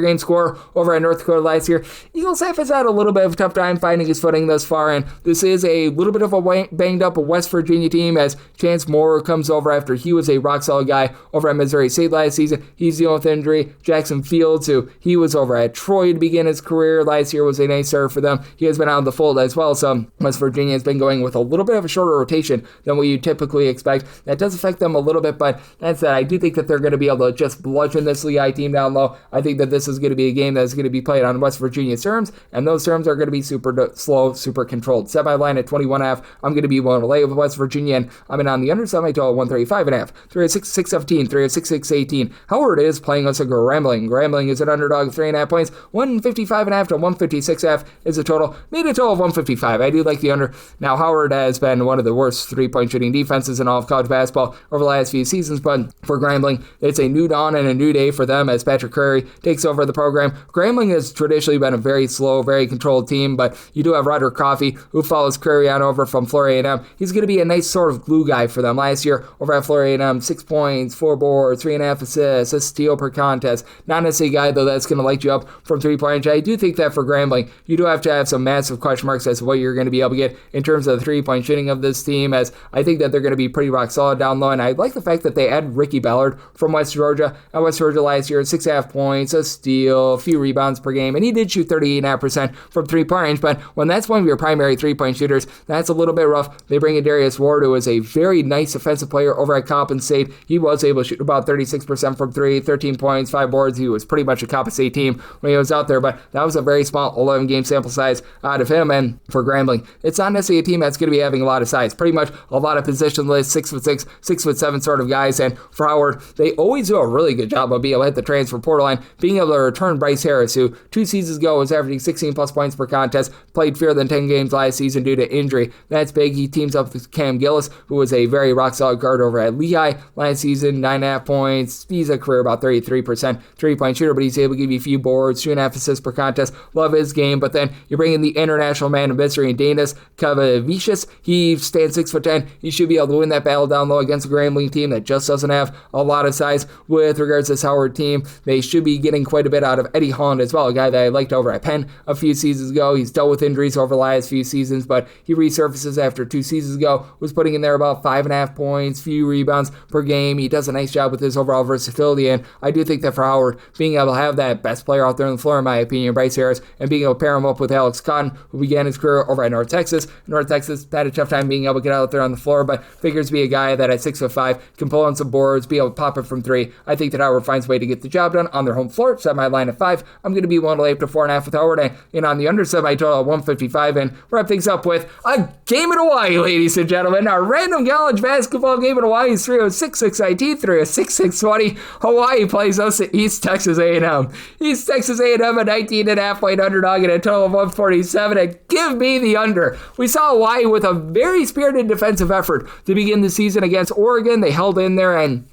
game scorer over at North Dakota last year. Eaglestaff has had a little bit of a tough time finding his footing thus far, and this is a little bit of a banged up West Virginia team as Chance Moore comes over after he was a rock-solid guy over at Missouri State last season. He's dealing with injury. Jackson Fields, who he was over at Troy to begin his career last year, was a nice starter for them. He has been out of the fold as well, so West Virginia has been going with a little bit of a shorter rotation than what you typically expect. That does affect them a little bit, but that said, I do think that they're going to be able to just bludgeon this Lehigh team down low. I think that this is going to be a game that is going to be played on West Virginia's terms, and those terms are going to be super slow, super controlled. Set my line at 21.5. I'm going to be willing to lay with West Virginia, and I'm in on the under semi total 135.5. 306-617, 306-618. Howard is playing us a Grambling. Grambling is an underdog of 3.5 points. 155.5 to 156.5 is a total. Made a total of 155. I do like the under. Now, Howard has been one of the worst three-point shooting defenses in all of college basketball over the last few seasons, but for Grambling, it's a new dawn and a new day for them as Patrick Curry takes over the program. Grambling has traditionally been a very slow, very controlled team, but you do have Roderick Coffey, who follows Curry on over from Florida A&M. He's going to be a nice sort of glue guy for them. Last year, over at Florida A&M, 6 points, 4 boards, 3.5 assists, a steal per contest. Not necessarily a guy, though, that's going to light you up from three-point range. I do think that for Grambling, you do have to have some massive question marks as to what you're going to be able to get in terms of the three-point shooting of this team, as I think that they're going to be pretty rock solid down low, and I like the fact that they added Ricky Ballard from West Georgia. At West Georgia last year, 6.5 points, a steal, a few rebounds per game, and he did shoot 38.5% from three-point range, but when that's one of your primary three-point shooters, that's a little bit rough. They bring in Darius Ward, who is a very nice offensive player over at Coppin State. He was able to shoot about 36% from three, 13 points, 5 boards. He was pretty much a Coppin State team when he was out there, but that was a very small 11-game sample size out of him. And for Grambling, it's not necessarily a team that's going to be having a lot of size. Pretty much a lot of positionless, 6'6", 6'7" sort of guys. And for Howard, they always do a really good job of being able to hit the transfer portal line, being able to return Bryce Harris, who 2 seasons ago was averaging 16 plus points per contest, played fewer than 10 games last season due to injury. That's big. He teams up with Cam Gillis, who was a very rock-solid guard over at Lehigh last season, 9.5 points. He's a career about 33% three-point shooter, but he's able to give you a few boards, 2.5 assists per contest. Love his game, but then you bring in the international man of mystery, Danis Kavavicius. He stands 6'10". He should be able to win that battle down low against a Grambling team that just doesn't have a lot of size. With regards to this Howard team, they should be getting quite a bit out of Eddie Holland as well, a guy that I liked over at Penn a few seasons ago. He's dealt with injuries over the last few seasons, but he resurfaces after 2 seasons ago, was putting in there about 5.5 points, few rebounds per game. He does a nice job with his overall versatility, and I do think that for Howard, being able to have that best player out there on the floor, in my opinion, Bryce Harris, and being able to pair him up with Alex Cotton, who began his career over at North Texas. North Texas had a tough time being able to get out there on the floor, but figures to be a guy that at 6'5" can pull on some boards, be able to pop it from 3. I think that Howard finds a way to get the job done on their home floor. Set my line at 5. I'm going to be willing to lay up to 4.5 with Howard, and on the under semi total 155, and wrap things up with a game in Hawaii, ladies and gentlemen. Our random college basketball game in Hawaii is 306-619, 306-620. Hawaii plays us at East Texas A&M. East Texas A&M, a 19.5 point underdog and a total of 147, and give me the under. We saw Hawaii with a very spirited defensive effort to begin the season against Oregon. They held in there, and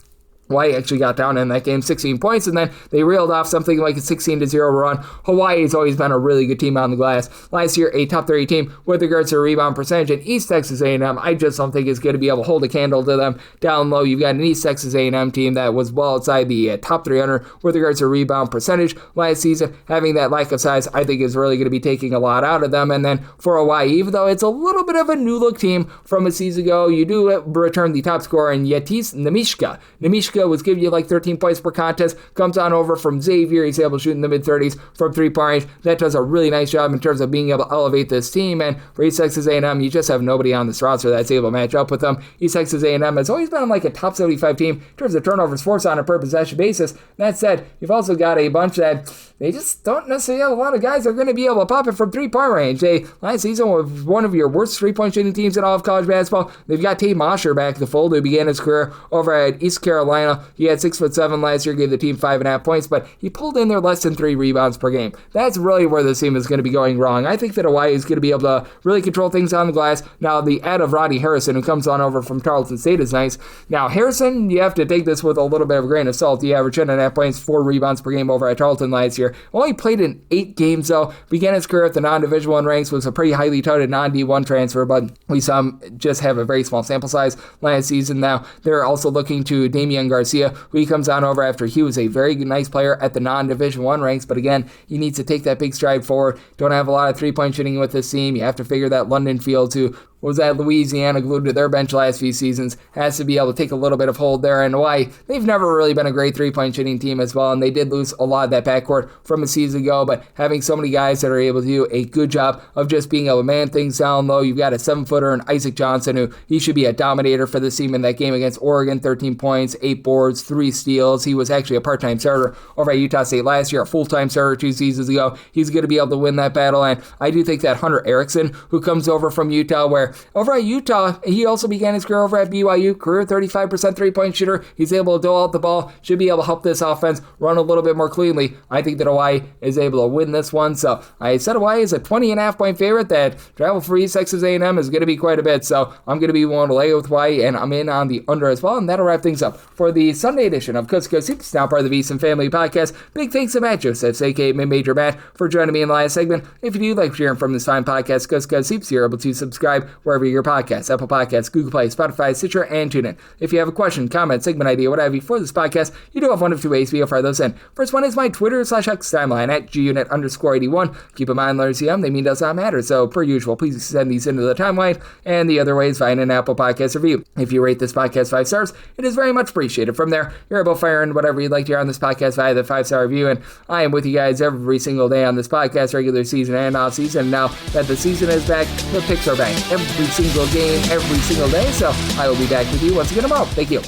Hawaii actually got down in that game 16 points, and then they reeled off something like a 16-0 run. Hawaii has always been a really good team on the glass. Last year, a top 30 team with regards to rebound percentage, and East Texas A&M, I just don't think is going to be able to hold a candle to them down low. You've got an East Texas A&M team that was well outside the top 300 with regards to rebound percentage last season. Having that lack of size, I think, is really going to be taking a lot out of them. And then for Hawaii, even though it's a little bit of a new-look team from a season ago, you do return the top scorer in Yetis Nemishka. Nemishka was giving you like 13 points per contest, comes on over from Xavier. He's able to shoot in the mid-30s from three-point range. That does a really nice job in terms of being able to elevate this team. And for East Texas A&M, you just have nobody on this roster that's able to match up with them. East Texas A&M has always been like a top 75 team in terms of turnovers forced on a per possession basis. That said, you've also got a bunch that they just don't necessarily have a lot of guys that are going to be able to pop it from three-point range. They, last season, were one of your worst three-point shooting teams in all of college basketball. They've got Tate Mosher back in the fold, who began his career over at East Carolina. He had 6'7" last year, gave the team 5.5 points, but he pulled in there less than 3 rebounds per game. That's really where this team is going to be going wrong. I think that Hawaii is going to be able to really control things on the glass. Now, the add of Rodney Harrison, who comes on over from Tarleton State, is nice. Now, Harrison, you have to take this with a little bit of a grain of salt. He averaged 10.5 points, 4 rebounds per game over at Tarleton last year. Only played in 8 games, though. Began his career at the non-Division I ranks, was a pretty highly touted non-D1 transfer, but we saw him just have a very small sample size last season. Now, they're also looking to Damian Garcia, who he comes on over after he was a very nice player at the non-Division I ranks, but again, he needs to take that big stride forward. Don't have a lot of three-point shooting with this team. You have to figure that London Fields, who was at Louisiana, glued to their bench last few seasons, has to be able to take a little bit of hold there. And Hawaii, they've never really been a great three-point shooting team as well, and they did lose a lot of that backcourt from a season ago, but having so many guys that are able to do a good job of just being able to man things down low. You've got a 7-footer in Isaac Johnson, who he should be a dominator for this team in that game against Oregon. 13 points, 8 boards, 3 steals. He was actually a part-time starter over at Utah State last year, a full-time starter 2 seasons ago. He's going to be able to win that battle, and I do think that Hunter Erickson, who comes over from Utah, where over at Utah, he also began his career over at BYU, career 35% three-point shooter. He's able to dole out the ball, should be able to help this offense run a little bit more cleanly. I think that Hawaii is able to win this one, so I said Hawaii is a 20.5 point favorite. That travel for East Texas A&M is going to be quite a bit, so I'm going to be willing to lay with Hawaii, and I'm in on the under as well, and that'll wrap things up for the Sunday edition of Coast to Coast Hoops, now part of the VSiN Family Podcast. Big thanks to Matt Josephs, aka Mid-Major Matt, for joining me in the last segment. If you do like hearing from this fine podcast, Coast to Coast Hoops, you're able to subscribe wherever your podcasts, Apple Podcasts, Google Play, Spotify, Stitcher, and TuneIn. If you have a question, comment, segment idea, what have you for this podcast, you do have one of 2 ways to fire those in. First one is my Twitter/X timeline at gunit_81. Keep in mind, letters CM, they mean does not matter. So, per usual, please send these into the timeline. And the other way is find an Apple Podcast review. If you rate this podcast 5 stars, it is very much appreciated. From there, you're able to fire in whatever you'd like to hear on this podcast via the 5-star review. And I am with you guys every single day on this podcast, regular season and off season. Now that the season is back, the picks are back. Every single game, every single day. So I will be back with you once again tomorrow. Thank you.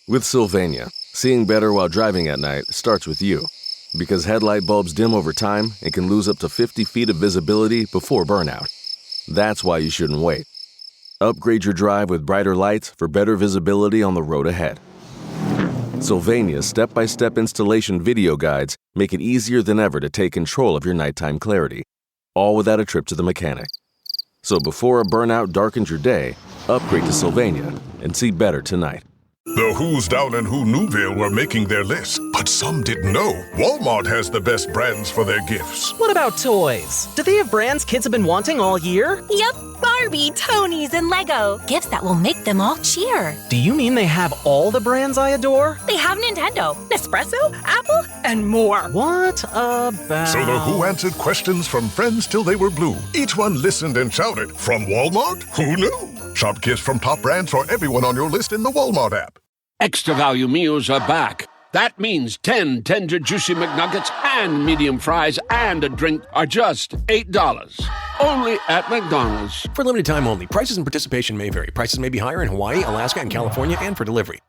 With Sylvania, seeing better while driving at night starts with you. Because headlight bulbs dim over time and can lose up to 50 feet of visibility before burnout. That's why you shouldn't wait. Upgrade your drive with brighter lights for better visibility on the road ahead. Sylvania's step-by-step installation video guides make it easier than ever to take control of your nighttime clarity, all without a trip to the mechanic. So before a burnout darkens your day, upgrade to Sylvania and see better tonight. The Who's down in Who Newville were making their list, but some didn't know Walmart has the best brands for their gifts. What about toys? Do they have brands kids have been wanting all year? Yep, Barbie, Tony's, and Lego. Gifts that will make them all cheer. Do you mean they have all the brands I adore? They have Nintendo, Nespresso, Apple, and more. What about... So the Who answered questions from friends till they were blue. Each one listened and shouted, from Walmart? Who knew? Shop gifts from top brands for everyone on your list in the Walmart app. Extra value meals are back. That means 10 tender, juicy McNuggets and medium fries and a drink are just $8. Only at McDonald's. For limited time only. Prices and participation may vary. Prices may be higher in Hawaii, Alaska, and California, and for delivery.